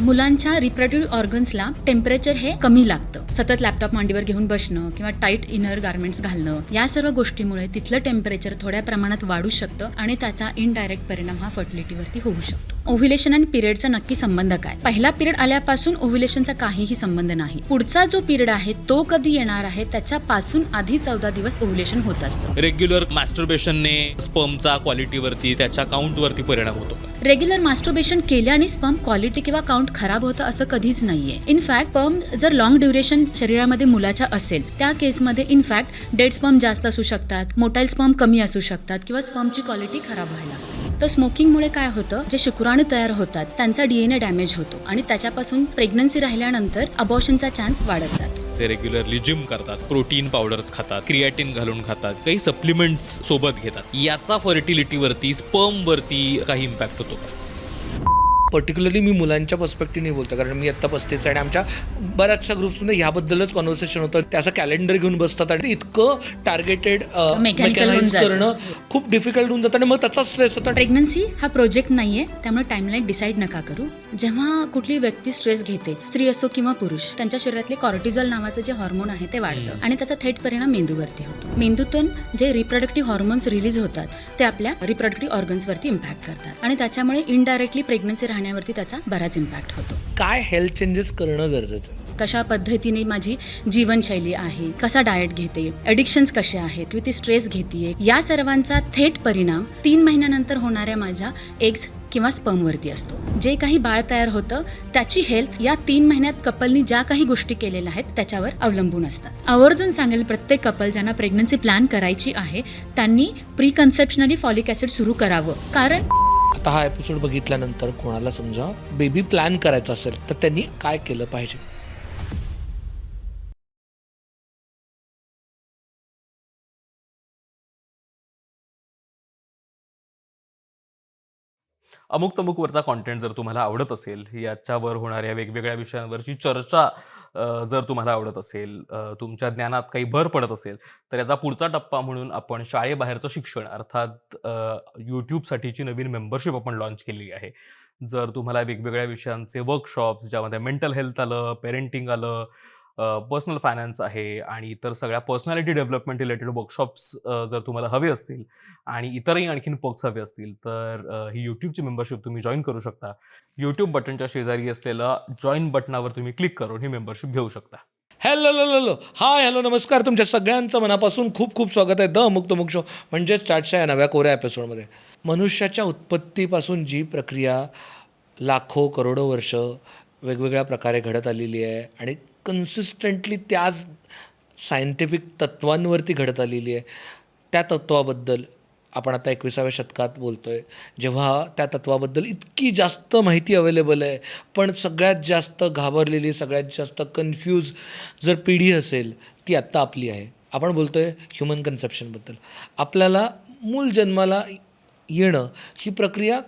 मुलांच्या reproductive ऑर्गन्सला temperature हे कमी लागतं. सतत लॅपटॉप मांडीवर घेऊन बसणं किंवा टाईट इनर गार्मेंट्स घालणं या सर्व गोष्टीमुळे तिथलं टेम्परेचर थोड्या प्रमाणात वाढू शकतं आणि त्याचा इनडायरेक्ट परिणाम हा फर्टिलिटीवरती होऊ शकतो. ओव्ह्युलेशन आणि पिरियडचा नक्की संबंध काय? पहिला पिरियड आल्यापासून ओव्ह्युलेशनचा काहीही संबंध नाही. पुढचा जो पिरियड आहे तो कधी येणार आहे त्याच्यापासून आधी 14 दिवस ओव्ह्युलेशन होत असतं. रेग्युलर मॅस्टरबेशनने स्पर्मचा क्वालिटीवरती त्याच्या काउंटवरती परिणाम होतो का? रेग्युलर मास्टरबेशन केल्याने स्पर्म क्वालिटी किंवा काउंट खराब होतं असं कधीच नाहीये. इनफॅक्ट स्पर्म जर लॉंग ड्युरेशन शरीरामध्ये मुलाच्या असेल त्या केसमध्ये इनफॅक्ट डेड स्पर्म जास्त असू शकतात, मोटाईल स्पर्म कमी असू शकतात किंवा स्पर्मची क्वालिटी खराब व्हायला लागते. तर स्मोकिंगमुळे काय होतं, जे शुक्राणू तयार होतात त्यांचा DNA डॅमेज होतो आणि त्याच्यापासून प्रेग्नन्सी राहिल्यानंतर अबॉर्शनचा चान्स वाढत जातो. जे रेग्युलरली जिम करतात, प्रोटीन पावडर्स खातात, क्रिएटिन घालून खातात, काही सप्लिमेंट्स सोबत घेतात, याचा फर्टिलिटीवरती स्पर्मवरती काही इम्पॅक्ट होतो का? पर्टिक्युलरली मी मुलांच्या पर्स्पेक्टिव्हने बोलतो, कारण मी आत्ता 35 आहे आणि आमच्या बऱ्याचशा ग्रुप्समध्ये ह्याबद्दलच कॉन्व्हर्सेशन होतं. ते असं कॅलेंडर घेऊन बसतात आणि इतकं टार्गेटेड मेकॅनाइज करणं खूप डिफिकल्ट होऊन जातं आणि मग त्याचा स्ट्रेस होता. प्रेग्नन्सी हा प्रोजेक्ट नाहीये, त्यामुळे टाइमलाईन डिसाईड नका करू. जेव्हा कुठली व्यक्ती स्ट्रेस घेते, स्त्री असो किंवा पुरुष, त्यांच्या शरीरातले कॉर्टिझॉल नावाचं जे हॉर्मोन आहे ते वाढतं आणि त्याचा थेट परिणाम मेंदूवरती होतो. मेंदूतून जे रिप्रोडक्टिव्ह हॉर्मोन्स रिलीज होतात ते आपल्या रिप्रोडक्टिव्ह ऑर्गन्सवरती इम्पॅक्ट करतात आणि त्याच्यामुळे इनडायरेक्टली प्रेग्नन्सी राहण्यावरती त्याचा बराच इम्पॅक्ट होतो. काय हेल्थ चेंजेस करणं गरजेचं आहे? कशा पद्धतीने माझी जीवनशैली आहे, कसा डाएट घेते, ॲडिक्शन्स कसे आहेत, किती स्ट्रेस घेते, या सर्वांचा थेट परिणाम 3 महिन्यानंतर होणाऱ्या माझ्या एग्स किंवा स्पर्मवरती असतो. जे काही बाळ तयार होतं त्याची हेल्थ या 3 महिन्यात कपलनी ज्या काही गोष्टी केलेल्या आहेत त्याच्यावर अवलंबून असतात. आवर्जून सांगेल प्रत्येक कपल ज्यांना प्रेग्नन्सी प्लॅन करायची आहे त्यांनी प्री कन्सेप्शनली फॉलिक ॲसिड सुरू करावं. कारण आता हा एपिसोड बघितल्यानंतर कोणाला समजा बेबी प्लॅन करायचा असेल तर त्यांनी काय केलं पाहिजे? अमुक तमुकवरचा कॉन्टेंट जर तुम्हाला आवडत असेल, याच्यावर होणाऱ्या वेगवेगळ्या विषयांवरची चर्चा जर तुम्हाला आवडत असेल, तुमच्या ज्ञानात काही भर पडत असेल, तर याचा पुढचा टप्पा म्हणून आपण शाळेबाहेरचं शिक्षण अर्थात यूट्यूबसाठीची नवीन मेंबरशिप आपण लॉन्च केलेली आहे. जर तुम्हाला वेगवेगळ्या विषयांचे वर्कशॉप्स, ज्यामध्ये मेंटल हेल्थ आलं, पेरेंटिंग आलं, पर्सनल फायनान्स आहे आणि इतर सगळ्या पर्सनॅलिटी डेव्हलपमेंट रिलेटेड वर्कशॉप्स जर तुम्हाला हवे असतील आणि इतरही आणखीन पर्क्स हवे असतील, तर ही यूट्यूबची मेंबरशिप तुम्ही जॉईन करू शकता. यूट्यूब बटनच्या शेजारी असलेलं जॉईन बटनावर तुम्ही क्लिक करून ही मेंबरशिप घेऊ शकता. हॅलो हाय हॅलो नमस्कार, तुमच्या सगळ्यांचं मनापासून खूप खूप स्वागत आहे द मुक्त मुक शो म्हणजेच चॅटच्या या नव्या कोऱ्या एपिसोडमध्ये. मनुष्याच्या उत्पत्तीपासून जी प्रक्रिया लाखो करोडो वर्ष वेगवेगळ्या प्रकारे घडत आलेली आहे आणि कन्सिस्टंटली त्याच सायंटिफिक तत्वांवरती घडत आलेली आहे, त्या तत्वाबद्दल आपण आता 21व्या शतकात बोलतो आहे, जेव्हा त्या तत्वाबद्दल इतकी जास्त माहिती अवेलेबल आहे, पण सगळ्यात जास्त घाबरलेली, सगळ्यात जास्त कन्फ्यूज जर पिढी असेल ती आत्ता आपली आहे. आपण बोलतो आहे ह्युमन कन्सेप्शनबद्दल. आपल्याला मूल जन्माला येणं ही प्रक्रिया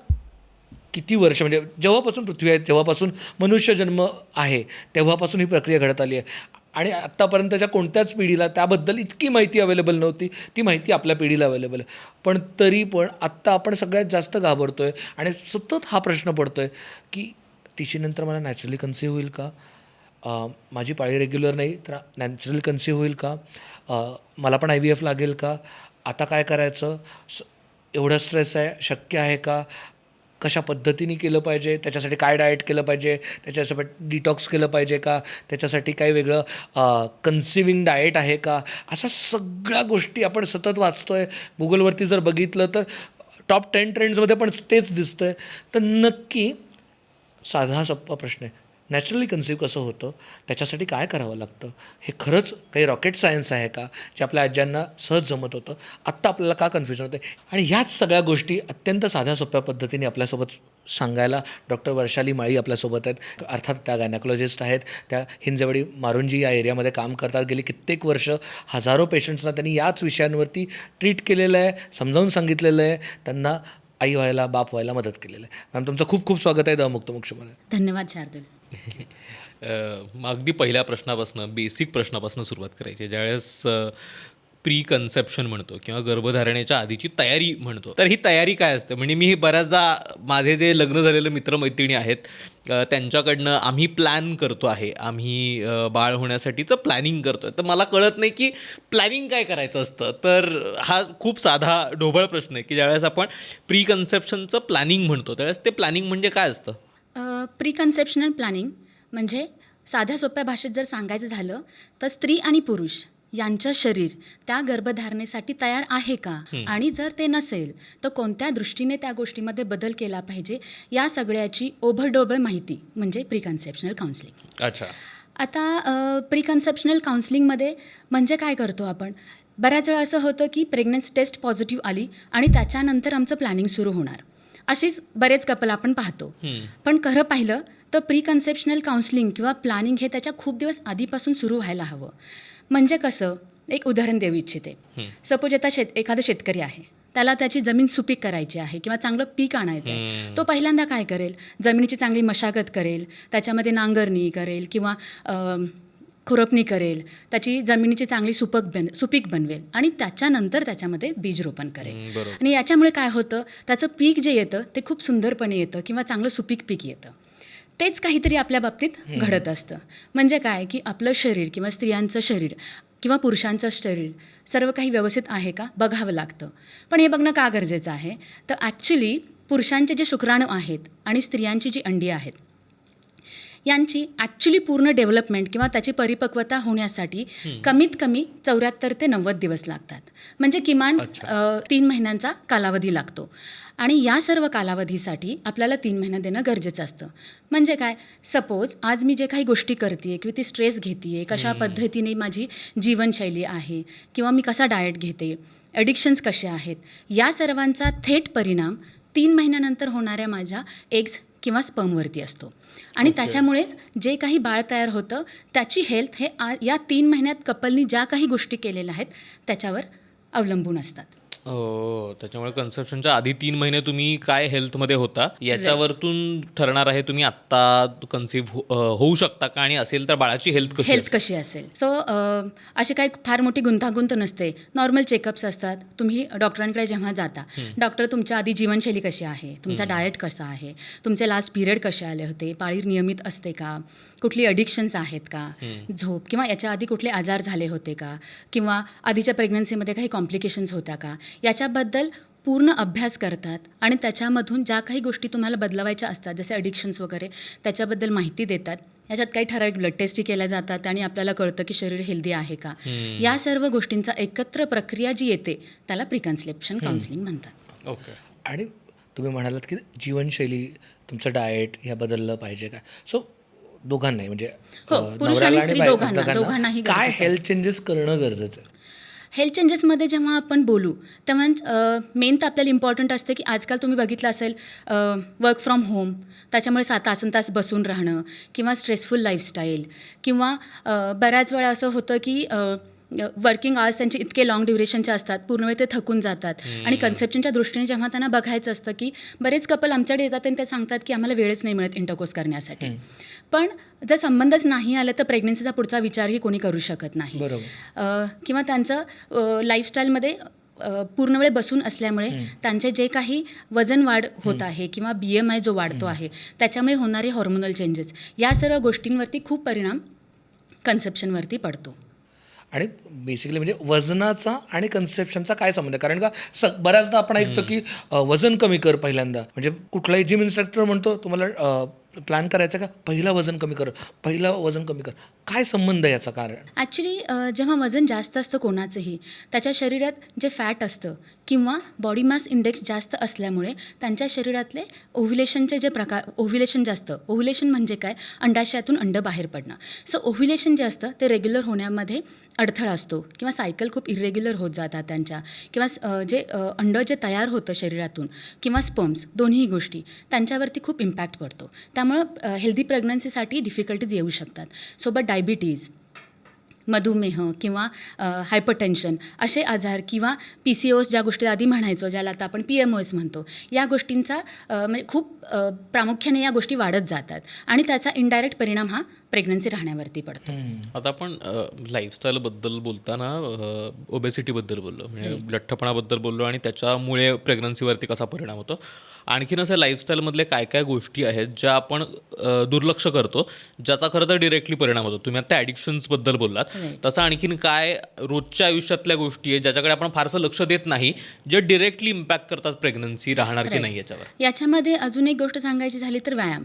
किती वर्ष, म्हणजे जेव्हापासून पृथ्वी आहे तेव्हापासून मनुष्य जन्म आहे तेव्हापासून ही प्रक्रिया घडत आली आहे आणि आत्तापर्यंतच्या कोणत्याच पिढीला त्याबद्दल इतकी माहिती अवेलेबल नव्हती. ती माहिती आपल्या पिढीला अवेलेबल आहे, पण तरी पण आत्ता आपण सगळ्यात जास्त घाबरतो आहे आणि सतत हा प्रश्न पडतो आहे की तिशीनंतर मला नॅचरली कन्सीव्ह होईल का, माझी पाळी रेग्युलर नाही तर नॅचरली कन्सीव्ह होईल का, मला पण IVF लागेल का, आता काय करायचं, एवढं स्ट्रेस आहे, शक्य आहे का, कशा पद्धतीने केलं पाहिजे, त्याच्यासाठी काय डाएट केलं पाहिजे, त्याच्यासाठी डिटॉक्स केलं पाहिजे का, त्याच्यासाठी काही वेगळं कन्सिविंग डाएट आहे का, अशा सगळ्या गोष्टी आपण सतत वाचतो आहे. गुगलवरती जर बघितलं तर टॉप 10 ट्रेंड्समध्ये पण तेच दिसतं आहे. तर नक्की साधा सोप्पा प्रश्न आहे, नॅचरली कन्सीव्ह कसं होतं, त्याच्यासाठी काय करावं लागतं, हे खरंच काही रॉकेट सायन्स आहे का, जे आपल्या आज्यांना सहज जमत होतं, आत्ता आपल्याला का कन्फ्युजन होतं. आणि ह्याच सगळ्या गोष्टी अत्यंत साध्या सोप्या पद्धतीने आपल्यासोबत सांगायला डॉक्टर वर्षाली माळी आपल्यासोबत आहेत. अर्थात त्या गायनॅकोलॉजिस्ट आहेत, त्या हिंजवडी मारुंजी या एरियामध्ये काम करतात. गेली कित्येक वर्ष हजारो पेशंट्सना त्यांनी याच विषयांवरती ट्रीट केलेलं आहे, समजावून सांगितलेलं आहे, त्यांना आई व्हायला, बाप व्हायला मदत केलेलं आहे. मॅम, तुमचं खूप खूप स्वागत आहे द मुक्त मोक्षमध्ये. धन्यवाद शार्दूल. अगदी पहिल्या प्रश्नापासून, बेसिक प्रश्नापासून सुरुवात करायची. ज्यावेळेस प्री कन्सेप्शन म्हणतो किंवा गर्भधारणेच्या आधीची तयारी म्हणतो. तर ही तयारी काय असते? म्हणजे मी बऱ्याचदा माझे जे लग्न झालेले मित्रमैत्रिणी आहेत त्यांच्याकडनं आम्ही प्लॅन करतो आहे, आम्ही बाळ होण्यासाठीचं प्लॅनिंग करतो आहे. तर मला कळत नाही की प्लॅनिंग काय करायचं असतं. तर हा खूप साधा ढोबळ प्रश्न आहे की ज्यावेळेस आपण प्री कन्सेप्शनचं प्लॅनिंग म्हणतो त्यावेळेस ते प्लॅनिंग म्हणजे काय असतं? प्री कन्सेप्शनल प्लॅनिंग म्हणजे साध्या सोप्या भाषेत जर सांगायचं झालं तर स्त्री आणि पुरुष यांचं शरीर त्या गर्भधारणेसाठी तयार आहे का, आणि जर ते नसेल तर कोणत्या दृष्टीने त्या गोष्टीमध्ये बदल केला पाहिजे, या सगळ्याची ओभरडोबळ माहिती म्हणजे प्री कन्सेप्शनल काउन्सिलिंग. अच्छा. आता प्री कन्सेप्शनल काउन्सिलिंगमध्ये म्हणजे काय करतो आपण? बऱ्याच वेळा असं होतं की प्रेग्नन्सी टेस्ट पॉझिटिव्ह आली आणि त्याच्यानंतर आमचं प्लॅनिंग सुरू होणार. अशीच बरेच कपल आपण पाहतो. पण खरं पाहिलं तर प्री कन्सेप्शनल काउन्सिलिंग किंवा प्लॅनिंग हे त्याच्या खूप दिवस आधीपासून सुरू व्हायला हवं. म्हणजे कसं, एक उदाहरण देऊ इच्छिते. सपोज आता एखादा शेतकरी आहे, त्याला त्याची जमीन सुपीक करायची आहे किंवा चांगलं पीक आणायचं आहे. तो पहिल्यांदा काय करेल? जमिनीची चांगली मशागत करेल, त्याच्यामध्ये नांगरणी करेल किंवा खुरपणी करेल, त्याची जमिनीची चांगली सुपीक बनवेल आणि त्याच्यानंतर त्याच्यामध्ये बीज रोपण करेल. आणि याच्यामुळे काय होतं, त्याचं पीक जे येतं ते खूप सुंदरपणे येतं किंवा चांगलं सुपीक पीक येतं. तेच काहीतरी आपल्या बाबतीत घडत असतं. म्हणजे काय की आपलं शरीर किंवा स्त्रियांचं शरीर किंवा पुरुषांचं शरीर सर्व काही व्यवस्थित आहे का बघावं लागतं. पण हे बघणं का गरजेचं आहे? तर ॲक्च्युली पुरुषांचे जे शुक्राणू आहेत आणि स्त्रियांची जी अंडी आहेत यांची ॲक्च्युली पूर्ण डेव्हलपमेंट किंवा त्याची परिपक्वता होण्यासाठी कमीत कमी 74 ते 90 दिवस लागतात. म्हणजे किमान 3 महिन्यांचा कालावधी लागतो. आणि या सर्व कालावधीसाठी आपल्याला 3 महिने देणं गरजेचं असतं. म्हणजे काय, सपोज आज मी जे काही गोष्टी करते किंवा ती स्ट्रेस घेते, कशा पद्धतीने माझी जीवनशैली आहे किंवा मी कसा डाएट घेते, ॲडिक्शन्स कसे आहेत, या सर्वांचा थेट परिणाम 3 महिन्यानंतर होणाऱ्या माझ्या एग्स किंवा स्पर्मवरती असतो. आणि त्याच्यामुळेच जे काही बाळ तयार होतं त्याची हेल्थ हे या 3 महिन्यात कपलनी ज्या काही गोष्टी केलेल्या आहेत त्याच्यावर अवलंबून असतात. त्याच्यामुळे कन्सेप्शनच्या आधी 3 महिने तुम्ही काय हेल्थमध्ये होता याच्यावरतून ठरणार आहे तुम्ही आत्ता कन्सीव्ह होऊ शकता का, आणि असेल तर बाळाची हेल्थ कशी असेल. सो अशी काही फार मोठी गुंतागुंत नसते. नॉर्मल चेकअप्स असतात. तुम्ही डॉक्टरांकडे जेव्हा जाता, डॉक्टर तुमच्या आधी जीवनशैली कशी आहे, तुमचा डाएट कसा आहे, तुमचे लास्ट पिरियड कसे आले होते, पाळी नियमित असते का, कुठली ॲडिक्शन्स आहेत का, झोप किंवा याच्या आधी कुठले आजार झाले होते का, किंवा आधीच्या प्रेग्नन्सीमध्ये काही कॉम्प्लिकेशन्स होत्या का, याच्याबद्दल पूर्ण अभ्यास करतात. आणि त्याच्यामधून ज्या काही गोष्टी तुम्हाला बदलवायच्या असतात जसे ॲडिक्शन्स वगैरे त्याच्याबद्दल माहिती देतात. याच्यात काही ठराविक ब्लड टेस्टी केल्या जातात आणि आपल्याला कळतं की शरीर हेल्दी आहे का. या सर्व गोष्टींचा एकत्र प्रक्रिया जी येते त्याला प्री कन्सेप्शन काउन्सिलिंग म्हणतात. ओके. आणि तुम्ही म्हणालात की जीवनशैली, तुमचं डाएट या बदललं पाहिजे का? सो दोघांनाही म्हणजे पुरुष आणि स्त्री दोघांनाही काय हेल्थ चेंजेस करणं गरजेचं आहे? हेल्थ चेंजेसमध्ये जेव्हा आपण बोलू तेव्हा मेन तर आपल्याला इम्पॉर्टंट असते की आजकाल तुम्ही बघितलं असेल वर्क फ्रॉम होम, त्याच्यामुळे 7 तास बसून राहणं किंवा स्ट्रेसफुल लाईफस्टाईल किंवा बऱ्याच वेळा असं होतं की वर्किंग आवर्स त्यांचे इतके लाँग ड्युरेशनचे असतात, पूर्ण वेळ ते थकून जातात. आणि कन्सेप्शनच्या दृष्टीने जेव्हा त्यांना बघायचं असतं की बरेच कपल आमच्याकडे येतात आणि ते सांगतात की आम्हाला वेळच नाही मिळत इंटरकोर्स करण्यासाठी. पण जर संबंधच नाही आलं तर प्रेग्नन्सीचा पुढचा विचारही कोणी करू शकत नाही. किंवा त्यांचं लाईफस्टाईलमध्ये पूर्ण वेळ बसून असल्यामुळे त्यांचे जे काही वजन वाढ होत आहे किंवा BMI जो वाढतो आहे त्याच्यामुळे होणारे हॉर्मोनल चेंजेस, या सर्व गोष्टींवरती खूप परिणाम कन्सेप्शनवरती पडतो. आणि बेसिकली म्हणजे वजनाचा आणि कन्सेप्शनचा काय संबंध आहे? कारण का बऱ्याचदा आपण ऐकतो की वजन कमी कर पहिल्यांदा, म्हणजे कुठलाही जिम इन्स्ट्रक्टर म्हणतो तुम्हाला प्लॅन करायचं का पहिला वजन कमी कर, काय संबंध आहे याचा? कारण ॲक्च्युली जेव्हा वजन जास्त असतं कोणाचंही, त्याच्या शरीरात जे फॅट असतं किंवा बॉडी मास इंडेक्स जास्त असल्यामुळे त्यांच्या शरीरातले ओव्ह्युलेशनचे जे प्रकार, ओव्ह्युलेशन म्हणजे काय, अंडाशयातून अंड बाहेर पडणं. सो ओव्ह्युलेशन जे असतं ते रेग्युलर होण्यामध्ये अडथळा असतो किंवा सायकल खूप इरेग्युलर होत जातात त्यांच्या, किंवा जे अंड जे तयार होतं शरीरातून किंवा स्पर्म्स, दोन्ही गोष्टी त्यांच्यावरती खूप इम्पॅक्ट पडतो. त्यामुळं हेल्दी प्रेग्नन्सीसाठी डिफिकल्टीज येऊ शकतात. सोबत डायबिटीज, मधुमेह किंवा हायपरटेन्शन असे आजार किंवा PCOS ज्या गोष्टी आधी म्हणायचो, ज्याला आता आपण PMOS म्हणतो, या गोष्टींचा म्हणजे खूप प्रामुख्याने या गोष्टी वाढत जातात आणि त्याचा इनडायरेक्ट परिणाम हा प्रेग्नन्सी राहण्यावरती पडतो. आता आपण लाईफस्टाईलबद्दल बोलताना ओबेसिटीबद्दल बोललो, म्हणजे लठ्ठपणाबद्दल बोललो आणि त्याच्यामुळे प्रेग्नन्सीवरती कसा परिणाम होतो. आणखीन असं लाईफस्टाईलमधले काय काय गोष्टी आहेत ज्या आपण दुर्लक्ष करतो, ज्याचा खरं तर डिरेक्टली परिणाम होतो. तुम्ही आता ॲडिक्शन्सबद्दल बोललात, Right. तसं आणखीन काय रोजच्या आयुष्यातल्या गोष्टी आहेत ज्याच्याकडे आपण फारसं लक्ष देत नाही, जे डिरेक्टली इम्पॅक्ट करतात प्रेग्नन्सी राहणार की Right. नाही याच्यावर. याच्यामध्ये अजून एक गोष्ट सांगायची झाली तर व्यायाम.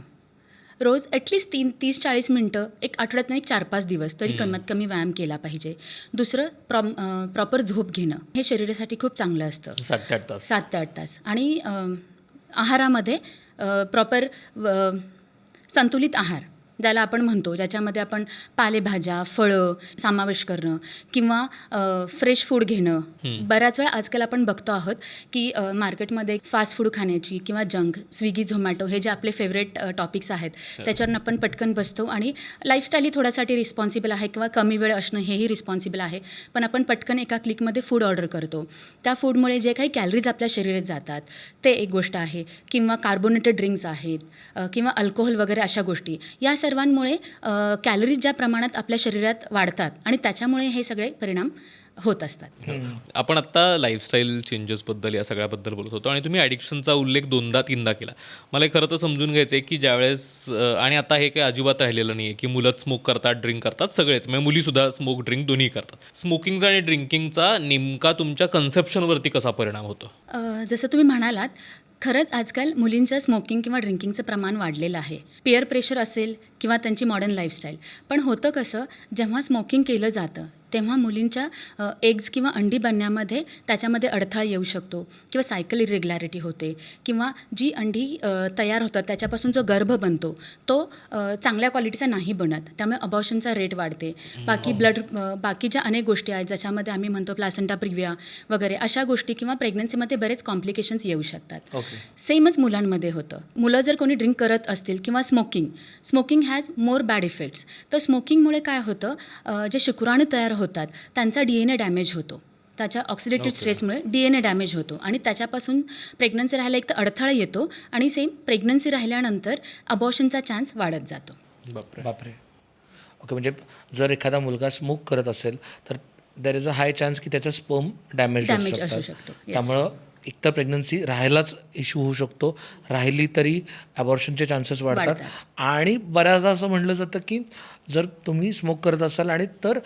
रोज ॲटलिस्ट 30-40 मिनटं, एक आठवड्यातनं एक 4-5 दिवस तरी कमीत कमी व्यायाम केला पाहिजे. दुसरं प्रॉपर झोप घेणं हे शरीरासाठी खूप चांगलं असतं. 7 ते 8 तास. 7 ते 8 तास. आणि आहारामध्ये प्रॉपर संतुलित आहार ज्याला आपण म्हणतो, ज्याच्यामध्ये आपण पालेभाज्या, फळं समावेश करणं किंवा फ्रेश फूड घेणं. बऱ्याच वेळा आजकाल आपण बघतो आहोत की मार्केटमध्ये फास्ट फूड खाण्याची किंवा जंक, स्विगी, झोमॅटो हे जे आपले फेवरेट टॉपिक्स आहेत त्याच्यावरून आपण पटकन बसतो आणि लाईफस्टाईल ही थोड्यासाठी रिस्पॉन्सिबल आहे किंवा कमी वेळ असणं हेही रिस्पॉन्सिबल आहे. पण आपण पटकन एका क्लिकमध्ये फूड ऑर्डर करतो. त्या फूडमुळे जे काही कॅलरीज आपल्या शरीरात जातात ते एक गोष्ट आहे. किंवा कार्बोनेटेड ड्रिंक्स आहेत किंवा अल्कोहोल वगैरे अशा गोष्टी, या सर्वांमुळे कॅलरीज ज्या प्रमाणात आपल्या शरीरात वाढतात आणि त्याच्यामुळे हे सगळे परिणाम होत असतात. आपण आत्ता लाईफस्टाईल चेंजेसबद्दल या सगळ्याबद्दल बोलत होतो आणि तुम्ही ॲडिक्शनचा उल्लेख 2दा-3दा केला. मला हे खरं तर समजून घ्यायचं आहे की ज्यावेळेस आणि आता हे काही अजिबात राहिलेलं नाही आहे की मुलंच स्मोक करतात, ड्रिंक करतात, सगळेच म्हणजे मुलीसुद्धा स्मोक ड्रिंक दोन्ही करतात. स्मोकिंगचा आणि ड्रिंकिंगचा नेमका तुमच्या कन्सेप्शनवरती कसा परिणाम होतो? जसं तुम्ही म्हणालात, खरंच आजकाल मुलींचं स्मोकिंग किंवा ड्रिंकिंगचं प्रमाण वाढलेलं आहे. पिअर प्रेशर असेल किंवा त्यांची मॉडर्न लाईफस्टाईल. पण होतं कसं, जेव्हा स्मोकिंग केलं जातं तेव्हा मुलींच्या एग्ज किंवा अंडी बनण्यामध्ये त्याच्यामध्ये अडथळा येऊ शकतो किंवा सायकल इरेग्युलॅरिटी होते किंवा जी अंडी तयार होतात त्याच्यापासून जो गर्भ बनतो तो चांगल्या क्वालिटीचा नाही बनत. त्यामुळे अबॉर्शनचा रेट वाढते. बाकीच्या अनेक गोष्टी आहेत ज्याच्यामध्ये आम्ही म्हणतो प्लासेंटा प्रिव्हिया वगैरे अशा गोष्टी किंवा प्रेग्नन्सीमध्ये बरेच कॉम्प्लिकेशन्स येऊ शकतात. सेमच मुलांमध्ये होतं. मुलं जर कोणी ड्रिंक करत असतील किंवा smoking has more bad effects. तर स्मोकिंगमुळे काय होतं, जे शुक्राणू तयार होतात त्यांचा DNA डॅमेज होतो. त्याच्या ऑक्सिडेटिव्ह स्ट्रेसमुळे DNA डॅमेज होतो आणि त्याच्यापासून प्रेग्नन्सी राहायला एक तर अडथळा येतो आणि सेम प्रेग्नन्सी राहिल्यानंतर अबॉर्शनचा चान्स वाढत जातो. बापरे. ओके, म्हणजे जर एखादा मुलगा स्मोक करत असेल तर there is a high chance की त्याचा स्पर्म डॅमेज असू शकतो. त्यामुळं एकतर प्रेग्नन्सी राहायलाच इश्यू होऊ शकतो, राहिली तरी ॲबॉर्शनचे चान्सेस वाढतात. आणि बऱ्याचदा असं म्हटलं जातं की जर तुम्ही स्मोक करत असाल आणि तर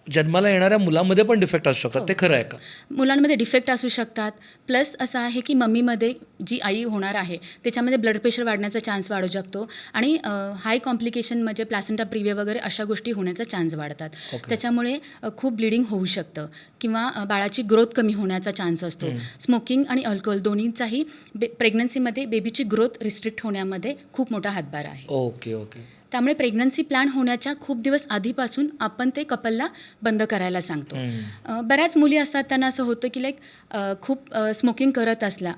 जन्माला येणाऱ्या मुलामध्ये पण डिफेक्ट असू शकतात. ते खरं आहे का? मुलांमध्ये डिफेक्ट असू शकतात. प्लस असं आहे की मम्मीमध्ये जी आई होणार आहे त्याच्यामध्ये ब्लड प्रेशर वाढण्याचा चान्स वाढू शकतो आणि हाय कॉम्प्लिकेशन म्हणजे प्लासेंटा प्रिव्हिया वगैरे अशा गोष्टी होण्याचा चान्स वाढतात. त्याच्यामुळे खूप ब्लिडिंग होऊ शकतं किंवा बाळाची ग्रोथ कमी होण्याचा चान्स असतो. स्मोकिंग आणि अल्कोहोल दोन्हीचाही प्रेग्नन्सीमध्ये बेबीची ग्रोथ रिस्ट्रिक्ट होण्यामध्ये खूप मोठा हातभार आहे. ओके. त्यामुळे प्रेग्नन्सी प्लॅन होण्याच्या खूप दिवस आधीपासून आपण ते कपलला बंद करायला सांगतो. बऱ्याच मुली असतात त्यांना असं होतं की खूप स्मोकिंग करत असला,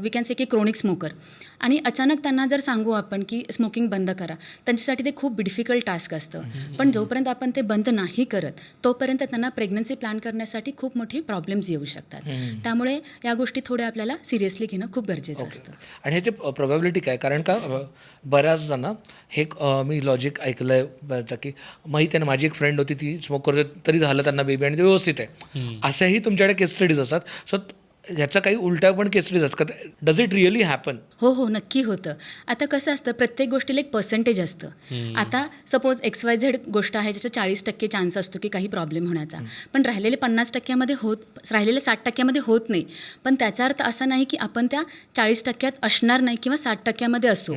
वी कॅन से की क्रोनिक स्मोकर, आणि अचानक त्यांना जर सांगू आपण की स्मोकिंग बंद करा, त्यांच्यासाठी ते खूप डिफिकल्ट टास्क असतं. पण जोपर्यंत आपण ते बंद नाही करत तोपर्यंत त्यांना प्रेग्नन्सी प्लॅन करण्यासाठी खूप मोठी प्रॉब्लेम्स येऊ शकतात. त्यामुळे या गोष्टी थोड्या आपल्याला सिरियसली घेणं खूप गरजेचं असतं. आणि ह्याची प्रोबॅबिलिटी काय? कारण का बऱ्याच जण हे मी लॉजिक ऐकलं आहे की माहिती आहे ना, माझी एक फ्रेंड होती, ती स्मोक करत तरी झालं त्यांना बेबी आणि ते व्यवस्थित आहे. असेही तुमच्याकडे केस स्टडीज असतात. सो ह्याचा काही उलट्या पण केस स्टडीज असतात. Does it really happen? हो, नक्की होतं. आता कसं असतं, प्रत्येक गोष्टीला एक पर्सेंटेज असतं. आता सपोज XYZ गोष्ट आहे ज्याचा 40% चान्स असतो की काही प्रॉब्लेम होण्याचा, पण राहिलेले 60% होत नाही. पण त्याचा अर्थ असा नाही की आपण त्या 40% असणार नाही किंवा 60% असू.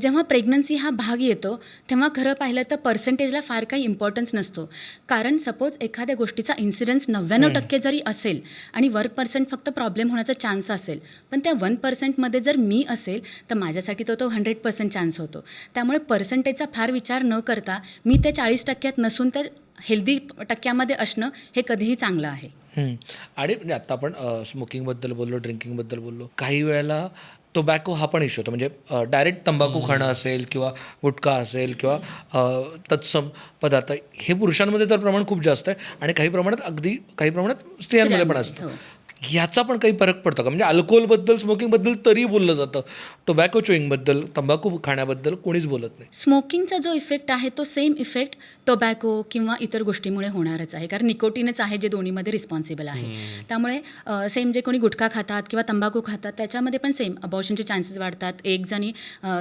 जेव्हा प्रेग्नन्सी हा भाग येतो तेव्हा खरं पाहिलं तर पर्सेंटेजला फार काही इम्पॉर्टन्स नसतो. कारण सपोज एखाद्या गोष्टीचा इन्सिडन्स 99% जरी असेल आणि 1% फक्त प्रॉब्लेम होण्याचा चान्स असेल, पण त्या 1%मध्ये जर मी असेल तर माझ्यासाठी तो 100% चान्स होतो. त्यामुळे पर्सेंटेजचा फार विचार न करता मी त्या 40% नसून तर हेल्दी टक्क्यामध्ये असणं हे कधीही चांगलं आहे. आणि म्हणजे आत्ता आपण स्मोकिंगबद्दल बोललो, ड्रिंकिंगबद्दल बोललो, काही वेळेला टोबॅको हा पण इश्यू होतो. म्हणजे डायरेक्ट तंबाखू खाणं असेल किंवा गुटखा असेल किंवा तत्सम पदार्थ, हे पुरुषांमध्ये तर प्रमाण खूप जास्त आहे आणि काही प्रमाणात स्त्रियांमध्ये पण असतं. ह्याचा पण काही फरक पडतो का? म्हणजे अल्कोहोलबद्दल, स्मोकिंगबद्दल तरी बोललं जातं, टोबॅको चुईंगबद्दल, तंबाखू खाण्याबद्दल कोणीच बोलत नाही. स्मोकिंगचा जो इफेक्ट आहे तो सेम इफेक्ट टोबॅको किंवा इतर गोष्टीमुळे होणारच आहे, कारण निकोटीनच आहे जे दोन्हीमध्ये रिस्पॉन्सिबल आहे. त्यामुळे सेम जे कोणी गुटखा खातात किंवा तंबाखू खातात त्याच्यामध्ये पण सेम अबॉर्शनचे चान्सेस वाढतात, एग्ज आणि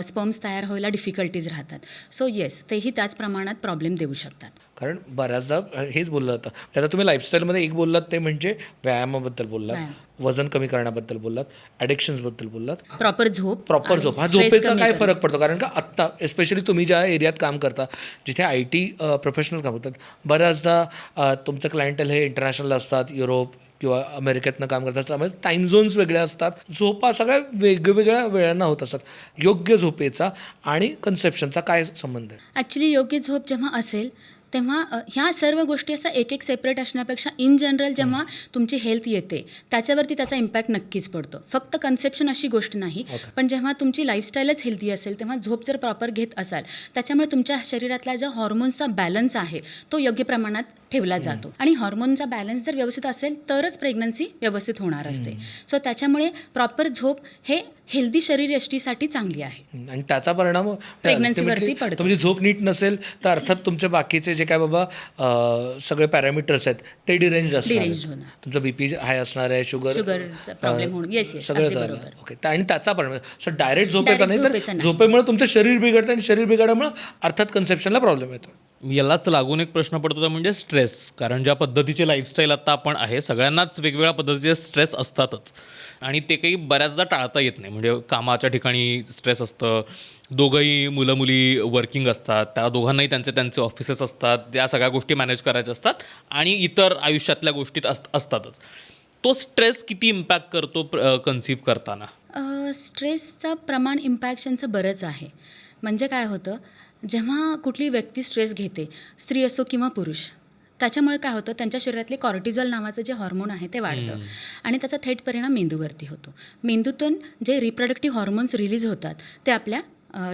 स्पर्म्स तयार व्हायला डिफिकल्टीज राहतात. सो येस, तेही त्याच प्रमाणात प्रॉब्लेम देऊ शकतात. कारण बऱ्याचदा हेच बोललं जातं. आता तुम्ही लाईफस्टाईलमध्ये एक बोललात ते म्हणजे व्यायामाबद्दल बोललात, व्यायाम. वजन कमी करण्याबद्दल बोललात, ॲडिक्शन्सबद्दल बोललात, प्रॉपर झोप प्रॉपर आणि झोप. हा stress झोपेचा कमी काय करणं. फरक पडतो? कारण का आत्ता एस्पेशली तुम्ही ज्या एरियात काम करता, जिथे IT प्रोफेशनल काम करतात, बऱ्याचदा तुमचं क्लायंटल हे इंटरनॅशनल असतात, युरोप किंवा अमेरिकेतनं काम करतात, त्यामुळे टाईम झोन्स वेगळ्या असतात, झोपा सगळ्या वेगवेगळ्या वेळांना होत असतात. योग्य झोपेचा आणि कन्सेप्शनचा काय संबंध आहे? ॲक्च्युली योग्य झोप जेव्हा असेल तेव्हा ह्या सर्व गोष्टी असं एक एक सेपरेट असण्यापेक्षा इन जनरल जेव्हा तुमची हेल्थ येते त्याच्यावरती त्याचा इम्पॅक्ट नक्कीच पडतो. फक्त कन्सेप्शन अशी गोष्ट नाही, पण जेव्हा तुमची लाईफस्टाईलच हेल्दी असेल तेव्हा झोप जर प्रॉपर घेत असाल त्याच्यामुळे तुमच्या शरीरातला जो हॉर्मोन्सचा बॅलन्स आहे तो योग्य प्रमाणात ठेवला जातो. आणि हॉर्मोनचा बॅलन्स जर व्यवस्थित असेल तरच प्रेग्नन्सी व्यवस्थित होणार असते. सो त्याच्यामुळे प्रॉपर झोप हे हेल्दी शरीरयष्टीसाठी चांगली आहे. आणि त्याचा परिणाम प्रेग्नन्सीवरती पडतो. तुमची झोप नीट नसेल तर अर्थात तुमचे बाकीचे जे काय बाबा सगळे पॅरामीटर्स आहेत ते डिरेंज Deranged असणार. होणार. तुमचं BP हाय असणार आहे, शुगरचा प्रॉब्लेम होणं. येस येस, सगळं अगदी झालं. बरोबर. ओके. आणि त्याचा परिणाम सो डायरेक्ट झोपेचा Direct नाही तर झोपेचा नाही. झोपेमुळे तुमचं शरीर बिघडतं आणि शरीर बिघडल्यामुळे अर्थात कन्सेप्शनला प्रॉब्लेम येतो. यालाच लागून एक प्रश्न पडतो तो म्हणजे स्ट्रेस. कारण ज्या पद्धतीची लाईफस्टाईल आता आपण आहे सगळ्यांनाच वेगवेगळ्या पद्धतीचे स्ट्रेस असतातच आणि ते काही बऱ्याचदा टाळता येत नाही. म्हणजे कामाच्या ठिकाणी स्ट्रेस असतं, दोघंही मुलं मुली वर्किंग असतात, त्या दोघांनाही त्यांचे त्यांचे ऑफिसेस असतात, त्या सगळ्या गोष्टी मॅनेज करायच्या असतात आणि इतर आयुष्यातल्या गोष्टीत असतातच. तो स्ट्रेस किती इम्पॅक्ट करतो कन्सीव्ह करताना? स्ट्रेसचं प्रमाण इम्पॅक्शनचं बरंच आहे. म्हणजे काय होतं, जेव्हा कुठली व्यक्ती स्ट्रेस घेते, स्त्री असो किंवा पुरुष, त्याच्यामुळे काय होतं त्यांच्या शरीरातले कॉर्टिझॉल नावाचं जे हॉर्मोन आहे ते वाढतं आणि त्याचा थेट परिणाम मेंदूवरती होतो. मेंदूतून जे रिप्रोडक्टिव्ह हॉर्मोन्स रिलीज होतात ते आपल्या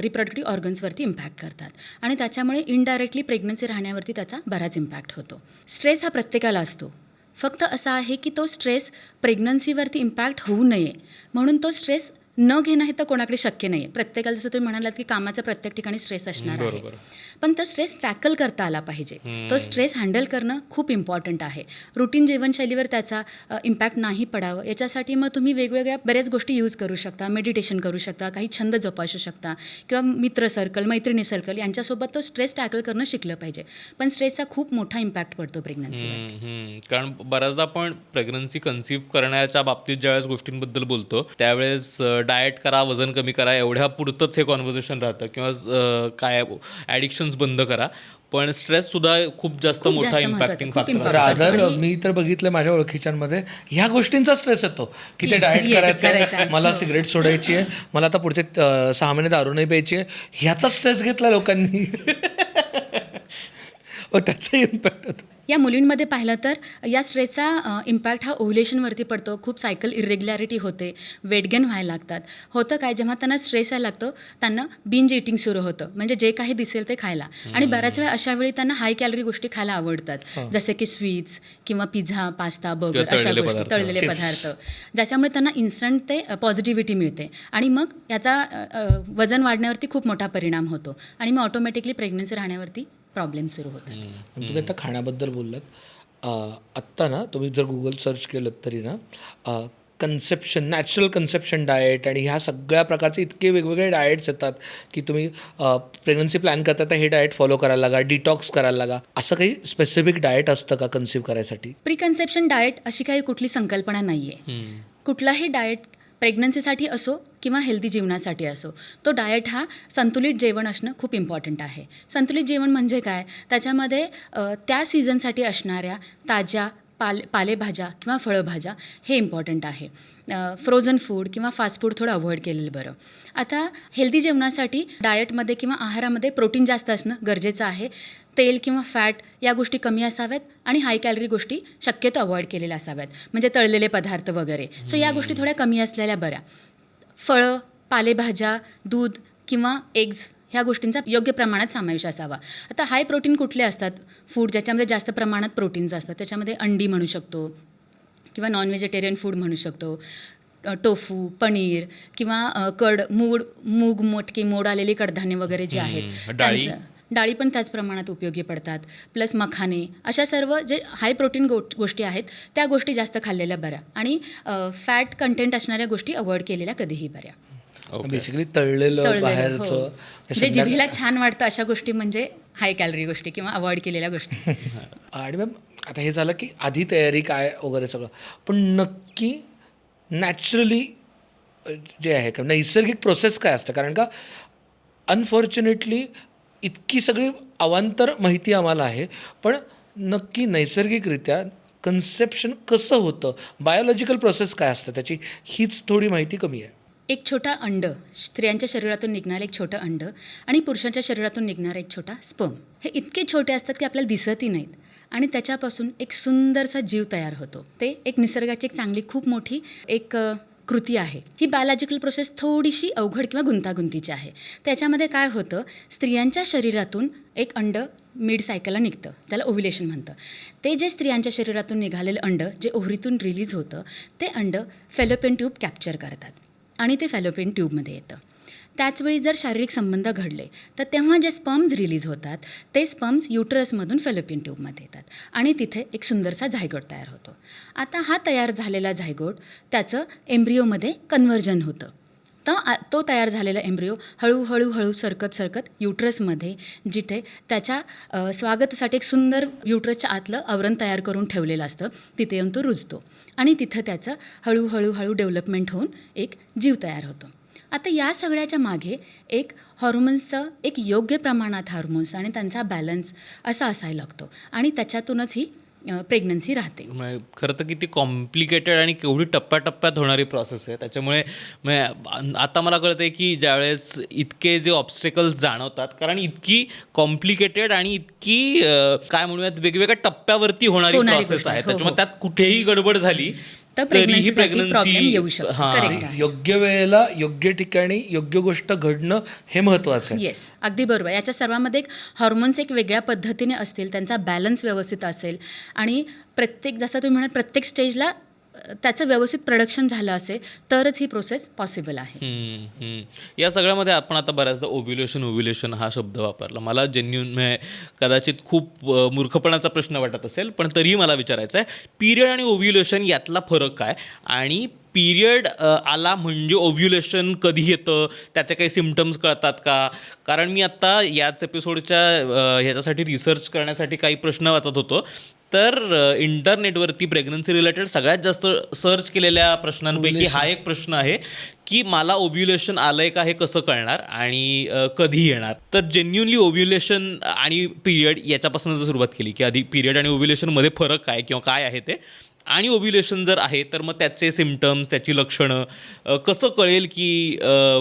रिप्रोडक्टिव्ह ऑर्गन्सवरती इम्पॅक्ट करतात आणि त्याच्यामुळे इनडायरेक्टली प्रेग्नन्सी राहण्यावरती त्याचा बराच इम्पॅक्ट होतो. स्ट्रेस हा प्रत्येकाला असतो, फक्त असा आहे की तो स्ट्रेस प्रेग्नन्सीवरती इम्पॅक्ट होऊ नये म्हणून तो स्ट्रेस न घेणं हे तर कोणाकडे शक्य नाही आहे. प्रत्येकाला जसं तुम्ही म्हणालात की कामाच्या प्रत्येक ठिकाणी स्ट्रेस असणार आहे, बरोबर. पण तो स्ट्रेस टॅकल करता आला पाहिजे. तो स्ट्रेस हँडल करणं खूप इम्पॉर्टंट आहे. रुटीन जीवनशैलीवर त्याचा इम्पॅक्ट नाही पडावं याच्यासाठी मग तुम्ही वेगवेगळ्या बऱ्याच गोष्टी यूज करू शकता. मेडिटेशन करू शकता, काही छंद जोपासू शकता किंवा मित्र सर्कल, मैत्रिणी सर्कल यांच्यासोबत तो स्ट्रेस टॅकल करणं शिकलं पाहिजे. पण स्ट्रेसचा खूप मोठा इम्पॅक्ट पडतो प्रेग्नन्सीवर. कारण बऱ्याचदा आपण प्रेग्नन्सी कन्सीव्ह करण्याच्या बाबतीत ज्यावेळेस गोष्टींबद्दल बोलतो त्यावेळेस डाएट करा, वजन कमी करा एवढ्या पुरतंच हे कॉन्व्हर्सेशन राहतं किंवा काय ॲडिक्शन्स बंद करा. पण स्ट्रेस सुद्धा खूप जास्त खूप मोठा जास्त इम्पॅक्टिंग महत्त्वाचं, खूप फॅक्टर important. रादर आणि- मी तर बघितलं माझ्या ओळखीच्यांमध्ये ह्या गोष्टींचा स्ट्रेस येतो की ते डाएट Yes, करायचं करायचं आहे, आहे. मला हो. सिगरेट सोडायची आहे, मला आता पुढचे 6 महिने दारू नाही प्यायची आहे, ह्याचा स्ट्रेस घेतला लोकांनी. त्याचा इम्पॅक्ट होतो. या मुलींमध्ये पाहिलं तर या स्ट्रेसचा इम्पॅक्ट हा ओव्ह्युलेशनवरती पडतो. खूप सायकल इरेग्युलॅरिटी होते, वेट गेन व्हायला लागतात. होतं काय, जेव्हा त्यांना स्ट्रेस यायला लागतो त्यांना बिंज इटिंग सुरू होतं, म्हणजे जे काही दिसेल ते खायला. आणि बऱ्याच वेळा अशा वेळी त्यांना हाय कॅलरी गोष्टी खायला आवडतात, जसे की स्वीट्स किंवा पिझ्झा, पास्ता, बर्गर किंवा अशा तळलेले गोष्टी, पदार्थ, तळलेले chips. पदार्थ, ज्याच्यामुळे त्यांना इन्स्टंट ते पॉझिटिव्हिटी मिळते आणि मग याचा वजन वाढण्यावरती खूप मोठा परिणाम होतो आणि मग ऑटोमॅटिकली प्रेग्नन्सी राहण्यावरती प्रॉब्लेम सुरू होतात. तुम्ही आता खाण्याबद्दल बोललात. आत्ता ना तुम्ही जर गुगल सर्च केलं तरी ना कन्सेप्शन, नॅचरल कन्सेप्शन डाएट आणि ह्या सगळ्या प्रकारचे इतके वेगवेगळे डाएट्स येतात की तुम्ही प्रेग्नन्सी प्लॅन करता तर हे डाएट फॉलो करायला लागा, डिटॉक्स करायला लागा. असं काही स्पेसिफिक डाएट असतं का कन्सिव्ह करायसाठी? प्रिकन्सेप्शन डाएट अशी काही कुठली संकल्पना नाही आहे. कुठलाही डाएट प्रेग्नन्सीसाठी असो किंवा हेल्दी जीवनासाठी असो, तो डाएट हा संतुलित जेवण असणं खूप इम्पॉर्टंट आहे. संतुलित जेवण म्हणजे काय, त्याच्यामध्ये त्या सीझनसाठी असणाऱ्या ताज्या पालेभाज्या किंवा फळभाज्या हे इम्पॉर्टंट आहे. फ्रोझन फूड किंवा फास्ट फूड थोडं अवॉइड केलेलं बरं. आता हेल्दी जेवणासाठी डाएटमध्ये किंवा आहारामध्ये प्रोटीन जास्त असणं गरजेचं आहे. तेल किंवा फॅट या गोष्टी कमी असाव्यात आणि हाय कॅलरी गोष्टी शक्यतो अवॉइड केलेल्या असाव्यात, म्हणजे तळलेले पदार्थ वगैरे. सो या गोष्टी थोड्या कमी असलेल्या बऱ्या. फळं, पालेभाज्या, दूध किंवा एग्ज ह्या गोष्टींचा योग्य प्रमाणात समावेश असावा. आता हाय प्रोटीन कुठले असतात फूड ज्याच्यामध्ये जास्त प्रमाणात प्रोटीन्स असतात, त्याच्यामध्ये अंडी म्हणू शकतो किंवा नॉन व्हेजिटेरियन फूड म्हणू शकतो. टोफू, पनीर किंवा मूग मोठकी मोड आलेली कडधान्य वगैरे जे आहेत डाळी. डाळी पण त्याच प्रमाणात उपयोगी पडतात. प्लस मखाने, अशा सर्व जे हाय प्रोटीन गोष्टी आहेत त्या गोष्टी जास्त खाल्लेल्या बऱ्या आणि फॅट कंटेंट असणाऱ्या गोष्टी अवॉइड केलेल्या कधीही बऱ्या. बेसिकली तळलेलं बाहेरचं हो. जे जिभेला छान वाटतं अशा गोष्टी म्हणजे हाय कॅलरी गोष्टी किंवा अवॉइड केलेल्या गोष्टी. आणि मॅम आता हे झालं की आधी तयारी काय वगैरे सगळं, पण नक्की नॅचरली जे आहे का नैसर्गिक प्रोसेस काय असतं? कारण का अनफॉर्च्युनेटली इतकी सगळी अवांतर माहिती आम्हाला आहे, पण नक्की नैसर्गिकरित्या कन्सेप्शन कसं होतं, बायोलॉजिकल प्रोसेस काय असतं त्याची, हीच थोडी माहिती कमी आहे. एक छोटा अंड, स्त्रियांच्या शरीरातून निघणारं एक छोटं अंड आणि पुरुषांच्या शरीरातून निघणारा एक छोटा स्पर्म, हे इतके छोटे असतात की आपल्याला दिसतही नाहीत आणि त्याच्यापासून एक सुंदरसा जीव तयार होतो. ते एक निसर्गाची एक चांगली खूप मोठी एक कृती आहे. ही बायोलॉजिकल प्रोसेस थोडीशी अवघड किंवा गुंतागुंतीची आहे. त्याच्यामध्ये काय होतं, स्त्रियांच्या शरीरातून एक अंड मिड सायकलला निघतं, त्याला ओव्ह्युलेशन म्हणतं. ते जे स्त्रियांच्या शरीरातून निघालेलं अंड जे ओव्हरीतून रिलीज होतं ते अंड फॅलोपियन ट्यूब कॅप्चर करतात आणि ते फॅलोपियन ट्यूबमध्ये येतं. त्याचवेळी जर शारीरिक संबंध घडले तर तेव्हा जे स्पर्म्स रिलीज होतात ते स्पर्म्स युटरसमधून फॅलोपियन ट्यूबमध्ये येतात आणि तिथे एक सुंदरसा झायगोट तयार होतो. आता हा तयार झालेला झायगोट त्याचं एम्ब्रिओमध्ये कन्व्हर्जन होतं. तो तयार झालेला एम्ब्रिओ हळूहळू सरकत युटरसमध्ये, जिथे त्याच्या स्वागतासाठी एक सुंदर युटरसच्या आतलं आवरण तयार करून ठेवलेलं असतं, तिथे येऊन तो रुजतो आणि तिथं त्याचं हळूहळू डेव्हलपमेंट होऊन एक जीव तयार होतो. आता या सगळ्याच्या मागे एक हॉर्मोन्सचं एक योग्य प्रमाणात हार्मोन्स आणि त्यांचा बॅलन्स असा असायला लागतो आणि त्याच्यातूनच ही प्रेग्नन्सी राहते. खरं तर किती कॉम्प्लिकेटेड आणि केवढी टप्प्याटप्प्यात होणारी प्रोसेस आहे. त्याच्यामुळे आता मला कळतं आहे की ज्यावेळेस इतके जे ऑब्स्टेकल्स जाणवतात, कारण इतकी कॉम्प्लिकेटेड आणि इतकी काय म्हणूयात वेगवेगळ्या टप्प्यावरती होणारी प्रोसेस आहे, त्याच्यामुळे त्यात कुठेही गडबड झाली तर तरीही प्रॉब्लेम येऊ शकतो. हां. करेक्ट आहे. योग्य वेळेला योग्य ठिकाणी योग्य गोष्ट घडणं हे महत्त्वाचं आहे. येस, अगदी बरोबर. याच्या सर्वांमध्ये एक हॉर्मोन्स एक वेगळ्या पद्धतीने असतील, त्यांचा बॅलन्स व्यवस्थित असेल आणि जसं तुम्ही म्हणाल प्रत्येक स्टेजला त्याचं व्यवस्थित प्रोडक्शन झालं असेल तरच ही प्रोसेस पॉसिबल आहे. या सगळ्यामध्ये आपण आता बऱ्याचदा ओव्ह्युलेशन हा शब्द वापरला. मला जेन्युइन कदाचित खूप मूर्खपणाचा प्रश्न वाटत असेल, पण तरीही मला विचारायचं आहे, पिरियड आणि ओव्ह्युलेशन यातला फरक काय? आणि पिरियड आला म्हणजे ओव्ह्युलेशन कधी येतं, त्याचे काही सिम्पटम्स कळतात का? कारण मी आत्ता याच एपिसोडच्या ह्याच्यासाठी रिसर्च करण्यासाठी काही प्रश्न वाचत होतो, तर इंटरनेटवरती प्रेग्नन्सी रिलेटेड सगळ्यात जास्त सर्च केलेल्या प्रश्नांपैकी हा एक प्रश्न आहे की मला ओव्ह्युलेशन आलंय का हे कसं कळणार आणि कधी येणार? तर जेन्युनली ओव्ह्युलेशन आणि पिरियड याच्यापासून जर सुरुवात केली की आधी पिरियड आणि ओव्ह्युलेशनमध्ये फरक काय किंवा काय आहे ते, आणि ओव्ह्युलेशन जर आहे तर मग त्याचे सिम्पटम्स, त्याची लक्षणं कसं कळेल की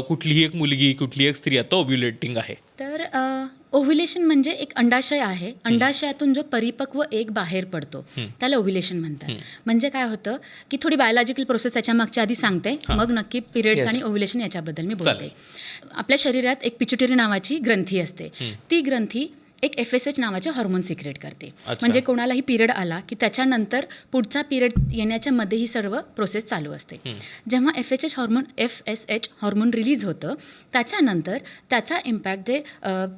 कुठलीही एक मुलगी, कुठलीही एक स्त्री आता ओव्ह्युलेटिंग आहे? तर ओव्ह्युलेशन म्हणजे एक अंडाशय आहे. अंडाशयातून जो परिपक्व एग बाहेर पडतो त्याला ओव्ह्युलेशन म्हणतात. म्हणजे काय होतं की थोडी बायोलॉजिकल प्रोसेस त्याच्या मागच्या आधी सांगते, मग नक्की पिरियड्स आणि ओव्ह्युलेशन याच्याबद्दल मी बोलते. आपल्या शरीरात एक पिट्युटरी नावाची ग्रंथी असते. ती ग्रंथी एक FSH नावाचे हॉर्मोन सिक्रेट करते. म्हणजे कोणालाही पिरियड आला की त्याच्यानंतर पुढचा पिरियड येण्याच्या मध्ये ही सर्व प्रोसेस चालू असते. जेव्हा FSH हॉर्मोन रिलीज होतं त्याच्यानंतर त्याचा इम्पॅक्ट जे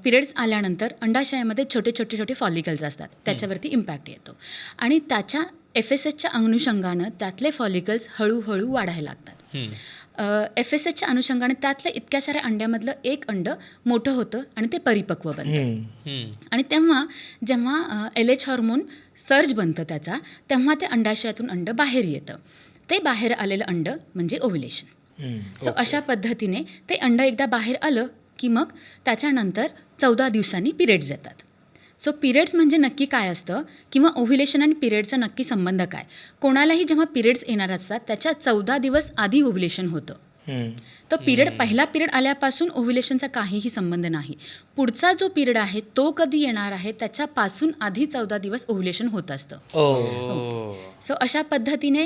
पिरियड्स आल्यानंतर अंडाशयामध्ये छोटे फॉलिकल्स असतात त्याच्यावरती इम्पॅक्ट येतो आणि त्याच्या FSHच्या अनुषंगानं त्यातले फॉलिकल्स हळूहळू वाढायला लागतात. FSHच्या अनुषंगाने त्यातल्या इतक्या साऱ्या अंड्यामधलं एक अंड मोठं होतं आणि ते परिपक्व बनतं. आणि जेव्हा LH हॉर्मोन सर्ज बनतं त्याचा, तेव्हा ते अंडाशयातून अंड बाहेर येतं. ते बाहेर आलेलं अंड म्हणजे ओव्ह्युलेशन. सो अशा पद्धतीने ते अंड एकदा बाहेर आलं की मग त्याच्यानंतर 14 दिवसांनी पिरियड्स येतात. सो पिरियड्स म्हणजे नक्की काय असतं किंवा ओव्ह्युलेशन आणि पिरियडचा नक्की संबंध काय? कोणालाही जेव्हा पिरियड्स येणार असतात त्याच्या 14 दिवस आधी ओव्ह्युलेशन होतं. तो पहिला पिरियड आल्यापासून ओव्ह्युलेशनचा काहीही संबंध नाही. पुढचा जो पिरियड आहे तो कधी येणार आहे त्याच्यापासून आधी 14 दिवस ओव्ह्युलेशन होत असतं. सो अशा पद्धतीने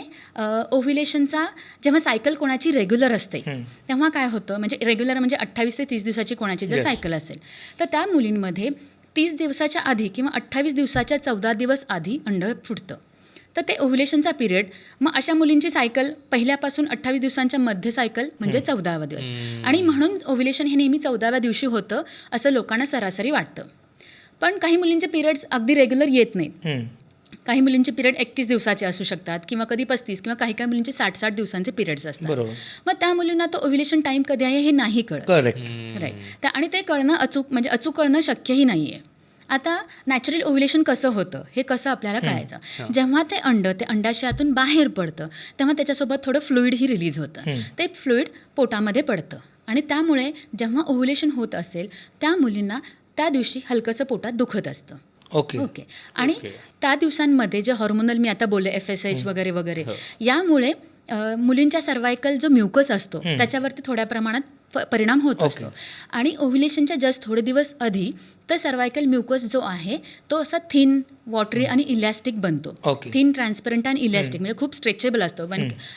ओव्ह्युलेशनचा जेव्हा सायकल कोणाची रेग्युलर असते तेव्हा काय होतं, म्हणजे रेग्युलर म्हणजे 28 ते 30 दिवसाची कोणाची जर सायकल असेल तर त्या मुलींमध्ये 30 दिवसाच्या आधी किंवा 28 दिवसाच्या 14 दिवस आधी अंड फुटतं. तर ते ओव्ह्युलेशनचा पिरियड. मग अशा मुलींची सायकल पहिल्यापासून 28 दिवसांच्या मध्ये सायकल म्हणजे 14वा दिवस. आणि म्हणून ओव्ह्युलेशन हे नेहमी 14व्या दिवशी होतं असं लोकांना सरासरी वाटतं. पण काही मुलींचे पिरियड्स अगदी रेग्युलर येत नाहीत. काही मुलींचे पिरियड 31 दिवसाचे असू शकतात किंवा कधी 35 किंवा काही काही मुलींचे 60 दिवसांचे पिरियड्स असतात. बरोबर. मग त्या मुलींना तो ओव्ह्युलेशन टाईम कधी आहे हे नाही कळत. करेक्ट. राईट. आणि ते कळणं अचूक कळणं शक्यही नाही आहे. आता नॅचरल ओव्ह्युलेशन कसं होतं हे कसं आपल्याला कळायचं. जेव्हा ते अंडाशयातून बाहेर पडतं तेव्हा त्याच्यासोबत थोडं फ्लुईडही रिलीज होतं. ते फ्लुईड पोटामध्ये पडतं आणि त्यामुळे जेव्हा ओव्ह्युलेशन होत असेल त्या मुलींना त्या दिवशी हलकंसं पोटात दुखत असतं. ओके. आणि त्या दिवसांमध्ये जे हॉर्मोनल मी आता बोलले FSH वगैरे वगैरे यामुळे मुलींच्या सर्वायकल जो म्युकस असतो त्याच्यावरती थोड्या प्रमाणात परिणाम होत असतो. आणि ओव्ह्युलेशनच्या जस्ट थोडे दिवस आधी तर सर्वायकल म्युकस जो आहे तो असा थिन वॉटरी आणि इलॅस्टिक बनतो. थिन ट्रान्सपरंट आणि इलॅस्टिक म्हणजे खूप स्ट्रेचेबल असतो.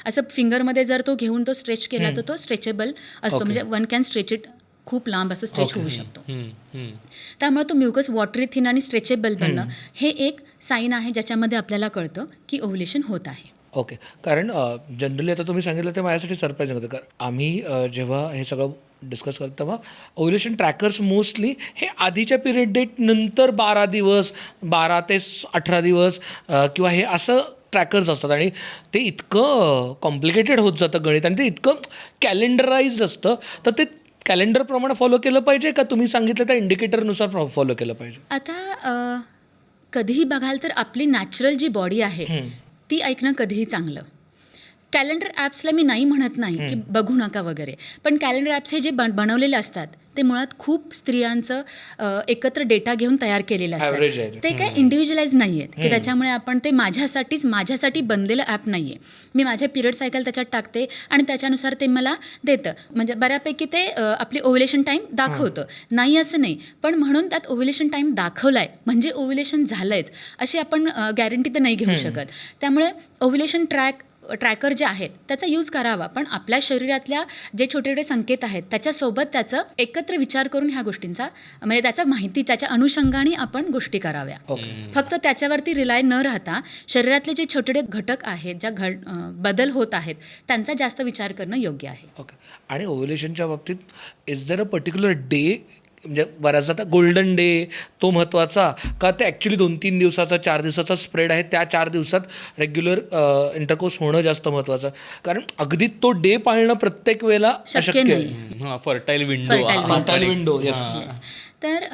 असं फिंगरमध्ये जर तो घेऊन तो स्ट्रेच केला तर तो स्ट्रेचेबल असतो. म्हणजे वन कॅन स्ट्रेच इट, खूप लांब असं स्ट्रेच होऊ शकतो. त्यामुळे तो म्युकस वॉटरी थिन आणि स्ट्रेचेबल बनणं हे एक साईन आहे ज्याच्यामध्ये आपल्याला कळतं की ओव्ह्युलेशन होत आहे. ओके. कारण जनरली आता तुम्ही सांगितलं ते माझ्यासाठी सरप्राईज होतं. कारण आम्ही जेव्हा हे सगळं डिस्कस करतो तेव्हा ओव्ह्युलेशन ट्रॅकर्स मोस्टली हे आधीच्या पिरियड डेट नंतर 12 दिवस 12 ते 18 दिवस किंवा हे असं ट्रॅकर्स असतात आणि ते इतकं कॉम्प्लिकेटेड होत जातं गणित आणि ते इतकं कॅलेंडराइज्ड असतं. तर ते कॅलेंडरप्रमाणे फॉलो केलं पाहिजे का तुम्ही सांगितलं त्या इंडिकेटरनुसार फॉलो केलं पाहिजे? आता कधीही बघाल तर आपली नॅचरल जी बॉडी आहे ती ऐकणं कधीही चांगलं. कॅलेंडर ॲप्सला मी नाही म्हणत नाही की बघू नका वगैरे, पण कॅलेंडर ॲप्स हे जे बनवलेले असतात ते मुळात खूप स्त्रियांचं एकत्र डेटा घेऊन तयार केलेलं असतात. ते काय इंडिव्हिज्युअलाइज नाही आहेत की त्याच्यामुळे आपण ते माझ्यासाठी बनलेलं ॲप नाही आहे. मी माझे पिरियड सायकल त्याच्यात टाकते आणि त्याच्यानुसार ते मला देतं. म्हणजे बऱ्यापैकी ते आपली ओव्ह्युलेशन टाईम दाखवतं. नाही असं नाही, पण म्हणून त्यात ओव्ह्युलेशन टाईम दाखवला आहे म्हणजे ओव्ह्युलेशन झालं आहेच अशी आपण गॅरंटी तर नाही घेऊ शकत. त्यामुळे ओव्ह्युलेशन ट्रॅकर जे आहेत त्याचा यूज करावा, पण आपल्या शरीरातल्या जे छोटे छोटे संकेत आहेत त्याच्यासोबत त्याचं एकत्र विचार करून ह्या गोष्टींचा म्हणजे त्याचा माहिती त्याच्या अनुषंगाने आपण गोष्टी कराव्या. फक्त त्याच्यावरती रिलाय न राहता शरीरातले जे छोटे छोटे घटक आहेत ज्या बदल होत आहेत त्यांचा जास्त विचार करणं योग्य आहे. ओके. आणि ओव्ह्युलेशनच्या बाबतीत is there a particular day, म्हणजे बऱ्याचदा आता गोल्डन डे तो महत्त्वाचा का ते ॲक्च्युली 2-3 दिवसाचा 4 दिवसाचा स्प्रेड आहे त्या 4 दिवसात रेग्युलर इंटरकोर्स होणं जास्त महत्त्वाचं? कारण अगदी तो डे पाळणं प्रत्येक वेळेला शक्य नाही. Fertile window. तर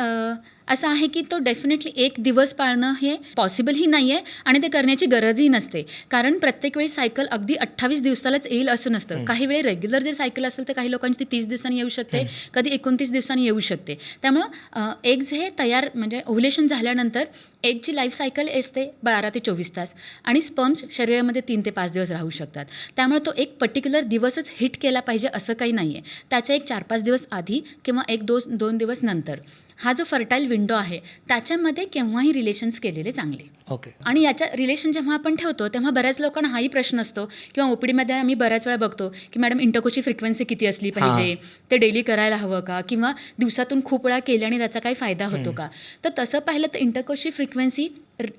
असं आहे की तो डेफिनेटली एक दिवस पाळणं हे पॉसिबलही नाही आहे आणि ते करण्याची गरजही नसते. कारण प्रत्येक वेळी सायकल अगदी 28 दिवसालाच येईल असं नसतं. काही वेळी रेग्युलर जे सायकल असेल तर काही लोकांची ती 30 दिवसांनी येऊ शकते, कधी 29 दिवसांनी येऊ शकते. त्यामुळं एग्ज हे तयार म्हणजे ओव्ह्युलेशन झाल्यानंतर एगची लाईफ सायकल असते 12 ते 24 तास आणि स्पर्म्स शरीरामध्ये 3 ते 5 दिवस राहू शकतात. त्यामुळे तो एक पर्टिक्युलर दिवसच हिट केला पाहिजे असं काही नाही आहे. त्याच्या एक 4-5 दिवस आधी किंवा 1-2 दिवस नंतर हा जो फर्टाईल विंडो आहे त्याच्यामध्ये केव्हाही रिलेशन्स केलेले चांगले. ओके. आणि याच्या रिलेशन जेव्हा आपण ठेवतो तेव्हा बऱ्याच लोकांना हाही प्रश्न असतो किंवा OPDमध्ये आम्ही बऱ्याच वेळा बघतो की मॅडम इंटरकोर्सची फ्रिक्वेन्सी किती असली पाहिजे, ते डेली करायला हवं का, किंवा दिवसातून खूप वेळा केल्याने त्याचा काही फायदा होतो का. तर तसं पाहिलं तर इंटरकोर्सची फ्रिक्वेन्सी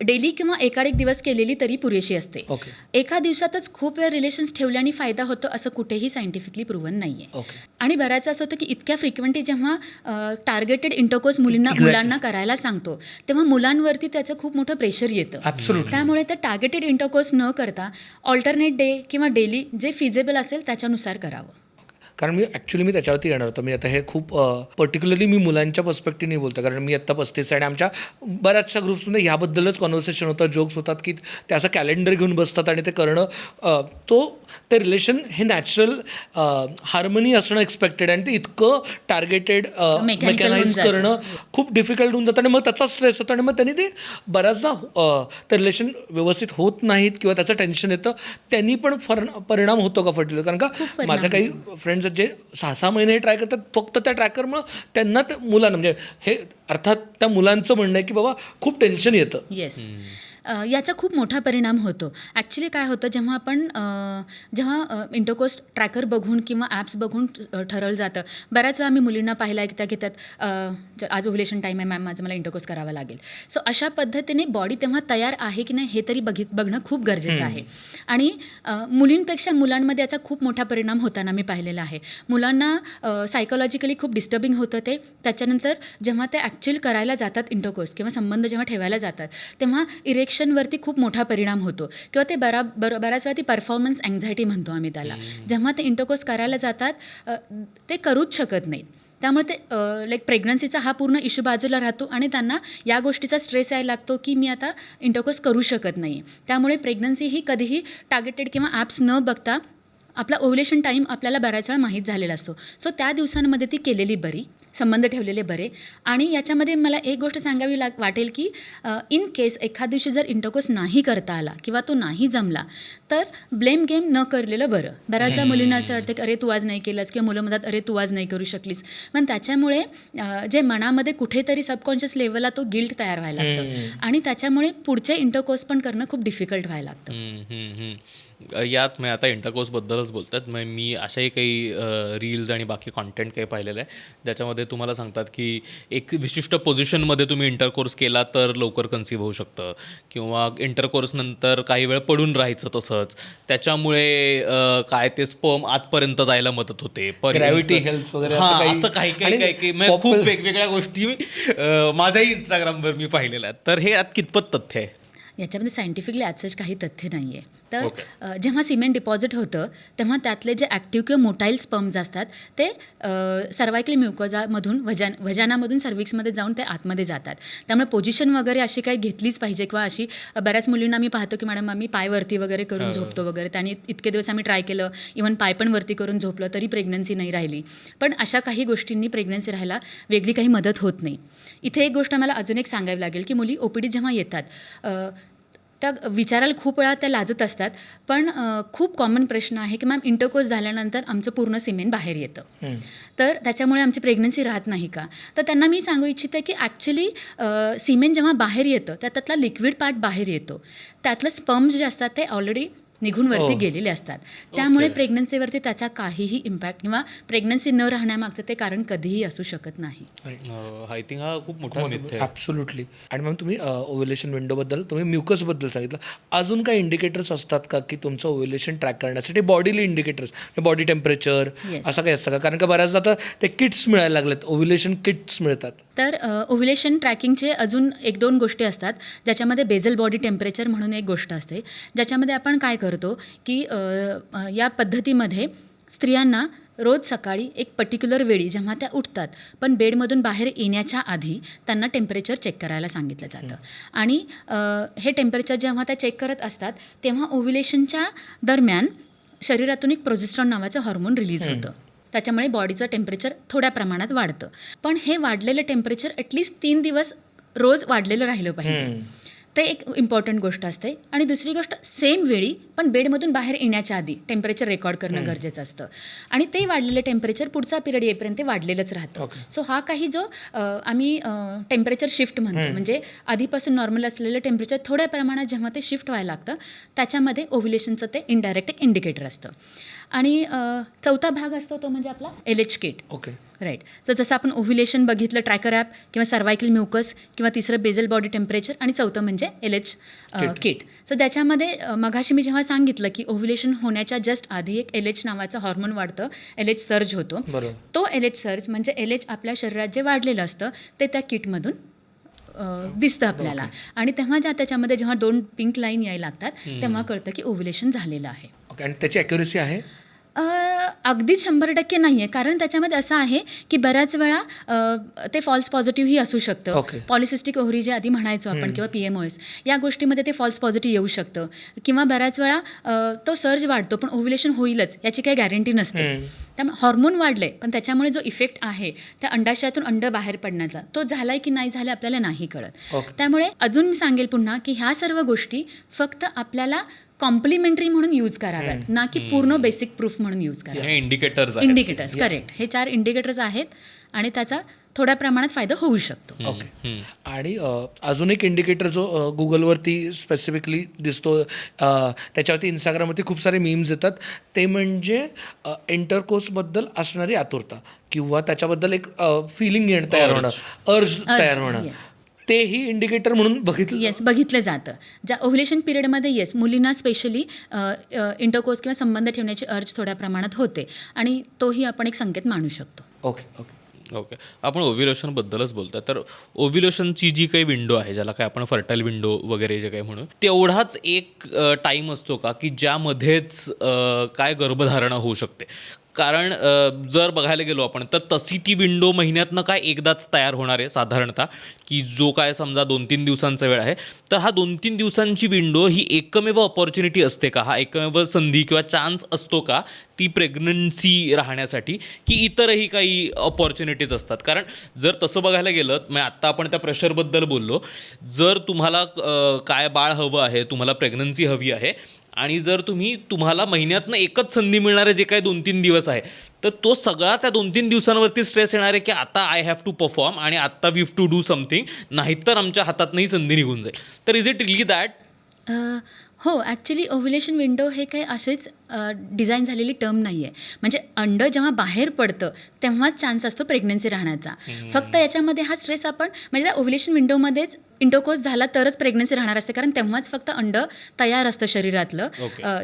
डेली किंवा एकाड एक दिवस केलेली तरी पुरेशी असते. एका दिवसातच खूप वेळ रिलेशन्स ठेवल्याने फायदा होतो असं कुठेही सायंटिफिकली प्रूव्हन नाही आहे. आणि बऱ्याच असं होतं की इतक्या फ्रिक्वेंटली जेव्हा टार्गेटेड इंटरकोर्स मुलांना करायला सांगतो तेव्हा मुलांवरती त्याचं खूप मोठं प्रेशर येतं. त्यामुळे ते टार्गेटेड इंटरकोर्स न करता ऑल्टरनेट डे किंवा डेली जे फिजेबल असेल त्याच्यानुसार करावं. कारण मी त्याच्यावरती येणार होतो. मी आता हे खूप पर्टिक्युलरली मी मुलांच्या पर्स्पेक्टिव्हने बोलतो कारण मी आत्ता 35 आणि आमच्या बऱ्याचशा ग्रुप्समध्ये ह्याबद्दलच कॉन्व्हर्सेशन होतं, जोक्स होतात की ते असं कॅलेंडर घेऊन बसतात आणि ते करणं ते रिलेशन हे नॅचरल हार्मनी असणं एक्सपेक्टेड आणि ते इतकं टार्गेटेड मेकॅनाइज करणं खूप डिफिकल्ट होऊन जातं आणि मग त्याचा स्ट्रेस होतो आणि मग त्यांनी ते बऱ्याचदा ते रिलेशन व्यवस्थित होत नाहीत किंवा त्याचं टेन्शन येतं. त्यांनी पण परिणाम होतो का फर्टिलिटी? कारण का माझ्या काही फ्रेंड्स जे 6-6 महिने ट्राय करतात फक्त त्या ट्रॅकरमुळं त्यांना मुलांना म्हणजे हे अर्थात त्या मुलांचं म्हणणं आहे की बाबा खूप टेन्शन येतं. येस. याचा खूप मोठा परिणाम होतो. ॲक्च्युली काय होतं, जेव्हा इंटरकोर्स ट्रॅकर बघून किंवा ॲप्स बघून ठरवलं जातं. बऱ्याच वेळा मी मुलींना पाहिलं आहे की त्या घेतात, आज ओव्युलेशन टाईम आहे मॅम, मला इंटरकोर्स करावा लागेल. सो अशा पद्धतीने बॉडी तेव्हा तयार आहे की नाही हे तरी बघणं खूप गरजेचं आहे. आणि मुलींपेक्षा मुलांमध्ये याचा खूप मोठा परिणाम होताना मी पाहिलेला आहे. मुलांना सायकोलॉजिकली खूप डिस्टर्बिंग होतं ते. त्याच्यानंतर जेव्हा ते ॲक्च्युअल करायला जातात इंटरकोर्स किंवा संबंध जेव्हा ठेवायला जातात तेव्हा इरेक्शनवरती खूप मोठा परिणाम होतो किंवा ते बऱ्याच वेळा ती परफॉर्मन्स अँझायटी म्हणतो आम्ही त्याला. जेव्हा ते इंटरकोर्स करायला जातात ते करूच शकत नाहीत. त्यामुळे ते लाईक प्रेग्नन्सीचा हा पूर्ण इश्यू बाजूला राहतो आणि त्यांना या गोष्टीचा स्ट्रेस यायला लागतो की मी आता इंटरकोर्स करू शकत नाही. त्यामुळे प्रेग्नन्सी ही कधीही टार्गेटेड किंवा ॲप्स न बघता आपला ओव्युलेशन टाईम आपल्याला बऱ्याच वेळा माहीत झालेला असतो. सो त्या दिवसांमध्ये ती केलेली बरी, संबंध ठेवलेले बरे. आणि याच्यामध्ये मला एक गोष्ट सांगावी वाटेल की इन केस एखाद दिवशी जर इंटरकोर्स नाही करता आला किंवा तो नाही जमला तर ब्लेम गेम न करलेलं बरं. बऱ्याचशा मुलींना असं वाटतं की अरे तू आज नाही केलंस, किंवा मुलं म्हणतात अरे तू आज नाही करू शकलीस. पण त्याच्यामुळे जे मनामध्ये कुठेतरी सबकॉन्शियस लेवलला तो गिल्ट तयार व्हायला लागतं आणि त्याच्यामुळे पुढचे इंटरकोर्स पण करणं खूप डिफिकल्ट व्हायला लागतं. यात मी आता इंटरकोर्सबद्दलच बोलतात, मग मी अशाही काही रील्स आणि बाकी कॉन्टेंट काही पाहिलेलं आहे ज्याच्यामध्ये तुम्हाला सांगतात की एक विशिष्ट पोझिशनमध्ये तुम्ही इंटरकोर्स केला तर लवकर कन्सीव्ह होऊ शकतं, किंवा इंटरकोर्सनंतर काही वेळ पडून राहायचं तसंच, त्याच्यामुळे काय ते स्पर्म आतपर्यंत जायला मदत होते, ग्रॅव्हिटी हेल्प वगैरे असं काही म्हणजे खूप वेगवेगळ्या गोष्टी माझ्याही इंस्टाग्रामवर मी पाहिलेल्या आहेत. तर हे यात कितपत तथ्य आहे? याच्यामध्ये सायंटिफिकली ॲज काही तथ्य नाही आहे. तर जेव्हा सिमेंट डिपॉझिट होतं तेव्हा त्यातले जे ॲक्टिव्ह किंवा मोटाईल स्पर्म्स असतात ते सर्वायकल म्युकोजामधून वजानामधून सर्विक्समध्ये जाऊन ते आतमध्ये जातात. त्यामुळे पोझिशन वगैरे अशी काही घेतलीच पाहिजे, किंवा अशी बऱ्याच मुलींना मी पाहतो की मॅडम आम्ही पाय वरती वगैरे करून झोपतो वगैरे. त्याने इतके दिवस आम्ही ट्राय केलं, इव्हन पाय पण वरती करून झोपलं तरी प्रेग्नन्सी नाही राहिली. पण अशा काही गोष्टींनी प्रेग्नन्सी राहायला वेगळी काही मदत होत नाही. इथे एक गोष्ट मला अजून एक सांगावी लागेल की मुली OPD जेव्हा येतात त्या विचारायला खूप वेळा त्या लाजत असतात, पण खूप कॉमन प्रश्न आहे की मॅम इंटरकोर्स झाल्यानंतर आमचं पूर्ण सिमेंट बाहेर येतं, तर त्याच्यामुळे आमची प्रेग्नन्सी राहत नाही का? तर त्यांना मी सांगू इच्छिते की ॲक्च्युली सिमेंट जेव्हा बाहेर येतं त्यातला लिक्विड पार्ट बाहेर येतो, त्यातलं स्पर्म्स जे असतात ते ऑलरेडी निघून वरती गेलेले असतात. त्यामुळे प्रेग्नन्सीवरती त्याचा काहीही इम्पॅक्ट किंवा प्रेग्नन्सी न राहण्यामागचं ते कारण कधीही असू शकत नाही. आय थिंक हा खूप मोठा मिथ आहे. ॲब्सोल्युटली. आणि मग तुम्ही ओव्युलेशन विंडोबद्दल, तुम्ही म्युकसबद्दल सांगितलं, अजून काही इंडिकेटर्स असतात का की तुमचं ओव्युलेशन ट्रॅक करण्यासाठी? बॉडीली इंडिकेटर्स, बॉडी टेम्परेचर असं काही असतं का? कारण का बऱ्याचदा आता ते किट्स मिळायला लागलेत, ओव्युलेशन किट्स मिळतात. तर ओव्युलेशन ट्रॅकिंगचे अजून 1-2 गोष्टी असतात, ज्याच्यामध्ये बेझल बॉडी टेम्परेचर म्हणून एक गोष्ट असते, ज्याच्यामध्ये आपण काय करतो की या पद्धतीमध्ये स्त्रियांना रोज सकाळी एक पर्टिक्युलर वेळी जेव्हा त्या उठतात पण बेडमधून बाहेर येण्याच्या आधी त्यांना टेम्परेचर चेक करायला सांगितलं जातं. आणि हे टेम्परेचर जेव्हा त्या चेक करत असतात तेव्हा ओव्युलेशनच्या दरम्यान शरीरातून एक प्रोजेस्टेरॉन नावाचं हॉर्मोन रिलीज होतं. त्याच्यामुळे बॉडीचं टेम्परेचर थोड्या प्रमाणात वाढतं. पण हे वाढलेलं टेम्परेचर ॲटलिस्ट 3 दिवस रोज वाढलेलं राहिलं पाहिजे. ते एक इम्पॉर्टंट गोष्ट असते. आणि दुसरी गोष्ट, सेम वेळी पण बेडमधून बाहेर येण्याच्या आधी टेम्परेचर रेकॉर्ड करणं गरजेचं असतं. आणि ते वाढलेलं टेम्परेचर पुढचा पिरियड येईपर्यंत वाढलेलंच राहतं. सो हा काही जो आम्ही टेम्परेचर शिफ्ट म्हणतो, म्हणजे आधीपासून नॉर्मल असलेलं टेम्परेचर थोड्या प्रमाणात जेव्हा ते शिफ्ट व्हायला लागतं त्याच्यामध्ये ओव्युलेशनचं ते इनडायरेक्ट एक इंडिकेटर असतं. आणि चौथा भाग असतो तो म्हणजे आपला LH किट. Okay, right. सो जसं आपण ओव्युलेशन बघितलं, ट्रॅकर ॲप किंवा सर्वायकल म्युकस, किंवा तिसरं बेझल बॉडी टेम्परेचर, आणि चौथं म्हणजे LH किट. सो त्याच्यामध्ये मघाशी मी जेव्हा सांगितलं की ओव्युलेशन होण्याच्या जस्ट आधी एक LH नावाचं हॉर्मोन वाढतं, LH सर्ज होतो. तो LH सर्ज म्हणजे LH आपल्या शरीरात जे वाढलेलं असतं ते त्या किटमधून दिसतं आपल्याला. आणि तेव्हा त्याच्यामध्ये जेव्हा 2 पिंक लाईन यायला लागतात तेव्हा कळतं की ओव्युलेशन झालेलं आहे. ओके. आणि त्याची ॲक्युरेसी आहे? अगदीच 100% नाही आहे, कारण त्याच्यामध्ये असं आहे की बऱ्याच वेळा ते फॉल्स पॉझिटिव्हही असू शकतं. पॉलिसिस्टिक ओव्हरी जे आधी म्हणायचो आपण किंवा PMOS, या गोष्टीमध्ये ते फॉल्स पॉझिटिव्ह येऊ शकतं. किंवा बऱ्याच वेळा तो सर्ज वाढतो पण ओव्युलेशन होईलच याची काही गॅरंटी नसते. त्यामुळे हॉर्मोन वाढले पण त्याच्यामुळे जो इफेक्ट आहे त्या अंडाशयातून अंड बाहेर पडण्याचा तो झालाय की नाही झाला आपल्याला नाही कळत. त्यामुळे अजून मी सांगेल पुन्हा की ह्या सर्व गोष्टी फक्त आपल्याला कॉम्प्लिमेंटरी म्हणून यूज कराव्यात, ना की पूर्ण बेसिक प्रूफ म्हणून यूज कराव्यात. Indicators correct. हे 4 इंडिकेटर्स आहेत आणि त्याचा थोड्या प्रमाणात फायदा होऊ शकतो. ओके. आणि अजून एक इंडिकेटर जो गुगलवरती स्पेसिफिकली दिसतो, त्याच्यावरती इंस्टाग्रामवरती खूप सारे मीम्स येतात, ते म्हणजे इंटरकोर्सबद्दल असणारी आतुरता किंवा त्याच्याबद्दल एक फिलिंग तयार होणं, अर्ज तयार होणं, yes. तेही इंडिकेटर म्हणून बघितलं. येस, बघितलं जातं. ज्या ओव्ह्युलेशन पिरियडमध्ये येस, मुलींना स्पेशली इंटरकोर्स किंवा संबंध ठेवण्याची अर्ज थोड्या प्रमाणात होते आणि तोही आपण एक संकेत मानू शकतो. Okay okay. ओके. आपण ओव्ह्युलेशनबद्दलच बोलतोय, तर ओव्ह्युलेशनची जी काही विंडो आहे, ज्याला काय आपण फर्टाईल विंडो वगैरे जे काही म्हणू, तेवढाच एक टाईम असतो का की ज्यामध्येच काय गर्भधारणा होऊ शकते? कारण जर बघायला गेलो आपण तर तशी ती विंडो महिन्यातनं काय एकदाच तयार होणार आहे साधारणतः, की जो काय समजा 2-3 दिवसांचा वेळ आहे, तर हा 2-3 दिवसांची विंडो ही एकमेव अपॉर्च्युनिटी असते का? हा एकमेव संधी किंवा चान्स असतो का ती प्रेग्नन्सी राहण्यासाठी, की इतरही काही अपॉर्च्युनिटीज असतात? कारण जर तसं बघायला गेलं, मग आत्ता आपण त्या प्रेशरबद्दल बोललो, जर तुम्हाला काय बाळ हवं आहे, तुम्हाला प्रेग्नन्सी हवी आहे आणि जर तुम्हाला महिन्यातनं एकच संधी मिळणारे जे काही 2-3 दिवस आहे, तर तो सगळा त्या 2-3 दिवसांवरती स्ट्रेस येणार आहे की आता आय हॅव टू परफॉर्म आणि आत्ता we have to do something, नाहीतर आमच्या हातातनंही संधी निघून जाईल. तर इज इट रिली दॅट? हो, ॲक्च्युली ओव्ह्युलेशन विंडो हे काही असेच डिझाईन झालेली टर्म नाही आहे. म्हणजे अंड जेव्हा बाहेर पडतं तेव्हाच चान्स असतो प्रेग्नन्सी राहण्याचा. फक्त याच्यामध्ये हा स्ट्रेस आपण म्हणजे त्या ओव्ह्युलेशन विंडोमध्येच इंटरकोर्स झाला तरच प्रेग्नन्सी राहणार असते, कारण तेव्हाच फक्त अंड तयार असतं शरीरातलं.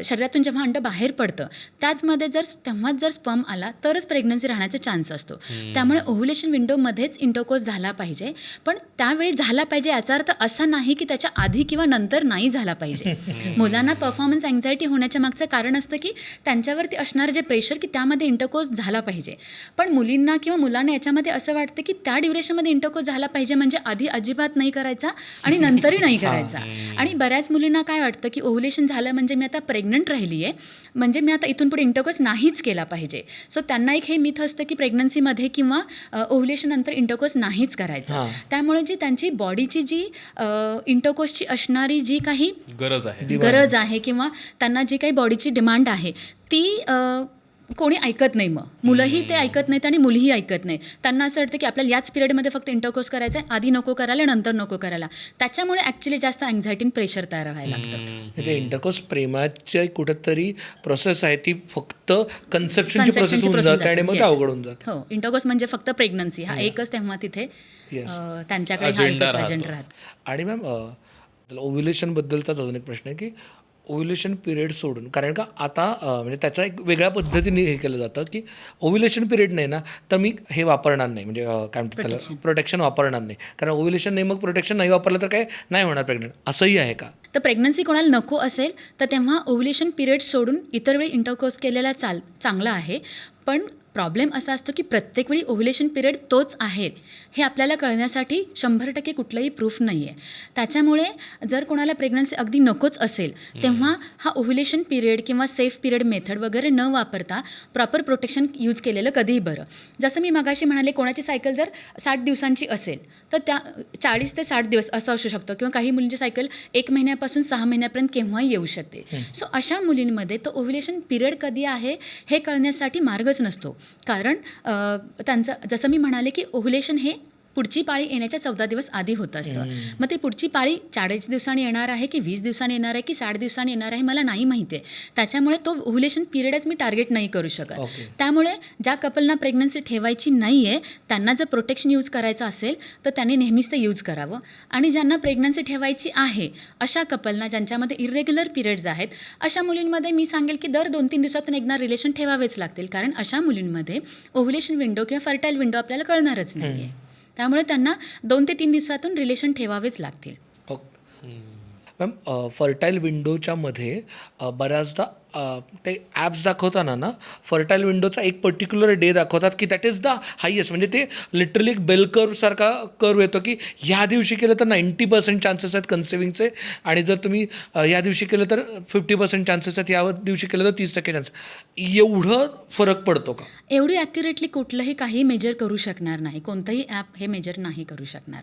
शरीरातून जेव्हा अंड बाहेर पडतं त्याचमध्ये तेव्हाच जर स्पर्म आला तरच प्रेग्नन्सी राहण्याचा चान्स असतो. त्यामुळे ओव्ह्युलेशन विंडोमध्येच इंटरकोर्स झाला पाहिजे, पण त्यावेळी झाला पाहिजे याचा अर्थ असा नाही की त्याच्या आधी किंवा नंतर नाही झाला पाहिजे. मुलांना परफॉर्मन्स अँझायटी होण्याच्या मागचं कारण असतं की त्यांच्यावरती असणारं जे प्रेशर की त्यामध्ये इंटरकोर्स झाला पाहिजे. पण मुलींना किंवा मुलांना याच्यामध्ये असं वाटतं की त्या ड्युरेशनमध्ये इंटरकोर्स झाला पाहिजे म्हणजे आधी अजिबात नाही करायचा आणि नंतरही नाही करायचा. आणि बऱ्याच मुलींना काय वाटतं की ओव्ह्युलेशन झालं म्हणजे मी आता प्रेग्नंट राहिली आहे, म्हणजे मी आता इथून पुढे इंटरकोर्स नाहीच केला पाहिजे. सो त्यांना एक हे मिथ असतं की प्रेग्नन्सीमध्ये किंवा ओव्ह्युलेशन नंतर इंटरकोर्स नाहीच करायचा. त्यामुळे जी त्यांची बॉडीची जी इंटरकोर्सची असणारी जी काही गरज आहे किंवा त्यांना जी काही बॉडीची डिमांड आहे ती कोणी ऐकत नाही. मग मुलंही ते ऐकत नाहीत आणि मुलीही ऐकत नाही. त्यांना असं वाटतं की आपल्याला याच पिरियडमध्ये फक्त इंटरकोर्स करायचं आहे, आधी नको करायला, नंतर नको करायला. त्याच्यामुळे ॲक्च्युली जास्त अँझायटी प्रेशर तयार व्हायला लागतं. ते इंटरकोर्स प्रेमाची कुठेतरी प्रोसेस आहे, ती फक्त कन्सेप्शनची प्रोसेस होऊन जाते आणि मग अवघड होऊन जातं. हो, इंटरकोर्स म्हणजे फक्त प्रेग्नन्सी हा एकच तेव्हा तिथे त्यांच्याकडे हा एकच अजेंडा राहतो. आणि मॅम ओव्ह्युलेशनबद्दलचाच अजून एक प्रश्न आहे की ओव्ह्युलेशन पिरियड सोडून, कारण का आता म्हणजे त्याचा एक वेगळ्या पद्धतीने हे केलं जातं की ओव्ह्युलेशन पिरियड नाही ना तर मी हे वापरणार नाही, म्हणजे काय म्हणतात त्याला, प्रोटेक्शन वापरणार नाही, कारण ओव्ह्युलेशन नाही मग प्रोटेक्शन नाही वापरलं तर काय नाही होणार प्रेग्नंट, असंही आहे का? तर प्रेग्नन्सी कोणाला नको असेल तर तेव्हा ओव्ह्युलेशन पिरियड सोडून इतर वेळी इंटरकोर्स केलेला चांगला आहे. पण प्रॉब्लेम असा असतो की प्रत्येक वेळी ओव्ह्युलेशन पिरियड तोच आहे हे आपल्याला कळण्यासाठी 100% कुठलंही प्रूफ नाही आहे. त्याच्यामुळे जर कोणाला प्रेग्नन्सी अगदी नकोच असेल तेव्हा हा ओव्ह्युलेशन पिरियड किंवा सेफ पिरियड मेथड वगैरे न वापरता प्रॉपर प्रोटेक्शन यूज केलेलं कधीही बरं. जसं मी मगाशी म्हणाले, कोणाची सायकल जर 60 दिवसांची असेल तर त्या 40 ते 60 दिवस असं असू शकतं, किंवा काही मुलींची सायकल 1 महिन्यापासून 6 महिन्यापर्यंत केव्हाही येऊ शकते. सो अशा मुलींमध्ये तो ओव्ह्युलेशन पिरियड कधी आहे हे कळण्यासाठी मार्गच नसतो. कारण त्यांचं जसं मी म्हणाले की ओव्ह्युलेशन हे पुढची पाळी येण्याच्या 14 दिवस आधी होत असतं. मग ते पुढची पाळी 40 दिवसांनी येणार आहे की 20 दिवसांनी येणार आहे की 60 दिवसांनी येणार आहे मला नाही माहिती आहे. त्याच्यामुळे तो ओव्ह्युलेशन पिरियडच मी टार्गेट नाही करू शकत. त्यामुळे ज्या कपलना प्रेग्नन्सी ठेवायची नाही आहे त्यांना जर प्रोटेक्शन यूज करायचं असेल तर त्यांनी नेहमीच ते यूज करावं. आणि ज्यांना प्रेग्नन्सी ठेवायची आहे अशा कपलना, ज्यांच्यामध्ये इरेग्युलर पिरियड्स आहेत, अशा मुलींमध्ये मी सांगेल की दर 2-3 दिवसातून एकदा रिलेशन ठेवावेच लागतील, कारण अशा मुलींमध्ये ओव्ह्युलेशन विंडो किंवा फर्टाईल विंडो आपल्याला कळणारच नाही आहे. त्यामुळे त्यांना 2 ते 3 दिवसातून रिलेशन ठेवावेच लागतील. मॅम, फर्टाईल विंडोच्या मध्ये बऱ्याचदा ते ॲप्स दाखवताना ना फर्टाईल विंडोचा एक पर्टिक्युलर डे दाखवतात की दॅट इज द हायेस्ट, म्हणजे ते लिटरली एक बेल कर्वसारखा कर्व येतो की ह्या दिवशी केलं तर 90% चान्सेस आहेत कन्सिविंगचे, आणि जर तुम्ही ह्या दिवशी केलं तर 50% चान्सेस आहेत, या दिवशी केलं तर 30% चान्सेस. एवढं फरक पडतो का? एवढी ॲक्युरेटली कुठलंही काही मेजर करू शकणार नाही, कोणतंही ॲप हे मेजर नाही करू शकणार.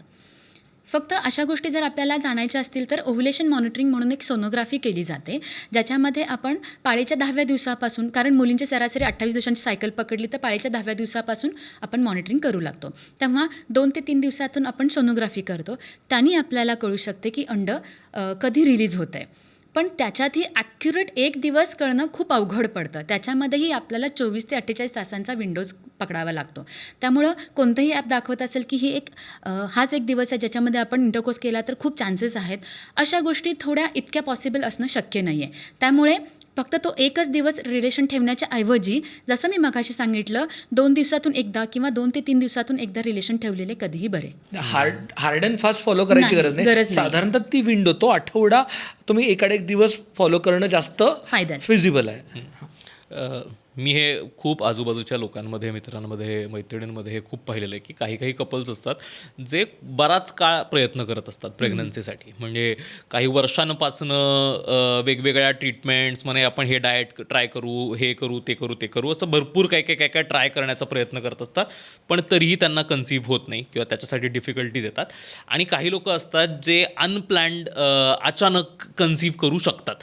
फक्त अशा गोष्टी जर आपल्याला जाणायच्या असतील तर ओव्युलेशन मॉनिटरिंग म्हणून एक सोनोग्राफी केली जाते, ज्याच्यामध्ये आपण पाळीच्या 10व्या दिवसापासून, कारण मुलींची सरासरी 28 दिवसांची सायकल पकडली तर पाळीच्या 10व्या दिवसापासून आपण मॉनिटरिंग करू लागतो. तेव्हा 2 ते 3 दिवसातून आपण सोनोग्राफी करतो. त्यांनी आपल्याला कळू शकते की अंड कधी रिलीज होतं आहे. पण त्याच्यातही ॲक्युरेट 1 दिवस कळणं खूप अवघड पडतं. त्याच्यामध्येही आपल्याला 24 ते 48 तासांचा विंडोज पकडावा लागतो. त्यामुळं कोणतंही ॲप दाखवत असेल की ही हाच एक दिवस आहे ज्याच्यामध्ये आपण इंटरकोर्स केला तर खूप चान्सेस आहेत, अशा गोष्टी थोड्या इतक्या पॉसिबल असणं शक्य नाही आहे. त्यामुळे फक्त तो एकच दिवस रिलेशन ठेवण्याच्या ऐवजी जसं मी मगाशी सांगितलं 2 दिवसातून एकदा किंवा 2 ते 3 दिवसातून एकदा रिलेशन ठेवलेले कधीही बरे. हार्ड अँड फास्ट फॉलो करायची नाही, गरज नाही. गरज नाही. साधारणतः ती विंडो, तो आठवडा तुम्ही एकाड एक दिवस फॉलो करणं जास्त फायद्याचं. फिजिबल आहे. मी हे खूप आजूबाजूच्या लोकांमध्ये, मित्रांमध्ये, मैत्रिणींमध्ये हे खूप पाहिलेलं आहे की काही काही कपल्स असतात जे बराच काळ प्रयत्न करत असतात प्रेग्नन्सीसाठी. म्हणजे काही वर्षांपासनं वेगवेगळ्या ट्रीटमेंट्स, म्हणे आपण हे डाएट ट्राय करू, हे करू, ते करू, ते करू, असं भरपूर काय ट्राय करण्याचा प्रयत्न करत असतात, पण तरीही त्यांना कन्सीव्ह होत नाही किंवा त्याच्यासाठी डिफिकल्टीज येतात. आणि काही लोक असतात जे अनप्लॅन्ड अचानक कन्सीव्ह करू शकतात.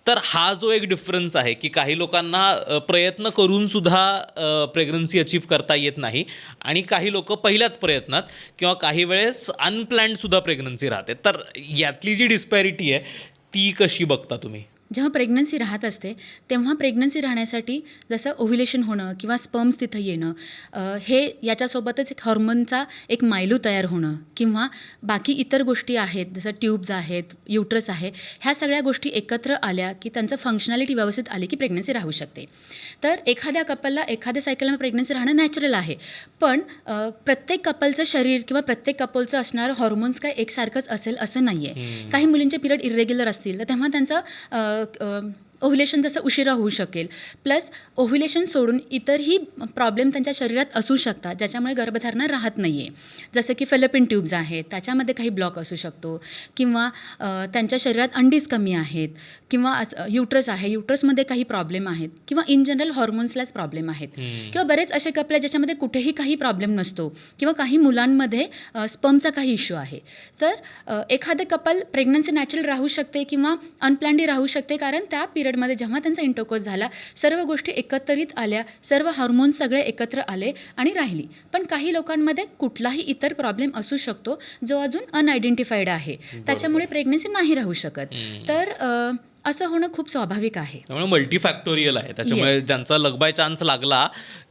तर हा जो एक डिफरन्स आहे की काही लोकांना प्रयत्न करूनसुद्धा प्रेग्नन्सी अचीव्ह करता येत नाही आणि काही लोक पहिल्याच प्रयत्नात किंवा काही वेळेस अनप्लॅन्डसुद्धा प्रेग्नन्सी राहते. तर यातली जी डिस्पॅरिटी आहे ती कशी बघता तुम्ही? जेव्हा प्रेग्नन्सी राहत असते तेव्हा प्रेग्नन्सी राहण्यासाठी जसं ओव्युलेशन होणं किंवा स्पर्म्स तिथं येणं, हे याच्यासोबतच एक हॉर्मोनचा एक मायलू तयार होणं किंवा बाकी इतर गोष्टी आहेत जसं ट्यूब्स आहेत, युट्रस आहे, ह्या सगळ्या गोष्टी एकत्र आल्या की त्यांचं फंक्शनॅलिटी व्यवस्थित आली की प्रेग्नन्सी राहू शकते. तर एखाद्या कपलला एखाद्या सायकलमध्ये प्रेग्नन्सी राहणं नॅचरल आहे, पण प्रत्येक कपलचं शरीर किंवा प्रत्येक कपलचं असणारं हॉर्मोन्स काय एकसारखंच असेल असं नाही आहे. काही मुलींचे पिरियड इरेग्युलर असतील तर तेव्हा त्यांचं ओव्युलेशन जसं उशिरा होऊ शकेल, प्लस ओव्युलेशन सोडून इतरही प्रॉब्लेम त्यांच्या शरीरात असू शकतात ज्याच्यामुळे गर्भधारणा राहत नाही आहे. जसं की फेलोपियन ट्यूब्स आहेत, त्याच्यामध्ये काही ब्लॉक असू शकतो किंवा त्यांच्या शरीरात अंडीज कमी आहेत किंवा युट्रस आहे, युट्रसमध्ये काही प्रॉब्लेम आहेत किंवा इन जनरल हॉर्मोन्सलाच प्रॉब्लेम आहेत किंवा बरेच असे कपल आहेत ज्याच्यामध्ये कुठेही काही प्रॉब्लेम नसतो किंवा काही मुलांमध्ये स्पर्मचा काही इश्यू आहे. तर एखादे कपल प्रेग्नन्सी नॅचरल राहू शकते किंवा अनप्लॅन्डही राहू शकते, कारण त्या पिरियडमध्ये जेव्हा त्यांचा इंटरकोर्स झाला सर्व गोष्टी एकत्रित आल्या, सर्व हार्मोन्स सगळे एकत्र आले आणि राहिली. पण काही लोकांमध्ये कुठलाही इतर प्रॉब्लेम असू शकतो जो अजून अनआयडेंटिफाईड आहे, त्याच्यामुळे प्रेग्नन्सी नाही राहू शकत. तर असं होणं खूप स्वाभाविक आहे. त्यामुळे मल्टीफॅक्टोरियल आहे. त्याच्यामुळे ज्यांचा लक बाय चान्स लागला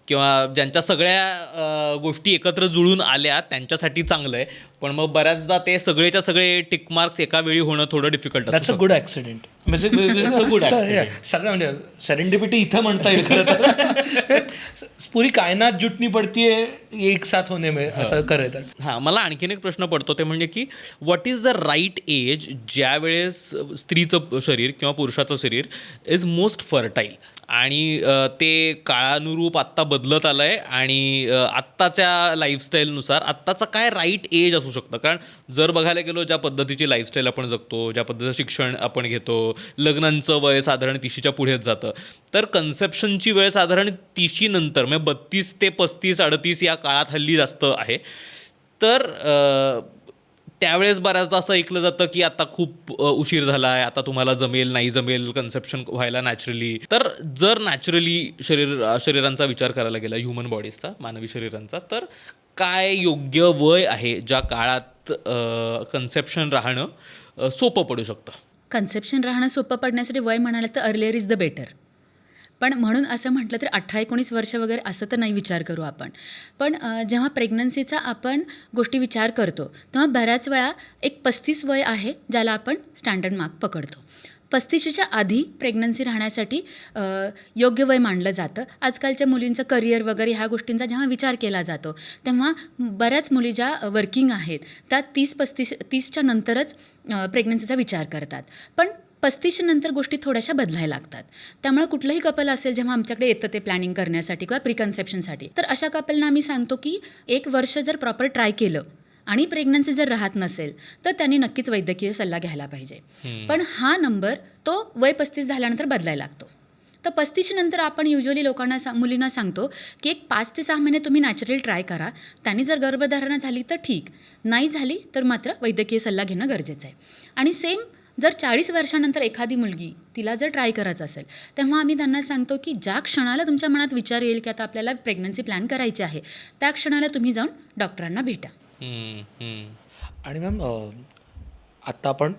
किंवा ज्यांच्या सगळ्या गोष्टी एकत्र जुळून आल्या त्यांच्यासाठी चांगलं आहे, पण मग बऱ्याचदा ते सगळेच्या सगळे टिक मार्क्स एका वेळी होणं थोडं डिफिकल्ट असतं. That's a good accident. Good सगळं म्हणजे सेरेंडिपिटी इथं म्हणता येईल खरं तर. पुरी कायनात जुटणी पडतीये एक साथ होणे में, असं खरं तर. हां, मला आणखीन एक प्रश्न पडतो ते म्हणजे की what is the right age ज्या वेळेस स्त्रीचं शरीर किंवा पुरुषाचं शरीर इज मोस्ट फर्टाईल आणि ते काळानुरूप आत्ता बदलत आलं आहे आणि आत्ताच्या लाईफस्टाईलनुसार आत्ताचा काय राईट एज असू शकतं? कारण जर बघायला गेलो ज्या पद्धतीची लाईफस्टाईल आपण जगतो, ज्या पद्धतीचं शिक्षण आपण घेतो, लग्नांचं वय साधारण 30च्या पुढेच जातं, तर कन्सेप्शनची वेळ साधारण 30 नंतर म्हणजे 32 ते 35, 38 या काळात हल्ली जास्त आहे. तर त्यावेळेस बऱ्याचदा असं ऐकलं जातं की आता खूप उशीर झाला आहे, आता तुम्हाला जमेल नाही जमेल कन्सेप्शन व्हायला नॅचरली. तर जर नॅचरली शरीरांचा विचार करायला गेला, ह्युमन बॉडीजचा, मानवी शरीरांचा, तर काय योग्य वय आहे ज्या काळात कन्सेप्शन राहणं सोपं पडू शकतं? कन्सेप्शन राहणं सोपं पडण्यासाठी वय म्हणाले तर अर्लियर इज द बेटर. पण म्हणून असं म्हटलं तर 18-19 वर्ष वगैरे असं तर नाही विचार करू आपण. पण जेव्हा प्रेग्नन्सीचा आपण गोष्टी विचार करतो तेव्हा बऱ्याच वेळा एक 35 वय आहे ज्याला आपण स्टँडर्ड मार्क पकडतो. 35च्या आधी प्रेग्नन्सी राहण्यासाठी योग्य वय मानलं जातं. आजकालच्या मुलींचं करिअर वगैरे ह्या गोष्टींचा जेव्हा विचार केला जातो तेव्हा बऱ्याच मुली ज्या वर्किंग आहेत त्या 30च्या नंतरच प्रेग्नन्सीचा विचार करतात. पण 35 नंतर गोष्टी थोड्याशा बदलायला लागतात. त्यामुळे कुठलंही कपल असेल जेव्हा आमच्याकडे येतं ते प्लॅनिंग करण्यासाठी किंवा प्रिकन्सेप्शनसाठी, तर अशा कपलना आम्ही सांगतो की 1 वर्ष जर प्रॉपर ट्राय केलं आणि प्रेग्नन्सी जर राहत नसेल तर त्यांनी नक्कीच वैद्यकीय सल्ला घ्यायला पाहिजे. पण हा नंबर तो वय 35 झाल्यानंतर बदलायला लागतो. तर 35 नंतर आपण युजली लोकांना मुलींना सांगतो की एक 5 ते 6 महिने तुम्ही नॅचरली ट्राय करा. त्यांनी जर गर्भधारणा झाली तर ठीक, नाही झाली तर मात्र वैद्यकीय सल्ला घेणं गरजेचं आहे. आणि सेम जर 40 वर्षानंतर एखादी मुलगी तिला जर ट्राय करायचं असेल, तेव्हा आम्ही त्यांना सांगतो की ज्या क्षणाला तुमच्या मनात विचार येईल की आता आपल्याला प्रेग्नन्सी प्लॅन करायची आहे, त्या क्षणाला तुम्ही जाऊन डॉक्टरांना भेटा. आणि मॅम आत्ता आपण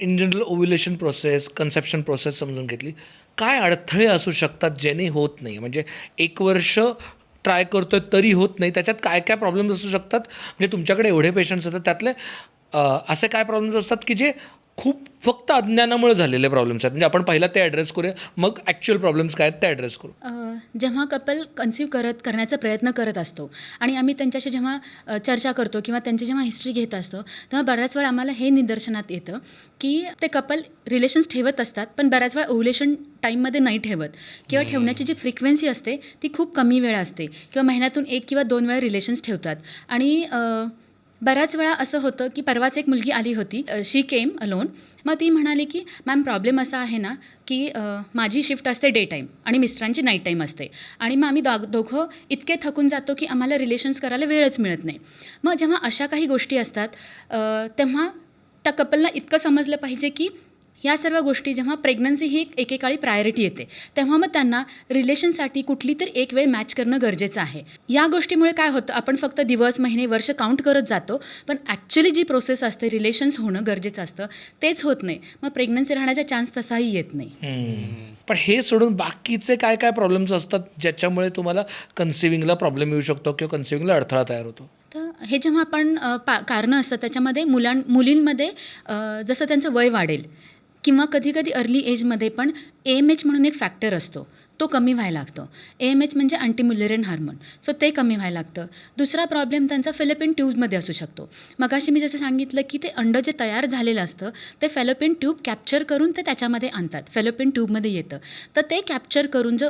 in general ovulation process, conception process समजून घेतली. काय अडथळे असू शकतात ज्याने होत नाही? म्हणजे 1 वर्ष ट्राय करतोय तरी होत नाही, त्याच्यात काय काय प्रॉब्लेम्स असू शकतात? म्हणजे तुमच्याकडे एवढे पेशंट्स येतात, त्यातले असे काय प्रॉब्लेम्स असतात की जे खूप फक्त अज्ञानामुळे झालेले प्रॉब्लेम्स आहेत? म्हणजे आपण पहिला ते ॲड्रेस करूया, मग ॲक्च्युअल प्रॉब्लेम्स काय आहेत ते ॲड्रेस करू. जेव्हा कपल कन्सीव्ह करण्याचा प्रयत्न करत असतो आणि आम्ही त्यांच्याशी जेव्हा चर्चा करतो किंवा त्यांची जेव्हा हिस्ट्री घेत असतो, तेव्हा बऱ्याच वेळा आम्हाला हे निदर्शनात येतं की ते कपल रिलेशन्स ठेवत असतात, पण बऱ्याच वेळा ओव्युलेशन टाईममध्ये नाही ठेवत किंवा ठेवण्याची जी फ्रिक्वेन्सी असते ती खूप कमी वेळा असते किंवा महिन्यातून 1 किंवा 2 वेळा रिलेशन्स ठेवतात. आणि बऱ्याच वेळा असं होतं की परवाच एक मुलगी आली होती, शी केम अलोन. मग ती म्हणाली की मॅम प्रॉब्लेम असा आहे ना की माझी शिफ्ट असते डे टाईम आणि मिस्टरांची नाईट टाईम असते आणि मग आम्ही दोघं इतके थकून जातो की आम्हाला रिलेशन्स करायला वेळच मिळत नाही. मग जेव्हा अशा काही गोष्टी असतात तेव्हा त्या कपलला इतकं समजलं पाहिजे की ह्या सर्व गोष्टी जेव्हा प्रेग्नन्सी ही एकेकाळी प्रायोरिटी येते, तेव्हा मग त्यांना रिलेशनसाठी कुठली तर एक वेळ मॅच करणं गरजेचं आहे. या गोष्टीमुळे काय होतं, आपण फक्त दिवस, महिने, वर्ष काउंट करत जातो, पण ॲक्च्युली जी प्रोसेस असते रिलेशन्स होणं गरजेचं असतं तेच होत नाही. मग प्रेग्नन्सी राहण्याचा चान्स तसाही येत नाही. पण हे सोडून बाकीचे काय काय प्रॉब्लेम्स असतात ज्याच्यामुळे तुम्हाला कन्सिविंगला प्रॉब्लेम येऊ शकतो किंवा कन्सिविंगला अडथळा तयार होतो? तर हे जेव्हा आपण कारणं असतात त्याच्यामध्ये मुलींमध्ये जसं त्यांचं वय वाढेल किंवा कधीकधी अर्ली एजमध्ये पण AMH म्हणून एक फॅक्टर असतो, तो कमी व्हायला लागतो. AMH म्हणजे अँटीम्युलेरियन हार्मोन, सो ते कमी व्हायला लागतं. दुसरा प्रॉब्लेम त्यांचा फेलोपियन ट्यूबमध्ये असू शकतो. मगाशी मी जसं सांगितलं की ते अंड जे तयार झालेलं असतं ते फेलोपियन ट्यूब कॅप्चर करून ते त्याच्यामध्ये आणतात, फेलोपियन ट्यूबमध्ये येतं. तर ते कॅप्चर करून जो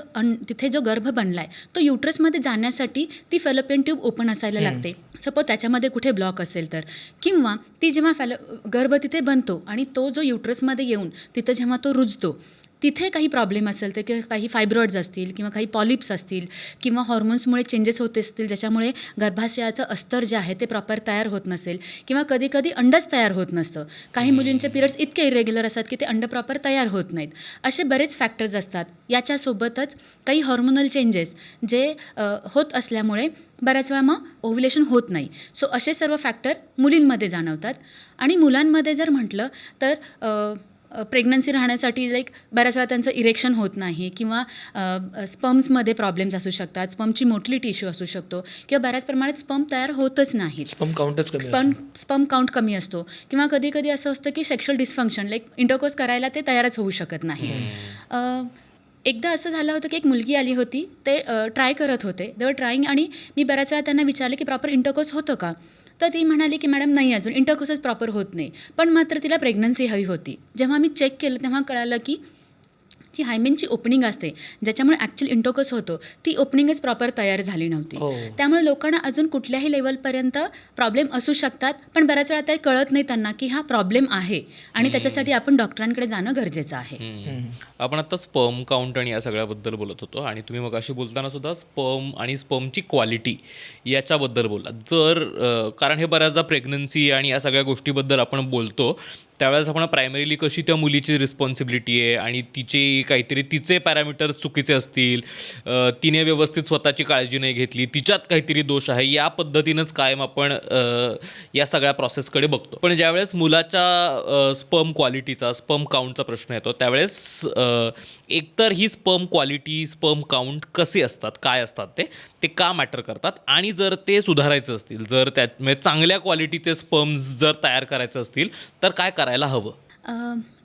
तिथे जो गर्भ बनला आहे तो युट्रसमध्ये जाण्यासाठी ती फेलोपियन ट्यूब ओपन असायला लागते. सपोज त्याच्यामध्ये कुठे ब्लॉक असेल तर, किंवा ती जेव्हा गर्भ तिथे बनतो आणि तो जो युट्रसमध्ये येऊन तिथं जेव्हा तो रुजतो तिथे काही प्रॉब्लेम असेल तर किंवा काही फायब्रॉइड्स असतील किंवा काही पॉलिप्स असतील किंवा हॉर्मोन्समुळे चेंजेस होत असतील ज्याच्यामुळे गर्भाशयाचं अस्तर जे आहे ते प्रॉपर तयार होत नसेल किंवा कधीकधी अंडच तयार होत नसतं. काही मुलींचे पिरियड्स इतके इरेग्युलर असतात की ते अंड प्रॉपर तयार होत नाहीत. असे बरेच फॅक्टर्स असतात. याच्यासोबतच काही हॉर्मोनल चेंजेस जे होत असल्यामुळे बऱ्याच वेळा मग ओव्युलेशन होत नाही. सो असे सर्व फॅक्टर मुलींमध्ये जाणवतात. आणि मुलांमध्ये जर म्हटलं तर प्रेग्नन्सी राहण्यासाठी बऱ्याच वेळा त्यांचं इरेक्शन होत नाही किंवा स्पर्म्समध्ये प्रॉब्लेम्स असू शकतात, स्पर्मची मोटिलिटी इश्यू असू शकतो किंवा बऱ्याच प्रमाणात स्पर्म तयार होतच नाहीत, स्पर्म काउंट कमी असतो किंवा कधी कधी असं असतं की सेक्शुअल डिस्फंक्शन इंटरकोर्स करायला ते तयारच होऊ शकत नाही. एकदा असं झालं होतं की एक मुलगी आली होती, ते ट्राय करत होते, दे वर ट्राईंग, आणि मी बऱ्याच वेळा त्यांना विचारले की प्रॉपर इंटरकोर्स होतं का, तर ती म्हणाली की मॅडम नाही, अजून इंटरकोर्सच प्रॉपर होत नाही, पण मात्र तिला प्रेग्नन्सी हवी होती. जेव्हा मी चेक केलं तेव्हा कळालं की जी हायमेनची ओपनिंग असते ज्याच्यामुळे ॲक्च्युअल इंटरकोर्स होतो ती ओपनिंगच प्रॉपर तयार झाली नव्हती. त्यामुळे लोकांना अजून कुठल्याही लेवलपर्यंत प्रॉब्लेम असू शकतात, पण बऱ्याच वेळा ते कळत नाही त्यांना की हा प्रॉब्लेम आहे आणि त्याच्यासाठी आपण डॉक्टरांकडे जाणं गरजेचं आहे. आपण आता स्पर्म काउंट आणि या सगळ्याबद्दल बोलत होतो आणि तुम्ही मगाशी बोलताना सुद्धा स्पर्म आणि स्पर्मची क्वालिटी याच्याबद्दल बोललात. जर कारण हे बऱ्याचदा प्रेग्नन्सी आणि या सगळ्या गोष्टीबद्दल आपण बोलतो त्यावेळेस आपण प्रायमरीली कशी त्या मुलीची रिस्पॉन्सिबिलिटी आहे आणि तिचे पॅरामीटर्स चुकीचे असतील, तिने व्यवस्थित स्वतःची काळजी नाही घेतली, तिच्यात काहीतरी दोष आहे, या पद्धतीनंच कायम आपण या सगळ्या प्रोसेसकडे बघतो. पण ज्यावेळेस मुलाच्या स्पर्म क्वालिटीचा, स्पर्म काउंटचा प्रश्न येतो त्यावेळेस एकतर ही स्पर्म क्वालिटी, स्पर्म काउंट कसे असतात, काय असतात ते का मॅटर करतात, आणि जर ते सुधारायचं असतील, जर त्यात म्हणजे चांगल्या क्वालिटीचे स्पर्म्स जर तयार करायचे असतील तर काय करायला हवं?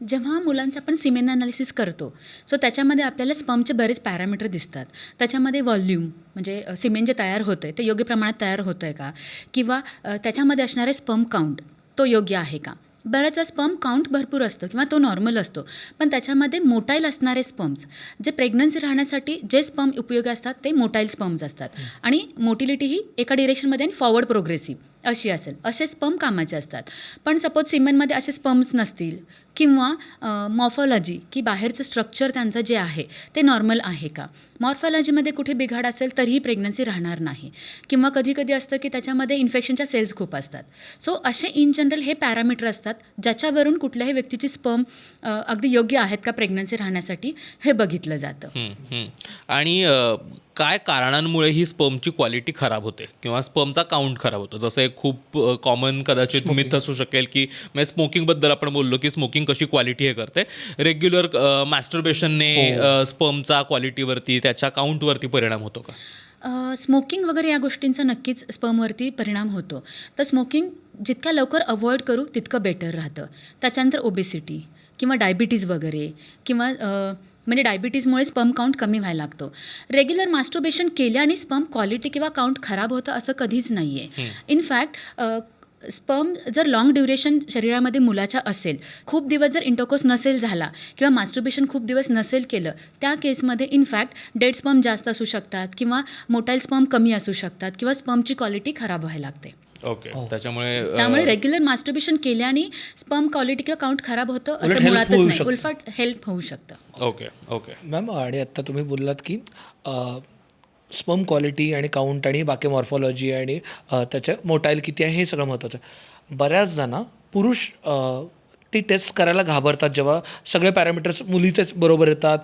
जेव्हा मुलांचं आपण सिमेन ॲनालिसिस करतो सो त्याच्यामध्ये आपल्याला स्पर्मचे बरेच पॅरामीटर दिसतात. त्याच्यामध्ये व्हॉल्यूम म्हणजे सिमेन जे तयार होतं आहे ते योग्य प्रमाणात तयार होतं आहे का, किंवा त्याच्यामध्ये असणारे स्पर्म काउंट तो योग्य आहे का. बऱ्याचदा स्पर्म काउंट भरपूर असतं किंवा तो नॉर्मल असतो, पण त्याच्यामध्ये मोटाईल असणारे स्पर्म्स, जे प्रेग्नन्सी राहण्यासाठी जे स्पर्म उपयोगी असतात ते मोटाईल स्पर्म्स असतात. आणि मोटिलिटी ही एका डिरेक्शनमध्ये आणि फॉरवर्ड प्रोग्रेसिव्ह अशी असेल, असे स्पर्म कामाचे असतात. पण सपोज सिमेनमध्ये असे स्पर्म्स नसतील किंवा मॉर्फॉलॉजी की बाहेरचं स्ट्रक्चर त्यांचं जे आहे ते नॉर्मल आहे का, मॉर्फॉलॉजीमध्ये कुठे बिघाड असेल तरीही प्रेग्नन्सी राहणार नाही. किंवा कधी कधी असतं की त्याच्यामध्ये इन्फेक्शनच्या सेल्स खूप असतात. सो असे इन जनरल हे पॅरामीटर असतात ज्याच्यावरून कुठल्याही व्यक्तीची स्पर्म अगदी योग्य आहेत का प्रेग्नन्सी राहण्यासाठी हे बघितलं जातं. आणि काय कारणांमुळे ही स्पर्मची क्वालिटी खराब होते किंवा स्पर्मचा काउंट खराब होतो? जसं एक खूप कॉमन कदाचित मिथ असू शकेल की म्हणजे स्मोकिंगबद्दल आपण बोललो की स्मोकिंग कशी क्वालिटी हे करते. रेग्युलर मॅस्टरबेशनने स्पर्मचा क्वालिटीवरती त्याच्या काउंटवरती परिणाम होतो का? स्मोकिंग वगैरे या गोष्टींचा नक्कीच स्पर्मवरती परिणाम होतो. तर स्मोकिंग जितक्या लवकर अवॉइड करू तितकं बेटर राहतं. त्याच्यानंतर ओबेसिटी किंवा डायबिटीज वगैरे किंवा म्हणजे डायबिटीजमुळे स्पर्म काउंट कमी व्हायला लागतो. रेग्युलर मास्टरबेशन केल्याने स्पर्म क्वालिटी किंवा काउंट खराब होतं असं कधीच नाही आहे. इनफॅक्ट स्पर्म जर लाँग ड्युरेशन शरीरामध्ये मुलाच्या असेल, खूप दिवस जर इंटरकोर्स नसेल झाला किंवा मास्टरबेशन खूप दिवस नसेल केलं, त्या केसमध्ये इनफॅक्ट डेड स्पर्म जास्त असू शकतात किंवा मोटाईल स्पर्म कमी असू शकतात किंवा स्पर्मची क्वालिटी खराब व्हायला लागते. ओके. त्याच्यामुळे त्यामुळे रेग्युलर मास्टरबेशन केल्याने स्पर्म क्वालिटी किंवा काउंट खराब होतं उलट असं help मुळातच होऊ नाही. शकतं. उलट हेल्प होऊ शकतं. ओके. मॅम, आणि आत्ता तुम्ही बोललात की स्पर्म क्वालिटी आणि काउंट आणि बाकी मॉर्फॉलॉजी आणि त्याचं मोटाईल किती आहे हे सगळं महत्त्वाचं आहे. बऱ्याच जण पुरुष ती टेस्ट करायला घाबरतात जेव्हा सगळे पॅरामीटर्स मुलीचेच बरोबर येतात,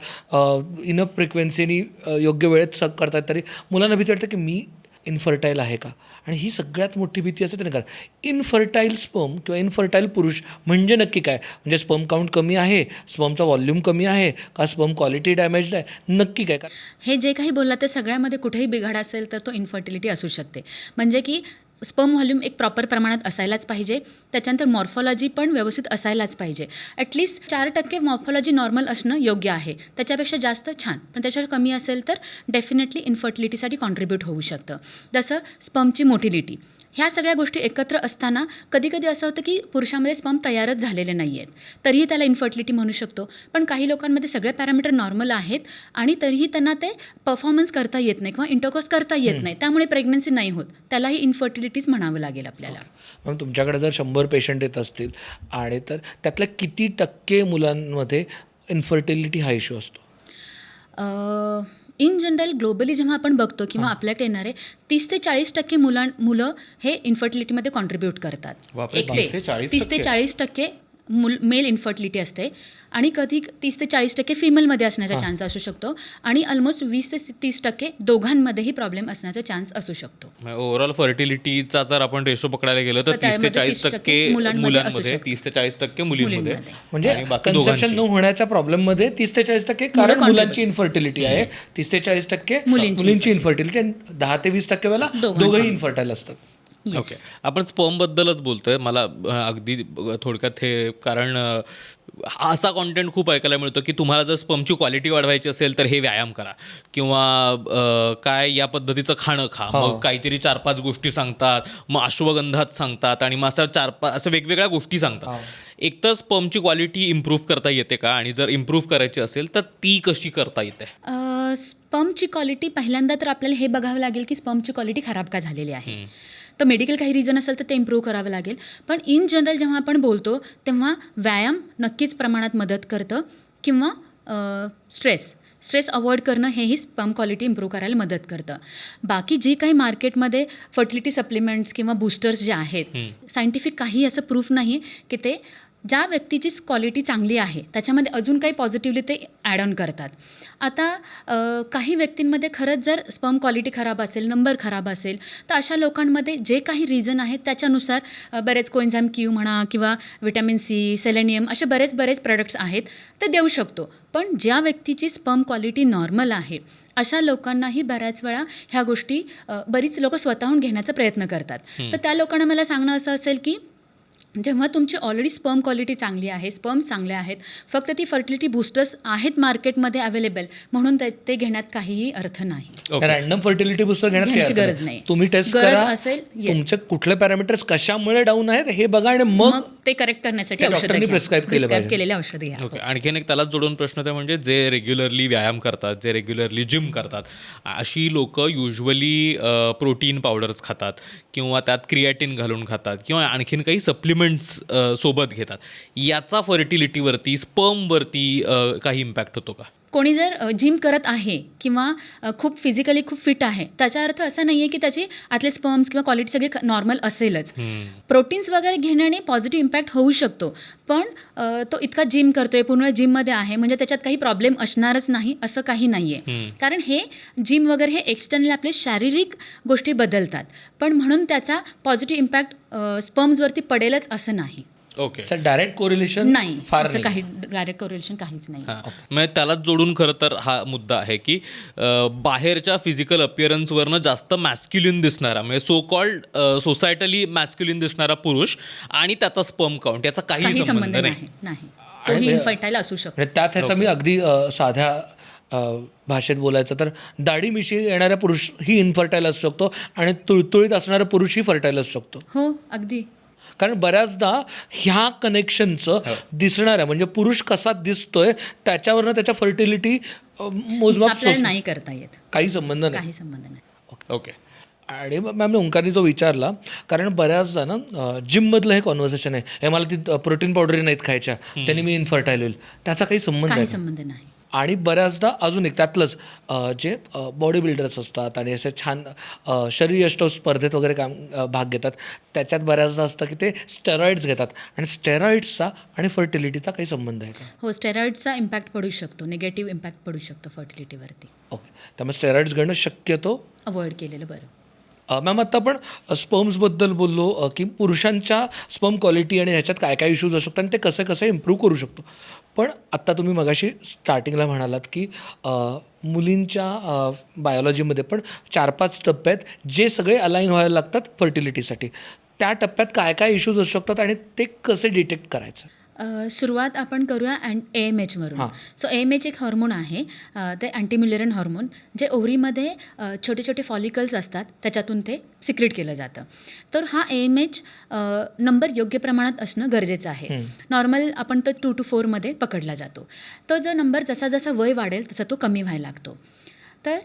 इनफ फ्रिक्वेन्सीनी योग्य वेळेत करतात, तरी मुलांना भीती वाटतं की मी इनफर्टाईल आहे का. आणि ही सगळ्यात मोठी भीती असते त्यांना. इनफर्टाईल स्पर्म किंवा इनफर्टाईल पुरुष म्हणजे नक्की काय? म्हणजे स्पर्म काउंट कमी आहे, स्पर्मचा व्हॉल्यूम कमी आहे का, स्पर्म क्वालिटी डॅमेज्ड आहे, नक्की काय? हे जे काही बोललात ते सगळ्यामध्ये कुठेही बिघाड असेल तर तो इन्फर्टिलिटी असू शकते. म्हणजे की स्पर्म व्हॉल्यूम एक प्रॉपर प्रमाणात असायलाच पाहिजे. त्याच्यानंतर मॉर्फॉलॉजी पण व्यवस्थित असायलाच पाहिजे. ॲटलिस्ट 4% मॉर्फॉलॉजी नॉर्मल असणं योग्य आहे. त्याच्यापेक्षा जास्त छान, पण त्याच्यावर कमी असेल तर डेफिनेटली इन्फर्टिलिटीसाठी कॉन्ट्रीब्यूट होऊ शकतं. जसं स्पर्मची मोटिलिटी, ह्या सगळ्या गोष्टी एकत्र असताना कधी कधी असं होतं की पुरुषामध्ये स्पर्म तयारच झालेले नाही आहेत, तरीही त्याला इन्फर्टिलिटी म्हणू शकतो. पण काही लोकांमध्ये सगळे पॅरामीटर नॉर्मल आहेत आणि तरीही त्यांना ते परफॉर्मन्स करता येत नाही किंवा इंटरकोर्स करता येत नाही, त्यामुळे प्रेग्नन्सी नाही होत. त्यालाही इन्फर्टिलिटीच म्हणावं लागेल आपल्याला. मग तुमच्याकडे जर 100 पेशंट येत असतील आणि तर त्यातल्या किती टक्के मुलांमध्ये इन्फर्टिलिटी हा इश्यू असतो? इन जनरल ग्लोबली जेव्हा आपण बघतो किंवा आपल्याकडे येणारे 30 ते 40% मुलं हे इन्फर्टिलिटीमध्ये कॉन्ट्रीब्यूट करतात. बापरे, 30 ते 40% मेल इन्फर्टिलिटी असते आणि कधी 30 ते 40% फिमेलमध्ये असण्याचा चान्स असू शकतो आणि ऑलमोस्ट 20 ते 30% दोघांमध्येही प्रॉब्लेम असण्याचा चान्स असू शकतो. ओव्हरऑल फर्टिलिटीचा जर आपण रेशो पकडायला गेलो तर तर 30 ते त्यामध्ये 40% मुलांमध्ये असू मुलांमध्ये, शकतो. 30 ते 40% मुलींमध्ये, मुलींमध्ये. म्हणजे आणि बाकी कन्सेप्शन न दोघांची. होण्याच्या प्रॉब्लेममध्ये 30 ते 40% कारण contribute. मुलांची इन्फर्टिलिटी आहे, 30 ते 40% मुलींची इन्फर्टिलिटी, आणि 10 ते 20% वेळेला दोघंही इन्फर्टाईल असतात. ओके. आपण स्पर्मबद्दलच बोलतोय. मला अगदी थोडक्यात हे कारण असा कॉन्टेंट खूप ऐकायला मिळतो की तुम्हाला जर स्पर्मची क्वालिटी वाढवायची असेल तर हे व्यायाम करा किंवा काय या पद्धतीचं खाणं खा. मग काहीतरी 4-5 गोष्टी सांगतात, मग अश्वगंधात सांगतात आणि मग असं वेगवेगळ्या गोष्टी सांगतात. एक तर स्पर्मची क्वालिटी इम्प्रूव्ह करता येते का, आणि जर इम्प्रूव्ह करायची असेल तर ती कशी करता येते? स्पर्मची क्वालिटी पहिल्यांदा तर आपल्याला हे बघावं लागेल की स्पर्मची क्वालिटी खराब का झालेली आहे. तर मेडिकल काही रिझन असेल तर ते इम्प्रूव्ह करावं लागेल. पण इन जनरल जेव्हा आपण बोलतो तेव्हा व्यायाम नक्कीच प्रमाणात मदत करतं किंवा स्ट्रेस अवॉइड करणं हेही स्पर्म क्वालिटी इम्प्रूव्ह करायला मदत करतं. बाकी जी काही मार्केटमध्ये फर्टिलिटी सप्लिमेंट्स किंवा बूस्टर्स जे आहेत, सायंटिफिक काही असं प्रूफ नाही की ते ज्या व्यक्तीची क्वालिटी चांगली आहे त्याच्यामध्ये अजून काही पॉझिटिव्हली ते ॲड ऑन करतात. आता काही व्यक्तींमध्ये खरंच जर स्पर्म क्वालिटी खराब असेल, नंबर खराब असेल, तर अशा लोकांमध्ये जे काही रिझन आहेत त्याच्यानुसार बरेच कोएन्झाइम क्यू म्हणा किंवा विटॅमिन सी, सेलेनियम असे बरेच प्रोडक्ट्स आहेत ते देऊ शकतो. पण ज्या व्यक्तीची स्पर्म क्वालिटी नॉर्मल आहे अशा लोकांनाही बऱ्याच वेळा ह्या गोष्टी बरीच लोकं स्वतःहून घेण्याचा प्रयत्न करतात. तर त्या लोकांना मला सांगणं असं असेल की जेव्हा तुमची ऑलरेडी स्पर्म क्वालिटी चांगली आहे, स्पर्म्स चांगले आहेत, फक्त ती फर्टिलिटी बूस्टर्स आहेत मार्केटमध्ये अवेलेबल म्हणून ते घेण्यात काहीही अर्थ नाही. रॅन्डम फर्टिलिटी बुस्टर घेण्यात घेण्याची काही अर्थ गरज नाही. तुम्ही टेस्ट गरज करा, असेल, yes. तुमचे कुठले पॅरामीटर्स कशामुळे डाऊन आहेत हे बघा आणि मग ते करेक्ट करण्यासाठी त्या औषधं डॉक्टरनी घ्या. prescribe केलं Prescribe पाहिजे. केलेले औषधं घ्या. ओके. आणखीन एक त्यालाच जोडून प्रश्न ते म्हणजे जे रेग्युलरली व्यायाम करतात, जे रेग्युलरली जिम करतात, अशी लोक युजली प्रोटीन पावडर्स खातात किंवा त्यात क्रिएटिन घालून खातात किंवा आणखीन काही सप्लिमेंट्स सोबत घेतात. याचा फर्टिलिटीवरती, स्पर्मवरती काही इम्पॅक्ट होतो का? कोणी जर जिम करत आहे किंवा खूप फिजिकली खूप फिट आहे, त्याचा अर्थ असा नाही आहे की त्याची आतले स्पर्म्स किंवा क्वालिटी सगळी नॉर्मल असेलच. प्रोटीन्स वगैरे घेण्याने पॉझिटिव्ह इम्पॅक्ट होऊ शकतो, पण तो इतका जिम करतोय, पूर्ण जिममध्ये आहे म्हणजे त्याच्यात काही प्रॉब्लेम असणारच नाही असं काही नाही आहे. कारण हे जिम वगैरे हे एक्सटर्नल आपले शारीरिक गोष्टी बदलतात, पण म्हणून त्याचा पॉझिटिव्ह इम्पॅक्ट स्पर्म्सवरती पडेलच असं नाही. ओके. डायरेक्ट कोरिलेशन नाही, फार असं नाही. काही डायरेक्ट कोरिलेशन काहीच नाही. हां, म्हणजे त्यालाच जोडून खरं तर हा मुद्दा आहे की बाहेरच्या फिजिकल अपिअरन्सवरनं जास्त मॅस्क्युलिन दिसणारा, म्हणजे सो कॉल्ड सोसायटली मॅस्क्युलिन दिसणारा पुरुष आणि त्याचा स्पर्म काउंट याचा काही संबंध नाही. नाही, तोही इन्फर्टाईल असू शकतो. म्हणजे त्याच ह्याचा मी अगदी साध्या भाषेत बोलायचं तर दाढी मिशी येणारा पुरुष ही इनफर्टाईल असू शकतो आणि तुळतुळीत असणारा पुरुषही फर्टाईल असू शकतो. हो, अगदी. कारण बऱ्याचदा ह्या कनेक्शनचं दिसणाऱ्या म्हणजे पुरुष कसा दिसतोय त्याच्यावरनं त्याच्या फर्टिलिटी मोजमाप आपल्याला नाही करता येत, काही संबंध नाही. काही संबंध नाही. ओके. आणि मॅम ओंकारनी जो विचारला, कारण बऱ्याचदा ना जिममधलं हे कॉन्व्हर्सेशन आहे, हे मला ती प्रोटीन पावडरी नाहीत खायच्या त्यांनी मी इनफर्टाईल होईल, त्याचा काही संबंध काही आहे. संबंध नाही. आणि बऱ्याचदा अजून एक त्यातलंच जे बॉडी बिल्डर्स असतात आणि असे छान शरीरयष्टौ स्पर्धेत वगैरे भाग घेतात, त्याच्यात बऱ्याचदा असतं की ते स्टेरॉइड्स घेतात आणि स्टेरॉइड्सचा आणि फर्टिलिटीचा काही संबंध आहे का? हो, स्टेरॉइडचा इम्पॅक्ट पडू शकतो, निगेटिव्ह इम्पॅक्ट पडू शकतो फर्टिलिटीवरती. ओके, त्यामुळे स्टेरॉइड्स घेणं शक्यतो अवॉइड केलेलं बरं. मॅम आत्ता आपण स्पर्म्सबद्दल बोललो की पुरुषांच्या स्पर्म क्वालिटी आणि ह्याच्यात काय काय इश्यूज असू शकतात आणि ते कसे कसे इम्प्रूव्ह करू शकतो. पण आत्ता तुम्ही मगाशी स्टार्टिंगला म्हणालात की मुलींच्या बायोलॉजीमध्ये पण 4-5 टप्पे आहेत जे सगळे अलाईन व्हायला लागतात फर्टिलिटीसाठी. त्या टप्प्यात काय काय इश्यूज असू शकतात आणि ते कसे डिटेक्ट करायचं? सुरुवात आपण करूया AMHवरून. सो AMH एक हॉर्मोन आहे, ते अँटीम्युलेरन हॉर्मोन, जे ओव्हरीमध्ये छोटे छोटे फॉलिकल्स असतात त्याच्यातून ते सिक्रेट केलं जातं. तर हा AMH नंबर योग्य प्रमाणात असणं गरजेचं आहे. नॉर्मल आपण तो 2 to 4 पकडला जातो. तो जो नंबर जसा जसा वय वाढेल तसा तो कमी व्हायला लागतो. तर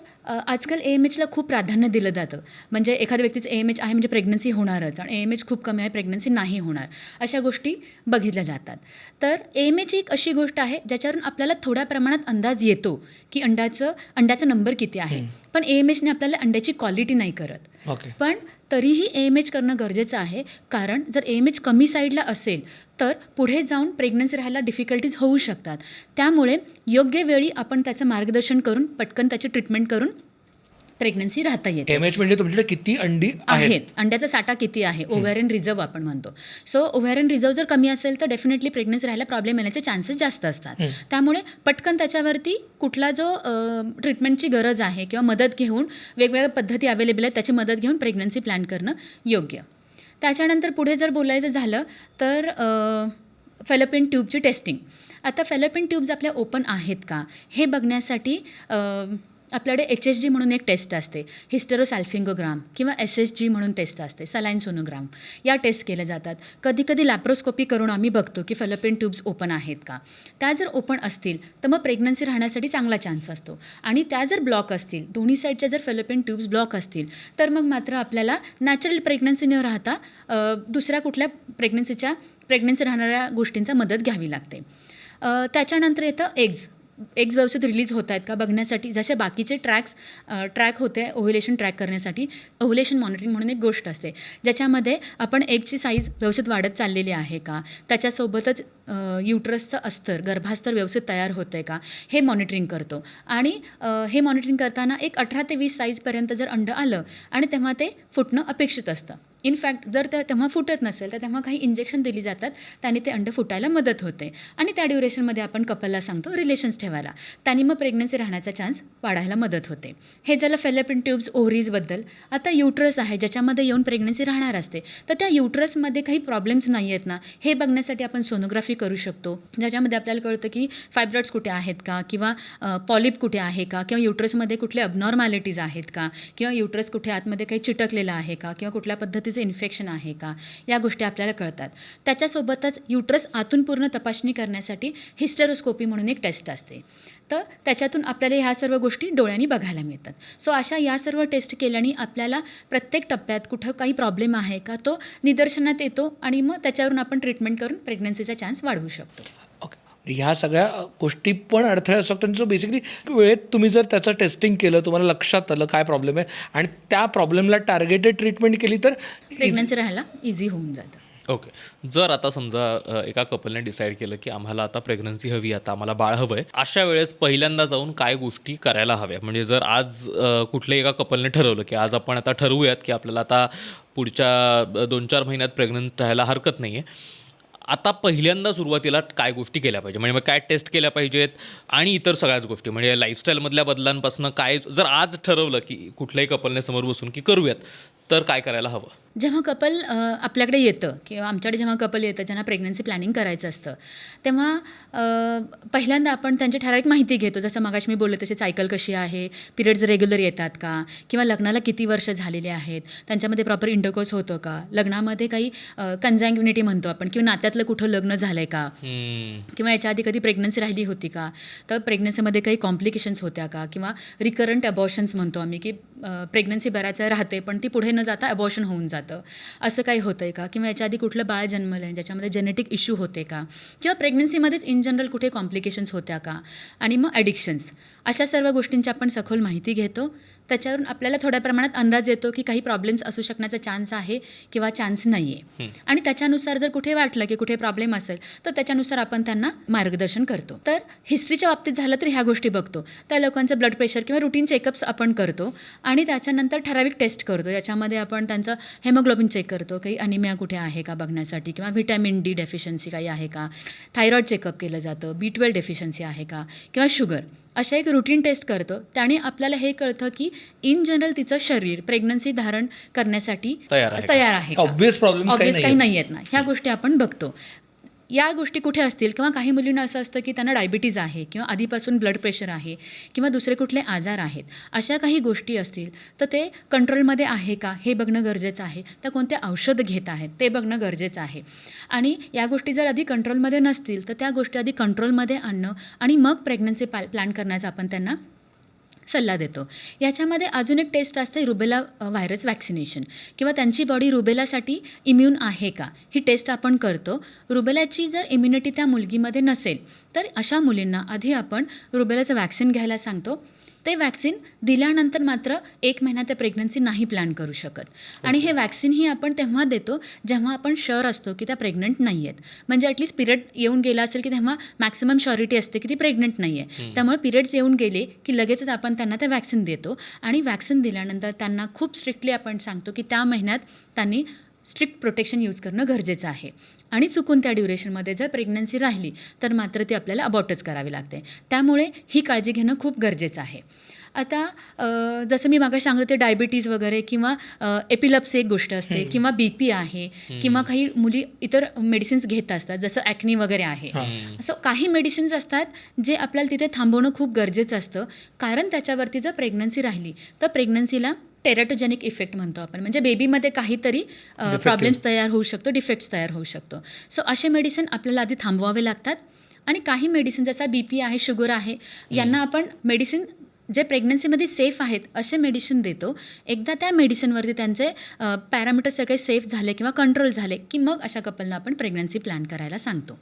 आजकाल AMHला खूप प्राधान्य दिलं जातं. म्हणजे एखाद्या व्यक्तीचं AMH आहे म्हणजे प्रेग्नन्सी होणारच आणि AMH खूप कमी आहे, प्रेग्नन्सी नाही होणार, अशा गोष्टी बघितल्या जातात. तर AMH एक अशी गोष्ट आहे ज्याच्यावरून आपल्याला थोड्या प्रमाणात अंदाज येतो की अंड्याचा नंबर किती आहे. पण AMHने आपल्याला अंड्याची क्वालिटी नाही करत. ओके. पण तरीही AMH करणं गरजेचं आहे, कारण जर AMH कमी साईडला असेल तर पुढे जाऊन प्रेग्नन्सी राहायला डिफिकल्टीज होऊ शकतात. त्यामुळे योग्य वेळी आपण त्याचं मार्गदर्शन करून पटकन त्याची ट्रीटमेंट करून प्रेग्नन्सी राहता येते. AMH म्हणजे तुमच्याकडे किती अंडी आहेत, अंड्याचा साठा किती आहे, ओव्हॅरियन रिझर्व्ह आपण म्हणतो. सो ओव्हॅरियन रिझर्व्ह जर कमी असेल तर डेफिनेटली प्रेग्नन्सी राहायला प्रॉब्लेम येण्याचे चान्सेस जास्त असतात. त्यामुळे पटकन त्याच्यावरती कुठला जो ट्रीटमेंटची गरज आहे किंवा मदत घेऊन, वेगवेगळ्या पद्धती अवेलेबल आहेत त्याची मदत घेऊन प्रेग्नन्सी प्लॅन करणं योग्य. त्याच्यानंतर पुढे जर बोलायचं झालं तर फॅलोपियन ट्यूबची टेस्टिंग. आता फॅलोपियन ट्यूब्स आपल्या ओपन आहेत का हे बघण्यासाठी आपल्याकडे HSG म्हणून एक टेस्ट असते, हिस्टेरोसॅल्फिंगोग्राम, किंवा SSG म्हणून टेस्ट असते, सलाईन सोनोग्राम. या टेस्ट केल्या जातात. कधी कधी लॅप्रोस्कोपी करून आम्ही बघतो की फॅलोपियन ट्यूब्स ओपन आहेत का. त्या जर ओपन असतील तर मग प्रेग्नन्सी राहण्यासाठी चांगला चान्स असतो. आणि त्या जर ब्लॉक असतील, दोन्ही साईडच्या जर फॅलोपियन ट्यूब्स ब्लॉक असतील तर मग मात्र आपल्याला नॅचरल प्रेग्नन्सी न राहता दुसऱ्या कुठल्या प्रेग्नन्सी राहणाऱ्या गोष्टींचा मदत घ्यावी लागते. त्याच्यानंतर येतं एग्ज व्यवस्थित रिलीज होत आहेत का बघण्यासाठी. जसे बाकीचे ट्रॅक होते ओव्ह्युलेशन ट्रॅक करण्यासाठी ओव्ह्युलेशन मॉनिटरिंग म्हणून एक गोष्ट असते, ज्याच्यामध्ये आपण एगची साईज व्यवस्थित वाढत चाललेली आहे का, त्याच्यासोबतच युट्रसचं अस्तर, गर्भास्तर व्यवस्थित तयार होतं आहे का, हे मॉनिटरिंग करतो. आणि हे मॉनिटरिंग करताना एक 18 ते 20 साईजपर्यंत जर अंडं आलं आणि तेव्हा ते फुटणं अपेक्षित असतं. इनफॅक्ट जर तेव्हा फुटत नसेल तर तेव्हा काही इंजेक्शन दिली जातात, त्याने ते अंड फुटायला मदत होते आणि त्या ड्युरेशनमध्ये आपण कपलला सांगतो रिलेशन्स ठेवायला, त्याने मग प्रेग्नन्सी राहण्याचा चान्स वाढायला मदत होते. हे झालं फेलोपियन ट्यूब्स ओव्हरीजबद्दल. आता युट्रस आहे ज्याच्यामध्ये येऊन प्रेग्नन्सी राहणार असते, तर त्या युट्रसमध्ये काही प्रॉब्लेम्स नाही आहेत ना हे बघण्यासाठी आपण सोनोग्राफी करू शकतो, ज्याच्यामध्ये आपल्याला कळतं की फायब्रॉइड्स कुठे आहेत का, किंवा पॉलिप कुठे आहे का, किंवा युट्रसमध्ये कुठले अबनॉर्मॅलिटीज आहेत का, किंवा युट्रस कुठे आतमध्ये काही चिटकलेलं आहे का, किंवा कुठल्या पद्धतीचं इन्फेक्शन आहे का, या गोष्टी आपल्याला कळतात. त्याच्यासोबतच युट्रस आतून पूर्ण तपासणी करण्यासाठी हिस्टेरोस्कोपी म्हणून एक टेस्ट असते, तर त्याच्यातून आपल्याला ह्या सर्व गोष्टी डोळ्यांनी बघायला मिळतात. सो अशा या सर्व टेस्ट केल्याने आपल्याला प्रत्येक टप्प्यात कुठं काही प्रॉब्लेम आहे का तो निदर्शनात येतो आणि मग त्याच्यावरून आपण ट्रीटमेंट करून प्रेग्नन्सीचा चान्स वाढवू शकतो. ओके, ह्या सगळ्या गोष्टी पण अडथळे असू शकतात. सो बेसिकली वेळेत तुम्ही जर त्याचं टेस्टिंग केलं, तुम्हाला लक्षात आलं काय प्रॉब्लेम आहे आणि त्या प्रॉब्लेमला टार्गेटेड ट्रीटमेंट केली तर प्रेग्नन्सी राहायला इझी होऊन जातं. ओके. जर आता समजा एका कपलने डिसाईड केलं की आम्हाला आता प्रेग्नन्सी हवी, आता आम्हाला बाळ हवं आहे, अशा वेळेस पहिल्यांदा जाऊन काय गोष्टी करायला हव्या? म्हणजे जर आज कुठल्याही एका कपलने ठरवलं की आज आपण आता ठरवूयात की आपल्याला आता पुढच्या 2-4 महिन्यात प्रेग्नंट राहायला हरकत नाही आहे, आता पहिल्यांदा सुरुवातीला काय गोष्टी केल्या पाहिजे? म्हणजे मग काय टेस्ट केल्या पाहिजेत आणि इतर सगळ्याच गोष्टी, म्हणजे लाईफस्टाईलमधल्या बदलांपासून काय, जर आज ठरवलं की कुठल्याही कपलने समोर बसून की करूयात, तर काय करायला हवं? जेव्हा कपल आपल्याकडे येतं किंवा आमच्याकडे जेव्हा कपल येतं ज्यांना प्रेग्नन्सी प्लॅनिंग करायचं असतं, तेव्हा पहिल्यांदा आपण त्यांची ठराविक माहिती घेतो. जसं मगाशी मी बोलले तशी सायकल कशी आहे, पिरियड्स रेग्युलर येतात का, किंवा लग्नाला किती वर्ष झालेले आहेत, त्यांच्यामध्ये प्रॉपर इंटरकोर्स होतो का, लग्नामध्ये काही कन्झॅग्युनिटी म्हणतो आपण, किंवा नात्यातलं कुठं लग्न झालं आहे का, किंवा याच्या आधी कधी प्रेग्नन्सी राहिली होती का, तर प्रेग्नन्सीमध्ये काही कॉम्प्लिकेशन्स होत्या का, किंवा रिकरंट अबॉर्शन्स म्हणतो आम्ही की प्रेग्नन्सी बऱ्याच वेळा राहते पण ती पुढे न जाता अबॉर्शन होऊन जातं, असं काही होतं आहे का, किंवा याच्या आधी कुठलं बाळ जन्मलं आहे ज्याच्यामध्ये जेनेटिक इश्यू होते का, किंवा प्रेग्नन्सीमध्येच इन जनरल कुठे कॉम्प्लिकेशन्स होत्या का, आणि मग ॲडिक्शन्स, अशा सर्व गोष्टींची आपण सखोल माहिती घेतो. त्याच्यावरून आपल्याला थोड्या प्रमाणात अंदाज येतो की काही प्रॉब्लेम्स असू शकण्याचा चान्स आहे किंवा चान्स नाही आहे, आणि त्याच्यानुसार जर कुठे वाटलं की कुठे प्रॉब्लेम असेल तर त्याच्यानुसार आपण त्यांना मार्गदर्शन करतो. तर हिस्ट्रीच्या बाबतीत झालं तर ह्या गोष्टी बघतो, त्या लोकांचं ब्लड प्रेशर किंवा रुटीन चेकअप्स आपण करतो, आणि त्याच्यानंतर ठराविक टेस्ट करतो. याच्यामध्ये आपण त्यांचं हेमोग्लोबिन चेक करतो, काही अनिमिया कुठे आहे का बघण्यासाठी, किंवा व्हिटॅमिन डी डेफिशियन्सी काही आहे का, थायरॉईड चेकअप केलं जातं, B12 डेफिशियन्सी आहे का, किंवा शुगर, अशा एक रुटीन टेस्ट करतो. त्याने आपल्याला हे कळतं की इन जनरल तिचं शरीर प्रेग्नन्सी धारण करण्यासाठी तयार आहे का. ऑब्व्हियस प्रॉब्लेम्स काही नाही आहेत ना, ह्या गोष्टी आपण बघतो. या गोष्टी कुठे असतील, किंवा काही मुलींना असं असतं की त्यांना डायबिटीज आहे, किंवा आधीपासून ब्लड प्रेशर आहे, किंवा दुसरे कुठले आजार आहेत, अशा काही गोष्टी असतील तर ते कंट्रोलमध्ये आहे का हे बघणं गरजेचं आहे. त्या कोणते औषध घेत आहेत ते बघणं गरजेचं आहे. आणि या गोष्टी जर आधी कंट्रोलमध्ये नसतील तर त्या गोष्टी आधी कंट्रोलमध्ये आणणं आणि मग प्रेग्नन्सी प्लॅन करण्याचा आपण त्यांना सल्ला देतो. याच्यामध्ये अजून एक टेस्ट असते रुबेला व्हायरस वॅक्सिनेशन, किंवा त्यांची बॉडी रुबेलासाठी इम्यून आहे का ही टेस्ट आपण करतो. रुबेलाची जर इम्युनिटी त्या मुलगीमध्ये नसेल तर अशा मुलींना आधी आपण रुबेलाचं वॅक्सिन घ्यायला सांगतो. ते वॅक्सिन दिल्यानंतर मात्र 1 महिना ते प्रेग्नन्सी नाही प्लॅन करू शकत, आणि हे वॅक्सिनही आपण तेव्हा देतो जेव्हा आपण शुअर असतो की त्या प्रेग्नंट नाही आहेत. म्हणजे ॲटलीस्ट पिरियड येऊन गेला असेल की तेव्हा मॅक्सिमम श्युरिटी असते की ती प्रेग्नंट नाही आहे. त्यामुळे पिरियड्स येऊन गेले की लगेचच आपण त्यांना ते वॅक्सिन देतो, आणि वॅक्सिन दिल्यानंतर त्यांना खूप स्ट्रिक्टली आपण सांगतो की त्या महिन्यात त्यांनी स्ट्रिक्ट प्रोटेक्शन यूज करणं गरजेचं आहे, आणि चुकून त्या ड्युरेशनमध्ये जर प्रेग्नन्सी राहिली तर मात्र ती आपल्याला अबॉर्टच करावी लागते. त्यामुळे ही काळजी घेणं खूप गरजेचं आहे. आता जसं मी मागे सांगतो ते डायबिटीज वगैरे, किंवा एपिलप्सी एक गोष्ट असते, किंवा BP आहे, किंवा काही मुली इतर मेडिसिन्स घेत असतात जसं ॲक्नी वगैरे आहे. असं काही मेडिसिन्स असतात जे आपल्याला तिथे थांबवणं खूप गरजेचं असतं, कारण त्याच्यावरती जर प्रेग्नन्सी राहिली तर प्रेग्नन्सीला टेराटोजेनिक इफेक्ट म्हणतो आपण, म्हणजे बेबीमध्ये काहीतरी प्रॉब्लेम्स तयार होऊ शकतो, डिफेक्ट्स तयार होऊ शकतो. सो असे मेडिसिन आपल्याला आधी थांबवावे लागतात. आणि काही मेडिसिन जसा BP आहे, शुगर आहे, यांना आपण मेडिसिन जे प्रेग्नन्सीमध्ये सेफ आहेत असे मेडिसिन देतो. एकदा त्या मेडिसिनवरती त्यांचे पॅरामीटर सगळे सेफ झाले किंवा कंट्रोल झाले की मग अशा कपलना आपण प्रेग्नन्सी प्लॅन करायला सांगतो.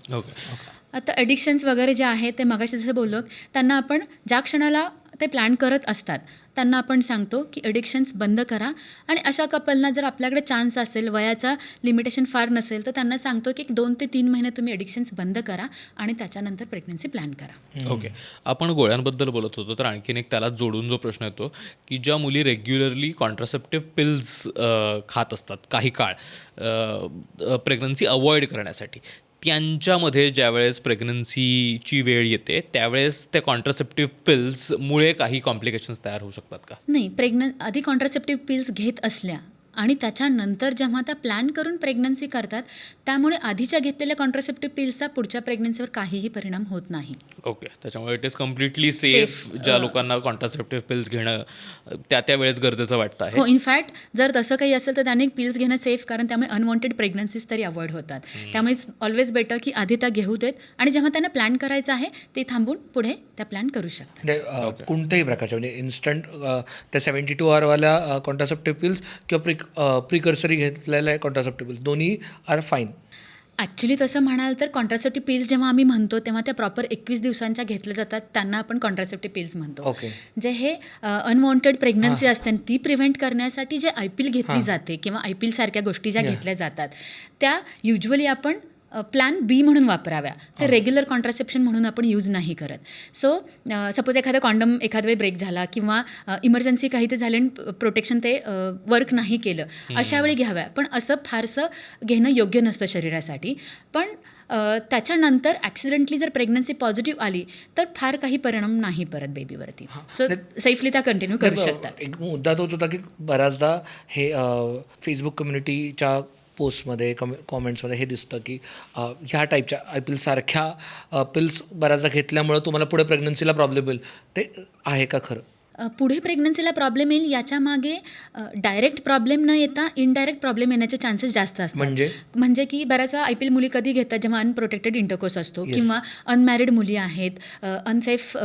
आता ॲडिक्शन्स वगैरे जे आहेत ते मगाशी जसं बोललो, त्यांना आपण ज्या क्षणाला ते प्लॅन करत असतात त्यांना आपण सांगतो की एडिक्शन्स बंद करा. आणि अशा कपलना जर आपल्याकडे चान्स असेल, वयाचा लिमिटेशन फार नसेल, तर त्यांना सांगतो की 2 ते 3 महिने तुम्ही एडिक्शन्स बंद करा आणि त्याच्यानंतर प्रेग्नन्सी प्लॅन करा. ओके. आपण गोळ्यांबद्दल बोलत होतो, तर आणखीन एक त्याला जोडून जो प्रश्न येतो, की ज्या मुली रेग्युलरली कॉन्ट्रासेप्टिव्ह पिल्स खात असतात काही काळ प्रेग्नन्सी अवॉइड करण्यासाठी, त्यांच्यामध्ये ज्यावेळेस प्रेग्नन्सीची वेळ येते त्यावेळेस त्या कॉन्ट्रासेप्टिव्ह पिल्समुळे काही कॉम्प्लिकेशन्स तयार होऊ शकतात का? नाही, आधी कॉन्ट्रासेप्टिव्ह पिल्स घेत असल्या आणि त्याच्यानंतर जेव्हा त्या प्लॅन करून प्रेग्नन्सी करतात, त्यामुळे आधीच्या घेतलेल्या कॉन्ट्रासेप्टिव्ह पिल्सचा पुढच्या प्रेग्नन्सीवर काहीही परिणाम होत नाही. ओके. त्याच्यामुळे इट इज कम्प्लिटली सेफ. ज्या लोकांना कॉन्ट्रासेप्टिव्ह पिल्स घेणं त्या वेळेस गरजेचं वाटतं आहे. हो, इनफॅक्ट जर तसं काही असेल तर त्यांनी पिल्स घेणं सेफ, कारण त्यामुळे अनवॉन्टेड प्रेग्नन्सीज तरी अवॉइड होतात. त्यामुळे इट्स ऑलवेज बेटर की आधी त्या घेऊ देत आणि जेव्हा त्यांना प्लॅन करायचं आहे ते थांबून पुढे त्या प्लॅन करू शकतात. म्हणजे कोणत्याही प्रकारच्या म्हणजे इन्स्टंट त्या 72 आवरवाल्या कॉन्ट्रासेप्टिव्ह पिल्स किंवा प्रिकर्सरी घेतलेल्या कॉन्ट्रासेप्टिव्ह पिल्स दोन्ही आर फाईन. ॲक्च्युली तसं म्हणाल तर कॉन्ट्रासेप्टिव्ह पिल्स जेव्हा आम्ही म्हणतो तेव्हा त्या प्रॉपर 21 दिवसांच्या घेतल्या जातात, त्यांना आपण कॉन्ट्रासेप्टिव्ह पिल्स म्हणतो. ओके. जे हे अनवॉन्टेड प्रेग्नन्सी असते ती प्रिव्हेंट करण्यासाठी जे IPL घेतली जाते किंवा IPL सारख्या गोष्टी ज्या घेतल्या जातात त्या युजली आपण प्लॅन बी म्हणून वापराव्या. ते रेग्युलर कॉन्ट्रासेप्शन म्हणून आपण यूज नाही करत. सो सपोज एखादा कॉन्डम एखाद वेळी ब्रेक झाला किंवा इमर्जन्सी काही ते झालं आणि प्रोटेक्शन ते वर्क नाही केलं, अशा वेळी घ्याव्या. पण असं फारसं घेणं योग्य नसतं शरीरासाठी. पण त्याच्यानंतर ॲक्सिडेंटली जर प्रेग्नन्सी पॉझिटिव्ह आली तर फार काही परिणाम नाही परत बेबीवरती. सो सेफली त्या कंटिन्यू करू शकतात. एक मुद्दा तोच होता की बऱ्याचदा हे फेसबुक कम्युनिटीच्या पोस्टमध्ये कॉमेंट्समध्ये हे दिसतं की ह्या टाईपच्या IPL सारख्या पिल्स बऱ्याचदा घेतल्यामुळं तुम्हाला पुढे प्रेग्नन्सीला प्रॉब्लेम होईल. ते आहे का खरं? पुढे प्रेग्नन्सीला प्रॉब्लेम येईल याच्या मागे डायरेक्ट प्रॉब्लेम न येता इनडायरेक्ट प्रॉब्लेम येण्याचे चान्सेस जास्त असतात. म्हणजे की बऱ्याच वेळा IPL मुली कधी घेतात जेव्हा अनप्रोटेक्टेड इंटरकोर्स असतो किंवा अनमॅरिड मुली आहेत, अनसेफ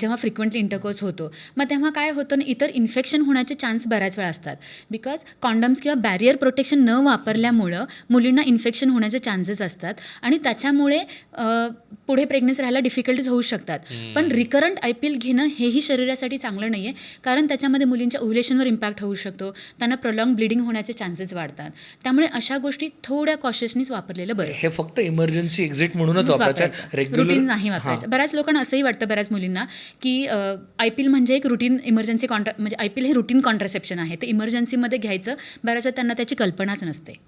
जेव्हा फ्रिक्वेंटली इंटरकोर्स होतो, मग तेव्हा काय होतं ना, इतर इन्फेक्शन होण्याचे चान्स बऱ्याच वेळा असतात. बिकॉज कॉन्डम्स किंवा बॅरियर प्रोटेक्शन न वापरल्यामुळं मुलींना इन्फेक्शन होण्याचे चान्सेस असतात आणि त्याच्यामुळे पुढे प्रेग्नन्सी राहायला डिफिकल्टीज होऊ शकतात. पण रिकरंट IPL घेणं हेही शरीरासाठी चांगलं नाही आहे, कारण त्याच्यामध्ये मुलींच्या ओव्ह्युलेशनवर इम्पॅक्ट होऊ शकतो, त्यांना प्रोलॉंग ब्लिडिंग होण्याचे चान्सेस वाढतात. त्यामुळे अशा गोष्टी थोड्या कॉशियसनीच वापरलेलं बरं. हे फक्त इमर्जन्सी एक्झिट म्हणूनच वापरायचं, रेग्युलर रुटीन नाही वापरायचं. बऱ्याच लोकांना असंही वाटतं, बऱ्याच मुलींना, की IPL म्हणजे एक रुटीन इमर्जन्सी म्हणजे IPL हे रुटीन कॉन्ट्रासेप्शन आहे, ते इमर्जन्सीमध्ये घ्यायचं. बऱ्याच वेळा त्यांना त्याची कल्पनाच नसते.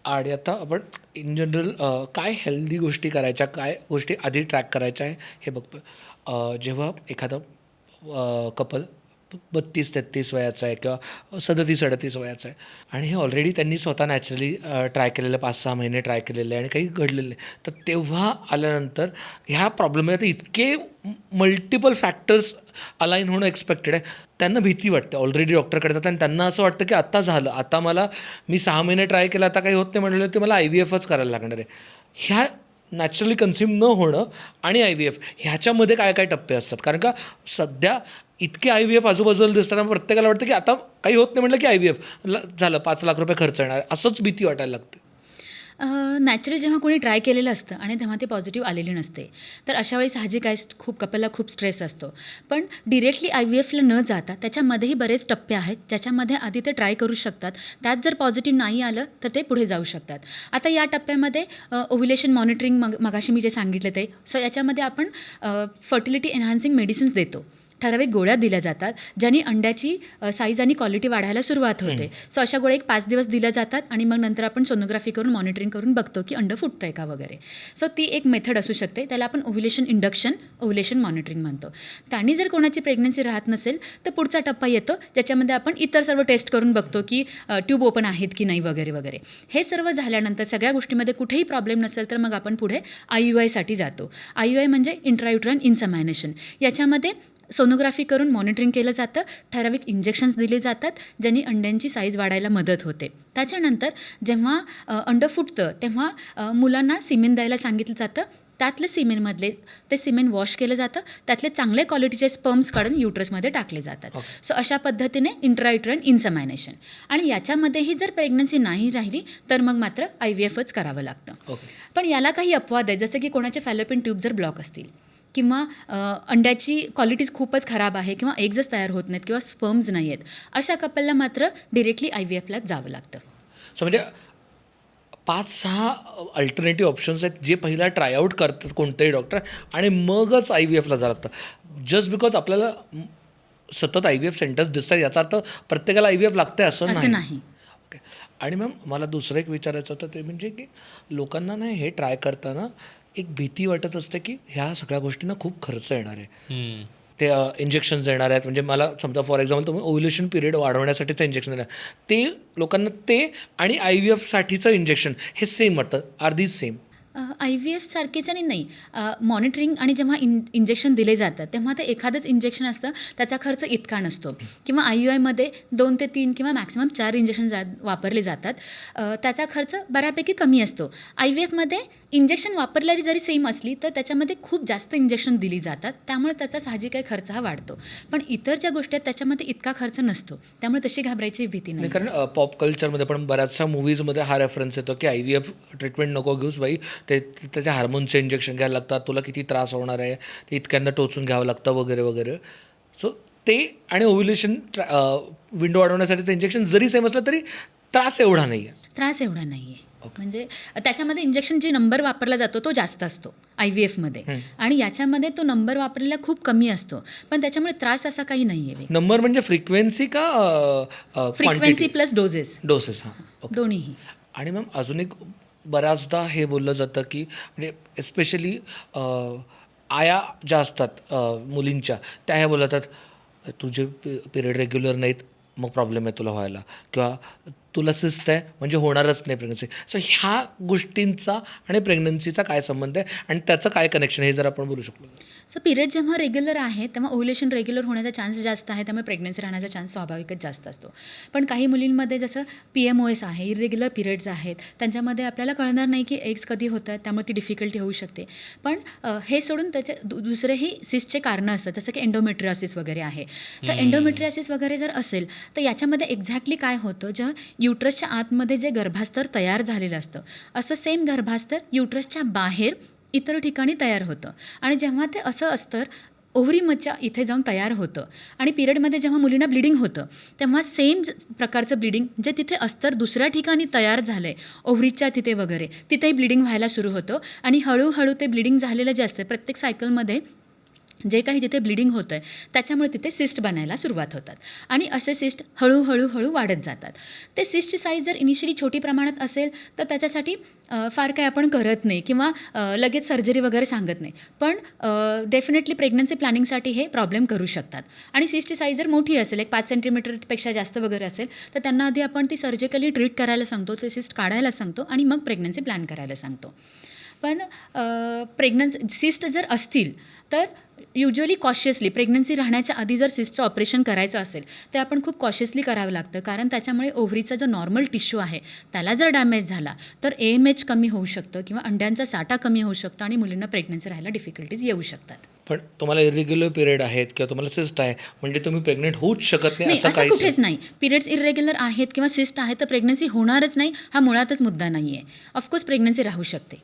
आणि आता आपण इन जनरल काय हेल्दी गोष्टी करायच्या, काय गोष्टी आधी ट्रॅक करायच्या आहे हे बघतो. जेव्हा एखादा कपल 32-33 वयाचा आहे किंवा 37-38 वयाचा आहे आणि हे ऑलरेडी त्यांनी स्वतः नॅचरली ट्राय केलेलं, 5-6 महिने ट्राय केलेलं आहे आणि काही घडलेलं आहे, तर तेव्हा आल्यानंतर ह्या प्रॉब्लेममध्ये इतके मल्टिपल फॅक्टर्स अलाईन होणं एक्सपेक्टेड आहे. त्यांना भीती वाटते, ऑलरेडी डॉक्टरकडे जातात आणि त्यांना असं वाटतं की आता झालं, आता मी 6 महिने ट्राय केलं, आता काही होत नाही म्हणलं ते मला IVFच करायला लागणार आहे. ह्या नॅचरली कन्झ्युम न होणं आणि IVF ह्याच्यामध्ये काय काय टप्पे असतात? कारण का सध्या इतके IVF आजूबाजूला दिसताना प्रत्येकाला वाटतं की आता काही होत नाही म्हटलं की IVF झालं, 5 लाख रुपये खर्च येणार, असंच भीती वाटायला लागते. नॅचरली जेव्हा कोणी ट्राय केलेलं असतं आणि तेव्हा ते पॉझिटिव्ह आलेली नसते, तर अशा वेळी साहजिक आहे कपलला खूप स्ट्रेस असतो. पण डिरेक्टली IVFला न जाता त्याच्यामध्येही बरेच टप्पे आहेत ज्याच्यामध्ये आधी ते ट्राय करू शकतात. त्यात जर पॉझिटिव्ह नाही आलं तर ते पुढे जाऊ शकतात. आता या टप्प्यामध्ये ओव्ह्युलेशन मॉनिटरिंग मगाशी मी जे सांगितलं ते, सो याच्यामध्ये आपण फर्टिलिटी एन्हान्सिंग मेडिसिन्स देतो. ठराविक गोळ्या दिल्या जातात ज्यांनी अंड्याची साईज आणि क्वालिटी वाढायला सुरुवात होते. सो अशा गोळ्या एक 5 दिवस दिल्या जातात आणि मग नंतर आपण सोनोग्राफी करून मॉनिटरिंग करून बघतो की अंड फुटतं आहे का वगैरे. सो ती एक मेथड असू शकते, त्याला आपण ओव्ह्युलेशन इंडक्शन, ओव्ह्युलेशन मॉनिटरिंग म्हणतो. त्यांनी जर कोणाची प्रेग्नन्सी राहत नसेल तर पुढचा टप्पा येतो ज्याच्यामध्ये आपण इतर सर्व टेस्ट करून बघतो की ट्यूब ओपन आहेत की नाही वगैरे वगैरे. हे सर्व झाल्यानंतर सगळ्या गोष्टीमध्ये कुठेही प्रॉब्लेम नसेल तर मग आपण पुढे IUI जातो. IUI म्हणजे इंट्रायुटराइन इन्सेमिनेशन. याच्यामध्ये सोनोग्राफी करून मॉनिटरिंग केलं जातं, ठराविक इंजेक्शन्स दिले जातात ज्यांनी अंड्यांची साईज वाढायला मदत होते. त्याच्यानंतर जेव्हा अंड फुटतं तेव्हा मुलांना सिमेन द्यायला सांगितलं जातं. त्यातलं सिमेनमधले ते सिमेन वॉश केलं जातं, त्यातले चांगले क्वालिटीचे स्पर्म्स काढून युट्रसमध्ये टाकले जातात. सो अशा पद्धतीने इंट्रायुटराइन इन्सेमिनेशन. आणि याच्यामध्येही जर प्रेग्नन्सी नाही राहिली तर मग मात्र IVFच करावं लागतं. पण याला काही अपवाद आहे, जसं की कोणाचे फॅलोपियन ट्यूब जर ब्लॉक असतील किंवा अंड्याची क्वालिटीज खूपच खराब आहे किंवा एग्जच तयार होत नाहीत किंवा स्पर्म्स नाही आहेत, अशा कपलला मात्र डिरेक्टली IVFलाच जावं लागतं. सो म्हणजे 5-6 अल्टरनेटिव्ह ऑप्शन्स आहेत जे पहिला ट्रायआउट करतात कोणतेही डॉक्टर आणि मगच IVFला जावं लागतं. जस्ट बिकॉज आपल्याला सतत IVF सेंटर्स दिसतात याचा अर्थ प्रत्येकाला IVF लागतं असं नाही. ओके. आणि मॅम मला दुसरं एक विचारायचं होतं ते म्हणजे की लोकांना ना हे ट्राय करताना एक भीती वाटत असते की ह्या सगळ्या गोष्टींना खूप खर्च येणार आहे. ते इंजेक्शन्स देणार आहेत म्हणजे मला समजा फॉर एक्झाम्पल तुम्ही ओव्ह्युलेशन पिरियड वाढवण्यासाठी ते इंजेक्शन देणार ते लोकांना ते आणि IVFसाठीचं इंजेक्शन हे सेम वाटतं, आर दीज सेम? IVF सारखेच आणि नाही. मॉनिटरिंग आणि जेव्हा इंजेक्शन दिले जातात तेव्हा ते एखादंच इंजेक्शन असतं, त्याचा खर्च इतका नसतो. किंवा IUIमध्ये 2 ते 3 किंवा मॅक्सिमम 4 इंजेक्शन वापरले जातात, त्याचा खर्च बऱ्यापैकी कमी असतो. IVFमध्ये इंजेक्शन वापरलेली जरी सेम असली तर त्याच्यामध्ये खूप जास्त इंजेक्शन दिली जातात, त्यामुळे त्याचा साहजिक काही खर्च हा वाढतो. पण इतर ज्या गोष्टी आहेत त्याच्यामध्ये इतका खर्च नसतो, त्यामुळे तशी घाबरायची भीती नाही. कारण पॉप कल्चरमध्ये पण बऱ्याचशा मूवीजमध्ये हा रेफरन्स येतो की IVF ट्रीटमेंट नको घेऊस बाई, ते त्याच्या हार्मोनचे इंजेक्शन घ्यायला लागतात, तुला किती त्रास होणार आहे, ते इतक्यांदा टोचून घ्यावं लागतं वगैरे वगैरे. सो ते आणि ओव्ह्युलेशन विंडो वाढवण्यासाठीचं इंजेक्शन जरी सेम असलं तरी त्रास एवढा नाही आहे. त्रास एवढा नाही आहे. म्हणजे त्याच्यामध्ये इंजेक्शन जे नंबर वापरला जातो तो जास्त असतो IVFमध्ये, आणि याच्यामध्ये तो नंबर वापरलेला खूप कमी असतो, पण त्याच्यामुळे त्रास असा काही नाही आहे. नंबर म्हणजे फ्रिक्वेन्सी का फ्रिक्वेन्सी प्लस डोसेस? हां, दोन्हीही. आणि मॅम अजून एक बऱ्याचदा हे बोललं जातं की म्हणजे एस्पेशली आया ज्या असतात मुलींच्या, त्या ह्या बोलतात तुझे पिरियड रेग्युलर नाहीत मग प्रॉब्लेम आहे तुला व्हायला, किंवा तुला सिस्ट आहे म्हणजे होणारच नाही प्रेग्नन्सी. सो ह्या गोष्टींचा आणि प्रेग्नन्सीचा काय संबंध आहे आणि त्याचं काय कनेक्शन हे जर आपण बोलू शकलो? सो पिरियड जेव्हा रेग्युलर आहे तेव्हा ओव्ह्युलेशन रेग्युलर होण्याचा चान्स जास्त आहे, त्यामुळे प्रेग्नन्सी राहण्याचा चान्स स्वाभाविकच जास्त असतो. पण काही मुलींमध्ये जसं PMOS आहे, इरेग्युलर पिरियड्स आहेत, त्यांच्यामध्ये आपल्याला कळणार नाही की एग्स कधी होतात, त्यामुळे ती डिफिकल्टी होऊ शकते. पण हे सोडून त्याचे दुसरेही सिस्टचे कारणं असतात, जसं की एंडोमेट्रियोसिस वगैरे आहे. तर एंडोमेट्रियोसिस वगैरे जर असेल तर याच्यामध्ये एक्झॅक्टली काय होतं, जेव्हा युट्रसच्या आतमध्ये जे गर्भास्तर तयार झालेलं असतं, असं सेम गर्भास्तर युट्रसच्या बाहेर इतर ठिकाणी तयार होतं, आणि जेव्हा ते असं अस्तर ओव्हरीमच्या इथे जाऊन तयार होतं आणि पिरियडमध्ये जेव्हा मुलींना ब्लिडिंग होतं तेव्हा सेम प्रकारचं ब्लिडिंग जे तिथे अस्तर दुसऱ्या ठिकाणी तयार झालं आहे ओव्हरीच्या तिथे वगैरे, तिथेही ब्लिडिंग व्हायला सुरू होतं, आणि हळूहळू ते ब्लिडिंग झालेलं जे असतं प्रत्येक सायकलमध्ये जे काही तिथे ब्लिडिंग होतं आहे त्याच्यामुळे तिथे सिस्ट बनायला सुरुवात होतात, आणि असे सिस्ट हळूहळू वाढत जातात. ते सिस्टची साईज जर इनिशियली छोटी प्रमाणात असेल तर त्याच्यासाठी फार काही आपण करत नाही किंवा लगेच सर्जरी वगैरे सांगत नाही, पण डेफिनेटली प्रेग्नन्सी प्लॅनिंगसाठी हे प्रॉब्लेम करू शकतात. आणि सिस्टची साईज जर मोठी असेल, एक 5 सेंटीमीटरपेक्षा जास्त वगैरे असेल, तर त्यांना आधी आपण ती सर्जिकली ट्रीट करायला सांगतो, ते सिस्ट काढायला सांगतो, आणि मग प्रेग्नन्सी प्लॅन करायला सांगतो. पण सिस्ट जर असतील तर युज्युअली कॉशियसली प्रेग्नन्सी राहण्याच्या आधी जर सिस्टचं ऑपरेशन करायचं असेल तर आपण खूप कॉशियसली करावं लागतं, कारण त्याच्यामुळे ओव्हरीचा जो नॉर्मल टिश्यू आहे त्याला जर डॅमेज झाला तर AMH कमी होऊ शकतं किंवा अंड्यांचा साठा कमी होऊ शकतो आणि मुलींना प्रेग्नन्सी राहायला डिफिकल्टीज येऊ शकतात. पण तुम्हाला इरेग्युलर पिरियड आहेत किंवा तुम्हाला सिस्ट आहे म्हणजे तुम्ही प्रेग्नेंट होऊच शकत नाही असं कुठेच नाही. पिरियड्स इरेग्युलर आहेत किंवा सिस्ट आहे तर प्रेग्नन्सी होणारच नाही, हा मुळातच मुद्दा नाही आहे. ऑफकोर्स प्रेग्नन्सी राहू शकते.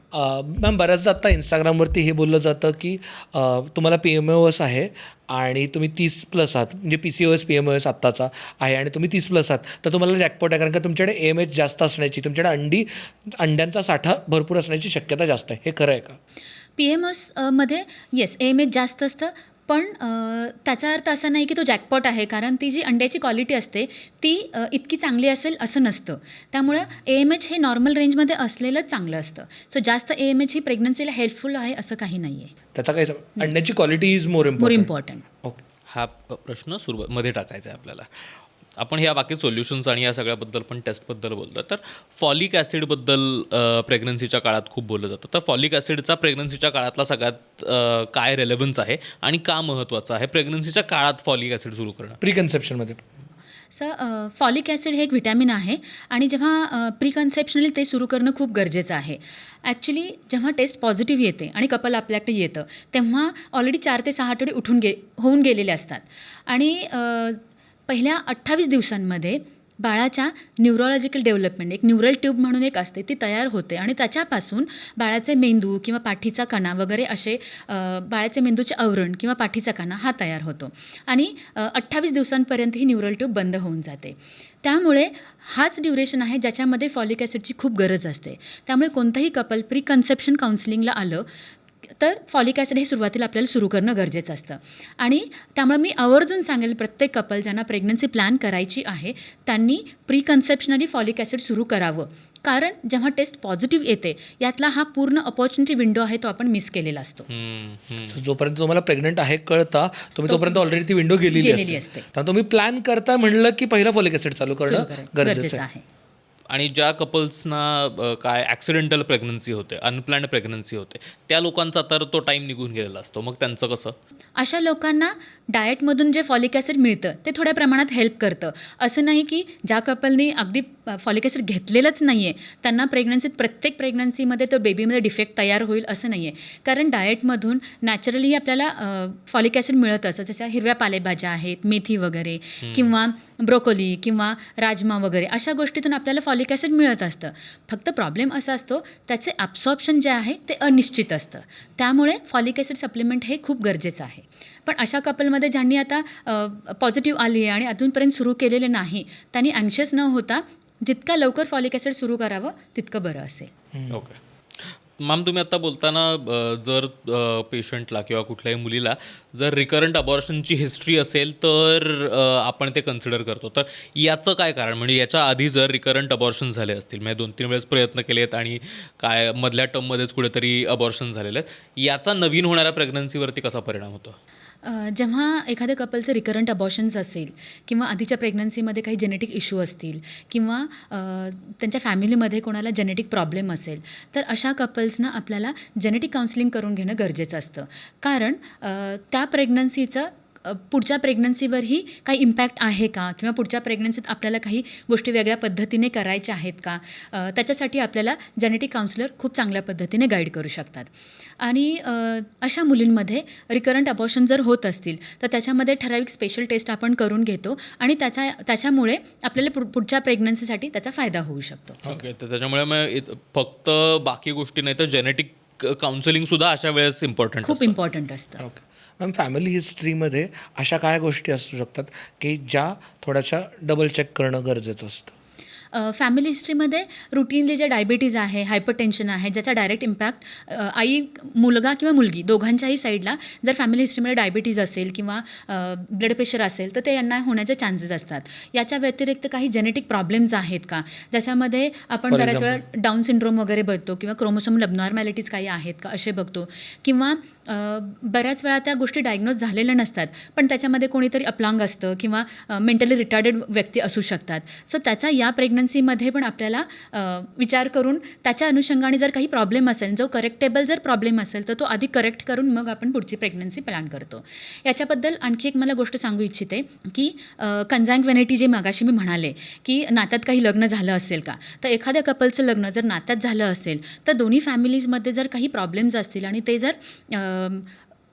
मॅम बऱ्याचदा आता इंस्टाग्रामवरती हे बोललं जातं की तुम्हाला PMOS आहे आणि तुम्ही 30+ आहात, म्हणजे PCOS PMOS आत्ताचा आहे आणि तुम्ही 30+ आहात, तर तुम्हाला जॅकपॉट आहे, कारण का तुमच्याकडे AMH जास्त असण्याची, तुमच्याकडे अंड्यांचा साठा भरपूर असण्याची शक्यता जास्त आहे. हे खरं आहे का? PMOS मध्ये येस AMH जास्त असतं, पण त्याचा अर्थ असा नाही की तो जॅकपॉट आहे, कारण ती जी अंड्याची क्वालिटी असते ती इतकी चांगली असेल असं नसतं. त्यामुळं AMH हे नॉर्मल रेंजमध्ये असलेलंच चांगलं असतं. सो जास्त AMH ही प्रेग्नन्सीला हेल्पफुल आहे असं काही नाही आहे. त्याचा काही अंड्याची quality is more important. Okay. हा प्रश्न मध्ये टाकायचा आहे आपल्याला. आपण ह्या बाकी सोल्युशन्स आणि या सगळ्याबद्दल पण टेस्टबद्दल बोलतो, तर फॉलिक ॲसिडबद्दल प्रेग्नन्सीच्या काळात खूप बोललं जातं. तर फॉलिक ॲसिडचा प्रेग्नन्सीच्या काळातला सगळ्यात काय रेलेव्हन्स आहे आणि का महत्त्वाचं आहे प्रेग्नन्सीच्या काळात फॉलिक ॲसिड सुरू करणं? प्रीकन्सेप्शनमध्ये फॉलिक ॲसिड हे एक व्हिटॅमिन आहे, आणि जेव्हा प्रीकन्सेप्शनली ते सुरू करणं खूप गरजेचं आहे. ॲक्च्युली जेव्हा टेस्ट पॉझिटिव्ह येते आणि कपल आपल्याकडे येतं तेव्हा ऑलरेडी 4 ते 6 आठवडे होऊन गेलेले असतात, आणि पहिल्या 28 दिवसांमध्ये बाळाच्या न्यूरोलॉजिकल डेव्हलपमेंट, एक न्यूरल ट्यूब म्हणून एक असते, ती तयार होते आणि त्याच्यापासून बाळाचे मेंदू किंवा पाठीचा कणा वगैरे असे बाळाचे मेंदूचे आवरण किंवा पाठीचा कणा हा तयार होतो आणि 28 दिवसांपर्यंत ही न्यूरल ट्यूब बंद होऊन जाते. त्यामुळे हाच ड्युरेशन आहे ज्याच्यामध्ये फॉलिक ॲसिडची खूप गरज असते. त्यामुळे कोणतंही कपल प्री कन्सेप्शन काउन्सिलिंगला आलं तर फॉलिक ॲसिड हे सुरुवातीला आपल्याला सुरू करणं गरजेचं असतं. आणि त्यामुळे मी आवर्जून सांगेल प्रत्येक कपल ज्यांना प्रेग्नन्सी प्लॅन करायची आहे त्यांनी प्री कन्सेप्शनली फॉलिक ॲसिड सुरू करावं. कारण जेव्हा टेस्ट पॉझिटिव्ह येते यातला हा पूर्ण अपॉर्च्युनिटी विंडो आहे तो आपण मिस केलेला असतो. So, जोपर्यंत तुम्हाला प्रेग्नंट आहे कळता तुम्ही तोपर्यंत ऑलरेडी ती विंडो गेलेली असते. त्यामुळे तुम्ही प्लॅन करता म्हणलं की पहिला फॉलिक ॲसिड चालू करणं गरजेचं आहे. आणि ज्या कपल्सना काय ॲक्सिडेंटल प्रेग्नन्सी होते, अनप्लॅन्ड प्रेग्नन्सी होते, त्या लोकांचा तर तो टाईम निघून गेलेला असतो, मग त्यांचं कसं? अशा लोकांना डाएटमधून जे फॉलिक ॲसिड मिळतं ते थोड्या प्रमाणात हेल्प करतं. असं नाही की ज्या कपलनी अगदी फॉलिक ॲसिड घेतलेलंच नाही आहे त्यांना प्रत्येक प्रेग्नन्सीमध्ये तो बेबीमध्ये डिफेक्ट तयार होईल असं नाही आहे. कारण डाएटमधून नॅचरली आपल्याला फॉलिक ॲसिड मिळतच. जशा हिरव्या पालेभाज्या आहेत, मेथी वगैरे किंवा ब्रोकोली किंवा राजमा वगैरे अशा गोष्टीतून आपल्याला फॉलिक ॲसिड मिळत असतं. फक्त प्रॉब्लेम असा असतो त्याचे ॲब्सॉर्प्शन जे आहे ते अनिश्चित असतं. त्यामुळे फॉलिक ॲसिड सप्लिमेंट हे खूप गरजेचं आहे. पण अशा कपलमध्ये ज्यांनी आता पॉझिटिव्ह आली आहे आणि अजूनपर्यंत सुरू केलेले नाही त्यांनी अँशियस न होता जितक्या लवकर फॉलिक ॲसिड सुरू करावं तितकं बरं असेल. ओके मॅम, तुम्ही आत्ता बोलताना जर पेशंटला किंवा कुठल्याही मुलीला जर रिकरंट अबॉर्शनची हिस्ट्री असेल तर आपण ते कन्सिडर करतो. तर याचं काय कारण, म्हणजे याच्या आधी जर रिकरंट अबॉर्शन झाले असतील, म्हणजे 2-3 वेळेस प्रयत्न केले आहेत आणि काय मधल्या टर्ममध्येच कुठेतरी अबॉर्शन झालेलं आहे, याचा नवीन होणाऱ्या प्रेग्नन्सीवरती कसा परिणाम होतो? जेव्हा एखाद्या कपलचं रिकरंट अबॉर्शन्स असेल किंवा आधीच्या प्रेग्नन्सीमध्ये काही जेनेटिक इश्यू असतील किंवा त्यांच्या फॅमिलीमध्ये कोणाला जेनेटिक प्रॉब्लेम असेल तर अशा कपल्सनं आपल्याला जेनेटिक काउन्सिलिंग करून घेणं गरजेचं असतं. कारण त्या प्रेग्नन्सीचं पुढच्या प्रेग्नन्सीवरही काही इम्पॅक्ट आहे का किंवा पुढच्या प्रेग्नन्सीत आपल्याला काही गोष्टी वेगळ्या पद्धतीने करायच्या आहेत का, त्याच्यासाठी आपल्याला जेनेटिक काउन्सिलर खूप चांगल्या पद्धतीने गाईड करू शकतात. आणि अशा मुलींमध्ये रिकरंट अबॉर्शन जर होत असतील तर त्याच्यामध्ये ठराविक स्पेशल टेस्ट आपण करून घेतो आणि त्याच्यामुळे आपल्याला पुढच्या प्रेग्नन्सीसाठी त्याचा फायदा होऊ शकतो. ओके, तर त्याच्यामुळे मग फक्त बाकी गोष्टी नाही तर जेनेटिक काउन्सिलिंगसुद्धा अशा वेळेस इम्पॉर्टंट खूप इम्पॉर्टंट असतं. ओके मॅम, फॅमिली हिस्ट्रीमध्ये अशा काय गोष्टी असू शकतात की ज्या थोड्याशा डबल चेक करणं गरजेचं असतं? फॅमिली हिस्ट्रीमध्ये रुटीनली जे डायबिटीज आहे, हायपरटेन्शन आहे, ज्याचा डायरेक्ट इम्पॅक्ट मुलगा किंवा मुलगी दोघांच्याही साईडला जर फॅमिली हिस्ट्रीमध्ये डायबिटीज असेल किंवा ब्लड प्रेशर असेल तर ते यांना होण्याचे चान्सेस असतात. याच्या व्यतिरिक्त काही जेनेटिक प्रॉब्लेम्स आहेत का, ज्याच्यामध्ये आपण बऱ्याच वेळा डाऊन सिंड्रोम वगैरे बघतो किंवा क्रोमोसोमल अबनॉर्मॅलिटीज काही आहेत का असे बघतो किंवा बऱ्याच वेळा त्या गोष्टी डायग्नोज झालेल्या नसतात पण त्याच्यामध्ये कोणीतरी अपलांग असतं किंवा मेंटली रिटार्डेड व्यक्ती असू शकतात. सो त्याचा या प्रेग्नन्सीमध्ये पण आपल्याला विचार करून त्याच्या अनुषंगाने जर काही प्रॉब्लेम असेल, जो करेक्टेबल जर प्रॉब्लेम असेल तर तो आधी करेक्ट करून मग आपण पुढची प्रेग्नन्सी प्लॅन करतो. याच्याबद्दल आणखी एक मला गोष्ट सांगू इच्छिते की कन्झँग्विनिटी जे मगाशी मी म्हणाले की नात्यात काही लग्न झालं असेल का, तर एखाद्या कपलचं लग्न जर नात्यात झालं असेल तर दोन्ही फॅमिलीजमध्ये जर काही प्रॉब्लेम्स असतील आणि ते जर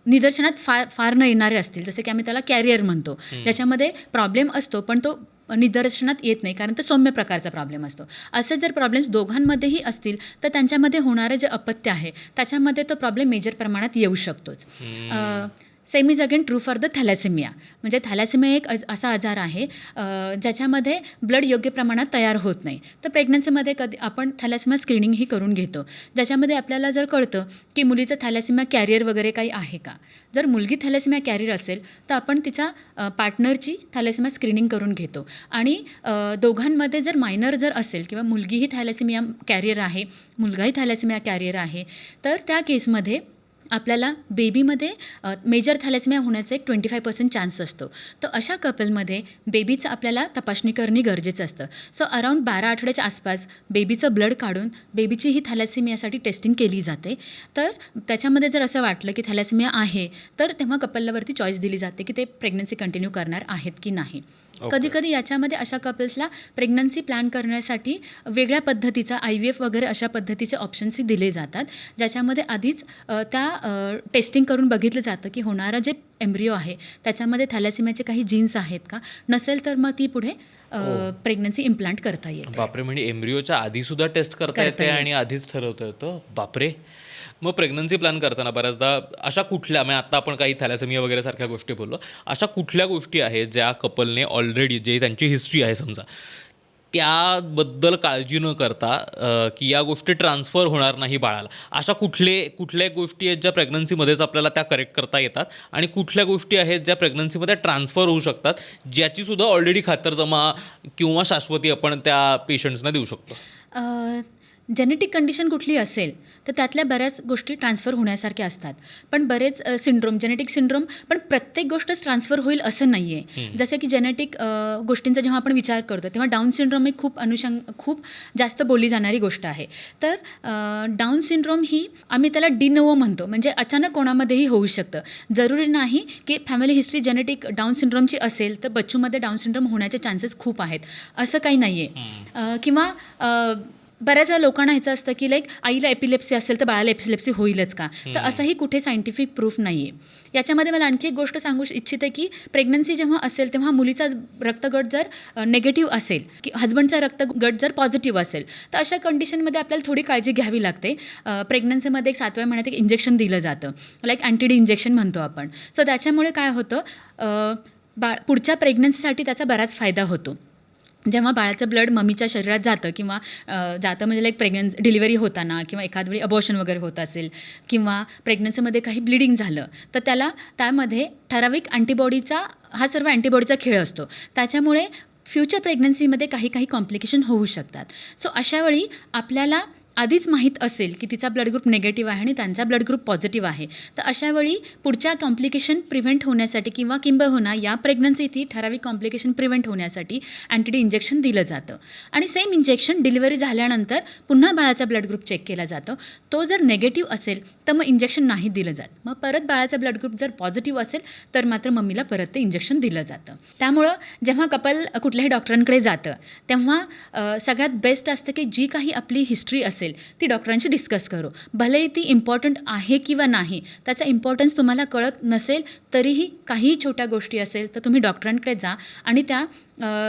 निदर्शनात फार न येणारे असतील, जसे की आम्ही त्याला कॅरियर म्हणतो, ज्याच्यामध्ये प्रॉब्लेम असतो पण तो निदर्शनात येत नाही कारण तो सौम्य प्रकारचा प्रॉब्लेम असतो. असे जर प्रॉब्लेम्स दोघांमध्येही असतील तर त्यांच्यामध्ये होणारे जे अपत्य आहे त्याच्यामध्ये तो प्रॉब्लेम मेजर प्रमाणात येऊ शकतोच. Same is again true for the thalassaemia. म्हणजे थॅलॅसेमिया एक असा आजार आहे ज्याच्यामध्ये ब्लड योग्य प्रमाणात तयार होत नाही. तर प्रेग्नन्सीमध्ये कधी आपण थॅलॅसेमिया स्क्रीनिंगही करून घेतो, ज्याच्यामध्ये आपल्याला जर कळतं की मुलीचं थॅलॅसेमिया कॅरियर वगैरे काही आहे का. जर मुलगी थॅलॅसेमिया कॅरियर असेल तर आपण तिच्या पार्टनरची थॅलॅसेमिया स्क्रीनिंग करून घेतो आणि दोघांमध्ये जर मायनर जर असेल किंवा मुलगीही थॅलॅसेमिया कॅरियर आहे, मुलगाही थॅलॅसेमिया कॅरियर आहे तर त्या केसमध्ये आपल्याला बेबीमध्ये मेजर थॅलॅसेमिया होण्याचा एक 25% चान्स असतो. तर अशा कपलमध्ये बेबीचं आपल्याला तपासणी करणे गरजेचं असतं. सो अराऊंड 12 आठवड्याच्या आसपास बेबीचं ब्लड काढून बेबीची ही थॅलॅसेमियासाठी टेस्टिंग केली जाते. तर त्याच्यामध्ये जर असं वाटलं की थॅलॅसेमिया आहे तर तेव्हा कपलवरती चॉईस दिली जाते की ते प्रेग्नन्सी कंटिन्यू करणार आहेत की नाही. कधी कधी याच्यामध्ये अशा कपल्सला प्रेग्नन्सी प्लॅन करण्यासाठी वेगळ्या पद्धतीचा IVF वगैरे अशा पद्धतीचे ऑप्शन्सही दिले जातात, ज्याच्यामध्ये आधीच त्या टेस्टिंग करून बघितलं जातं की होणारा जे एम्ब्रिओ आहे त्याच्यामध्ये थॅलॅसेमियाचे काही जीन्स आहेत का, नसेल तर मग ती पुढे प्रेग्नन्सी इम्प्लांट करता येते. बापरे, म्हणजे एम्ब्रिओच्या आधी सुद्धा टेस्ट करता येते आणि आधीच ठरवता येतं. बापरे. मग प्रेग्नन्सी प्लॅन करताना बऱ्याचदा अशा कुठल्या, म्हणजे आता आपण काही थॅलेसेमिया वगैरे सारख्या गोष्टी बोललो, अशा कुठल्या गोष्टी आहेत ज्या कपलने ऑलरेडी, जे त्यांची हिस्ट्री आहे समजा, त्याबद्दल काळजी न करता की या गोष्टी ट्रान्सफर होणार नाही बाळाला, अशा कुठल्या गोष्टी आहेत ज्या प्रेग्नन्सीमध्येच आपल्याला त्या करेक्ट करता येतात आणि कुठल्या गोष्टी आहेत ज्या प्रेग्नन्सीमध्ये ट्रान्सफर होऊ शकतात, ज्याचीसुद्धा ऑलरेडी खातरजमा किंवा शाश्वती आपण त्या पेशंट्सना देऊ शकतो? जेनेटिक कंडिशन कुठली असेल तर त्यातल्या बऱ्याच गोष्टी ट्रान्सफर होण्यासारख्या असतात, पण बरेच सिंड्रोम, जेनेटिक सिंड्रोम, पण प्रत्येक गोष्टच ट्रान्सफर होईल असं नाही आहे. जसं की जेनेटिक गोष्टींचा जेव्हा आपण विचार करतो तेव्हा डाऊन सिंड्रोम ही खूप जास्त बोलली जाणारी गोष्ट आहे. तर डाऊन सिंड्रोम ही आम्ही त्याला डिनोवो म्हणतो, म्हणजे अचानक कोणामध्येही होऊ शकतं. जरुरी नाही की फॅमिली हिस्ट्री जेनेटिक डाऊन सिंड्रोमची असेल तर बच्चूमध्ये डाऊन सिंड्रोम होण्याचे चान्सेस खूप आहेत, असं काही नाही आहे. किंवा बऱ्याच वेळा लोकांना ह्याचं असतं की लाईक आईला एपिलेप्सी असेल तर बाळाला एपिलेप्सी होईलच का, तर असंही कुठे सायंटिफिक प्रूफ नाही आहे. याच्यामध्ये मला आणखी एक गोष्ट सांगू इच्छिते की प्रेग्नन्सी जेव्हा असेल तेव्हा मुलीचा रक्तगट जर नेगेटिव्ह असेल की हजबंडचा रक्तगट जर पॉझिटिव्ह असेल तर अशा कंडिशनमध्ये आपल्याला थोडी काळजी घ्यावी लागते. प्रेग्नन्सीमध्ये एक 7व्या महिन्यात एक इंजेक्शन दिलं जातं, लाईक अँटीडी इंजेक्शन म्हणतो आपण. सो त्याच्यामुळे काय होतं, पुढच्या प्रेग्नन्सीसाठी त्याचा बराच फायदा होतो. जेव्हा बाळाचं ब्लड मम्मीच्या शरीरात जातं किंवा जातं म्हणजे लाईक डिलिव्हरी होताना किंवा एखाद वेळी अबॉर्शन वगैरे होत असेल किंवा प्रेग्नन्सीमध्ये काही ब्लिडिंग झालं तर त्यामध्ये ठराविक अँटीबॉडीचा, हा सर्व अँटीबॉडीचा खेळ असतो. त्याच्यामुळे फ्युचर प्रेग्नन्सीमध्ये काही कॉम्प्लिकेशन होऊ शकतात. सो अशावेळी आपल्याला आधीच माहीत असेल की तिचा ब्लड ग्रुप निगेटिव्ह आहे आणि त्यांचा ब्लड ग्रुप पॉझिटिव्ह आहे, तर अशावेळी पुढच्या कॉम्प्लिकेशन प्रिव्हेंट होण्यासाठी किंवा किंबहुना या प्रेग्नन्सीतही ठराविक कॉम्प्लिकेशन प्रिव्हेंट होण्यासाठी अँटीडी इंजेक्शन दिलं जातं. आणि सेम इंजेक्शन डिलिव्हरी झाल्यानंतर पुन्हा बाळाचा ब्लड ग्रुप चेक केला जातो. तो जर नेगेटिव्ह असेल तर मग इंजेक्शन नाही दिलं जात. मग परत बाळाचा ब्लड ग्रुप जर पॉझिटिव्ह असेल तर मात्र मम्मीला परत ते इंजेक्शन दिलं जातं. त्यामुळं जेव्हा कपल कुठल्याही डॉक्टरांकडे जातं तेव्हा सगळ्यात बेस्ट असतं की जी काही आपली हिस्ट्री असेल ती डॉक्टरांशी डिस्कस करू. भलेही ती इम्पॉर्टंट आहे किंवा नाही, त्याचा इम्पॉर्टन्स तुम्हाला कळत नसेल तरीही काही छोट्या गोष्टी असेल तर तुम्ही डॉक्टरांकडे जा आणि त्या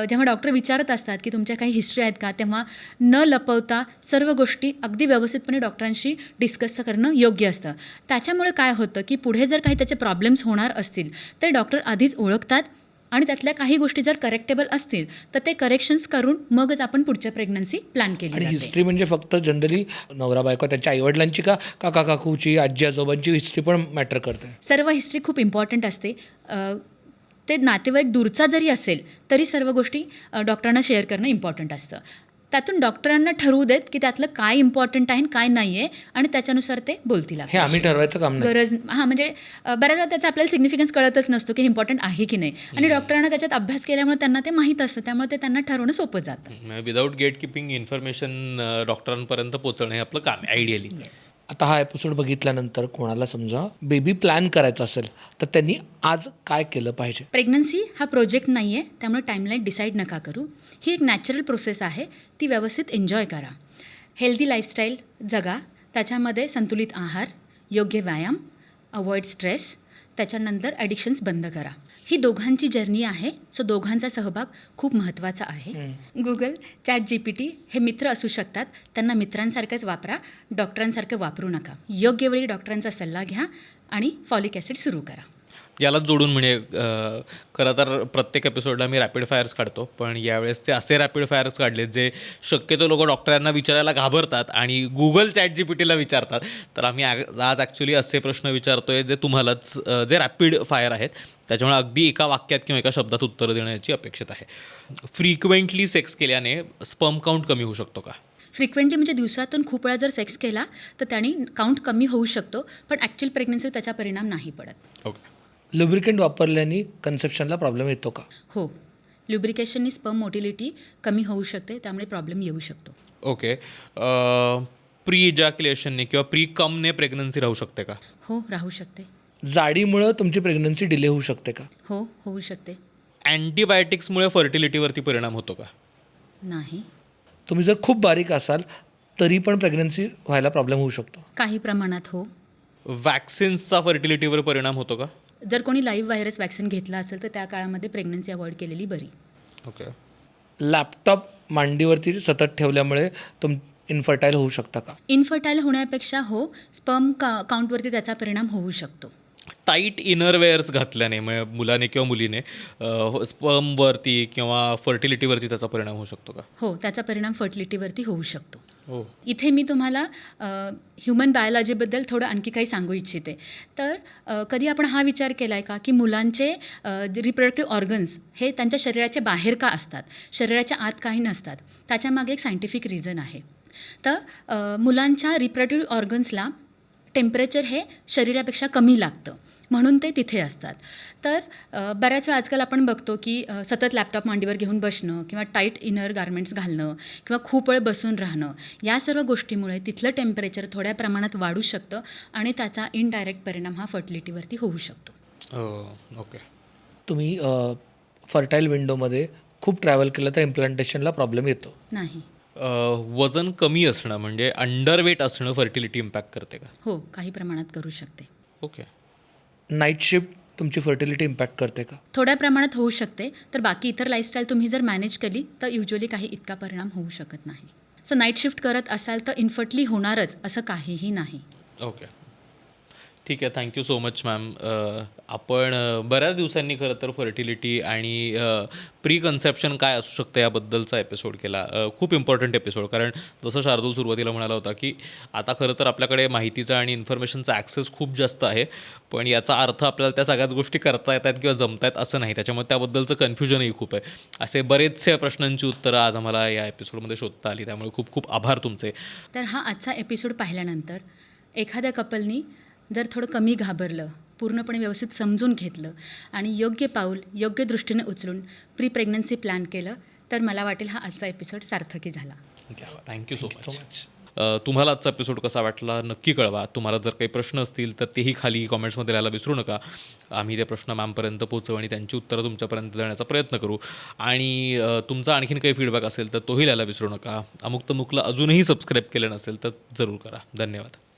जेव्हा डॉक्टर विचारत असतात की तुमच्या काही हिस्ट्री आहेत का, तेव्हा न लपवता सर्व गोष्टी अगदी व्यवस्थितपणे डॉक्टरांशी डिस्कस करणं योग्य असतं. त्याच्यामुळे काय होतं की पुढे जर काही त्याचे प्रॉब्लेम्स होणार असतील तर डॉक्टर आधीच ओळखतात आणि त्यातल्या काही गोष्टी जर करेक्टेबल असतील तर ते करेक्शन्स करून मगच आपण पुढच्या प्रेग्नन्सी प्लॅन केली आणि जाते. हिस्ट्री म्हणजे फक्त जनरली नवरा बायको त्यांच्या आईवडिलांची का काका काकूची, आजी आजोबांची हिस्ट्री पण मॅटर करते? सर्व हिस्ट्री खूप इम्पॉर्टंट असते. ते नातेवाईक दूरचा जरी असेल तरी सर्व गोष्टी डॉक्टरांना शेअर करणं इम्पॉर्टंट असतं. त्यातून डॉक्टरांना ठरवू देत की त्यातलं काय इम्पॉर्टंट आहे आणि काय नाही आहे आणि त्याच्यानुसार ते बोलतील. हे आम्ही ठरवायचं काम नाही. गरज म्हणजे बऱ्याच वेळा त्याचा आपल्याला सिग्निफिकन्स कळतच नसतो की इम्पॉर्टंट आहे की नाही, आणि डॉक्टरांना त्याच्यात अभ्यास केल्यामुळे त्यांना ते माहीत असतं, त्यामुळे ते त्यांना ठरवणं सोपं जातं. विदाऊट गेट किपिंग इन्फॉर्मेशन डॉक्टरांपर्यंत पोहोचणं हे आपलं काम आहे आयडियली. आता हा एपिसोड बघितल्यानंतर कोणाला समजा बेबी प्लॅन करायचा असेल तर त्यांनी आज काय केलं पाहिजे? प्रेग्नन्सी हा प्रोजेक्ट नाही आहे, त्यामुळे टाईमलाईन डिसाईड नका करू. ही एक नॅचरल प्रोसेस आहे, ती व्यवस्थित एन्जॉय करा. हेल्दी लाईफस्टाईल जगा, त्याच्यामध्ये संतुलित आहार, योग्य व्यायाम, अवॉइड स्ट्रेस, त्याच्यानंतर ॲडिक्शन्स बंद करा. ही दोघांची जर्नी आहे, सो दोघांचा सहभाग खूप महत्त्वाचा आहे. गुगल, ChatGPT हे मित्र असू शकतात, त्यांना मित्रांसारखंच वापरा, डॉक्टरांसारखं वापरू नका. योग्य वेळी डॉक्टरांचा सल्ला घ्या आणि फॉलिक ॲसिड सुरू करा. यालाच जोडून म्हणजे खरं तर प्रत्येक एपिसोडला मी रॅपिड फायर्स काढतो, पण यावेळेस ते असे रॅपिड फायर्स काढले जे शक्यतो लोक डॉक्टरांना विचारायला घाबरतात आणि गुगल ChatGPTला विचारतात. तर आम्ही आज ॲक्च्युली असे प्रश्न विचारतोय जे तुम्हालाच, जे रॅपिड फायर आहेत, त्याच्यामुळे अगदी एका वाक्यात किंवा एका शब्दात उत्तरं देण्याची अपेक्षित आहे. फ्रिक्वेंटली सेक्स केल्याने स्पर्म काउंट कमी होऊ शकतो का? फ्रिक्वेंटली म्हणजे दिवसातून खूप वेळा जर सेक्स केला तर त्याने काउंट कमी होऊ शकतो, पण ॲक्च्युअल प्रेग्नन्सीवर त्याचा परिणाम नाही पडत. ओके. लुब्रिकंट वापरल्याने कन्सेप्शनला प्रॉब्लेम येतो का? हो, ल्युब्रिकेशननी स्पर्म मोटिलिटी कमी होऊ शकते, त्यामुळे प्रॉब्लेम येऊ शकतो. ओके. प्री इजॅक्युलेशनने किंवा प्री कमने प्रेग्नन्सी राहू शकते का? हो, राहू शकते. जाडीमुळं तुमची प्रेग्नन्सी डिले होऊ शकते का? हो, होऊ शकते. अँटीबायोटिक्समुळे फर्टिलिटीवरती परिणाम होतो का? नाही. तुम्ही जर खूप बारीक असाल तरी पण प्रेग्नन्सी व्हायला प्रॉब्लेम होऊ शकतो? काही प्रमाणात हो. वॅक्सिन्सचा फर्टिलिटीवर परिणाम होतो का? जर कोणी लाईव्ह व्हायरस वॅक्सिन घेतला असेल तर त्या काळामध्ये प्रेग्नन्सी अवॉइड केलेली बरी. ओके. लॅपटॉप मांडीवरती सतत ठेवल्यामुळे इन्फर्टाईल होऊ शकता का? इनफर्टाईल होण्यापेक्षा हो, स्पर्म काउंटवरती त्याचा परिणाम होऊ शकतो. टाईट इनरवेअर्स घातल्याने म्हणजे मुलाने किंवा मुलीने स्पर्मवरती किंवा फर्टिलिटीवरती त्याचा परिणाम होऊ शकतो का? हो, त्याचा परिणाम फर्टिलिटीवरती होऊ शकतो. हो. इथे मी तुम्हाला ह्युमन बायोलॉजीबद्दल थोडं आणखी काही सांगू इच्छिते. तर कधी आपण हा विचार केला आहे का की मुलांचे रिप्रोडक्टिव्ह ऑर्गन्स हे त्यांच्या शरीराच्या बाहेर का असतात, शरीराच्या आत काही नसतात? त्याच्यामागे एक सायंटिफिक रिझन आहे. तर मुलांच्या रिप्रोडक्टिव्ह ऑर्गन्सला टेम्परेचर हे शरीरापेक्षा कमी लागतं, म्हणून ते तिथे असतात. तर बऱ्याच वेळा आजकाल आपण बघतो की सतत लॅपटॉप मांडीवर घेऊन बसणं किंवा टाईट इनर गारमेंट्स घालणं किंवा खूप वेळ बसून राहणं, या सर्व गोष्टीमुळे तिथलं टेम्परेचर थोड्या प्रमाणात वाढू शकतं आणि त्याचा इनडायरेक्ट परिणाम हा फर्टिलिटीवरती होऊ शकतो. ओके. तुम्ही फर्टाईल विंडोमध्ये खूप ट्रॅव्हल केलं तर इम्प्लांटेशनला प्रॉब्लेम येतो? नाही. वजन कमी असणं म्हणजे अंडरवेट असणं फर्टिलिटी इम्पॅक्ट करते का? हो, काही प्रमाणात करू शकते. ओके. नाईट शिफ्ट तुमची फर्टिलिटी इम्पॅक्ट करते का? थोड्या प्रमाणात होऊ शकते. तर बाकी इतर लाईफस्टाईल तुम्ही जर मॅनेज केली तर युज्युअली काही इतका परिणाम होऊ शकत नाही. सो नाईट शिफ्ट करत असाल तर इन्फर्टली होणारच असं काहीही नाही. ओके. ठीक आहे. Thank you so much ma'am. आपण बऱ्याच दिवसांनी खरं तर फर्टिलिटी आणि प्री कन्सेप्शन काय असू शकतं याबद्दलचा एपिसोड केला. खूप इम्पॉर्टंट एपिसोड, कारण जसं शार्दूल सुरुवातीला म्हणाला होता की आता खरं तर आपल्याकडे माहितीचा आणि इन्फॉर्मेशनचा ॲक्सेस खूप जास्त आहे, पण याचा अर्थ आपल्याला त्या सगळ्याच गोष्टी करता येतात किंवा जमता आहेत असं नाही. त्याच्यामुळे त्याबद्दलचं कन्फ्युजनही खूप आहे. असे बरेचसे प्रश्नांची उत्तरं आज आम्हाला या एपिसोडमध्ये शोधता आली, त्यामुळे खूप खूप आभार तुमचे. तर हा आजचा एपिसोड पाहिल्यानंतर एखाद्या कपलनी जर थोडं कमी घाबरलं, पूर्णपणे व्यवस्थित समजून घेतलं आणि योग्य पाऊल योग्य दृष्टीने उचलून प्री प्रेग्नन्सी प्लॅन केलं तर मला वाटेल हा आजचा एपिसोड सार्थकी झाला. Thank you so much. तुम्हाला आजचा एपिसोड कसा वाटला नक्की कळवा. तुम्हाला जर काही प्रश्न असतील तर तेही खाली कॉमेंट्समध्ये लिहायला विसरू नका. आम्ही ते प्रश्न मॅमपर्यंत पोहोचवू आणि त्यांची उत्तरं तुमच्यापर्यंत देण्याचा प्रयत्न करू. आणि तुमचा आणखीन काही फीडबॅक असेल तर तोही लिहायला विसरू नका. अमुक तमुकला अजूनही सबस्क्राईब केलं नसेल तर जरूर करा. धन्यवाद.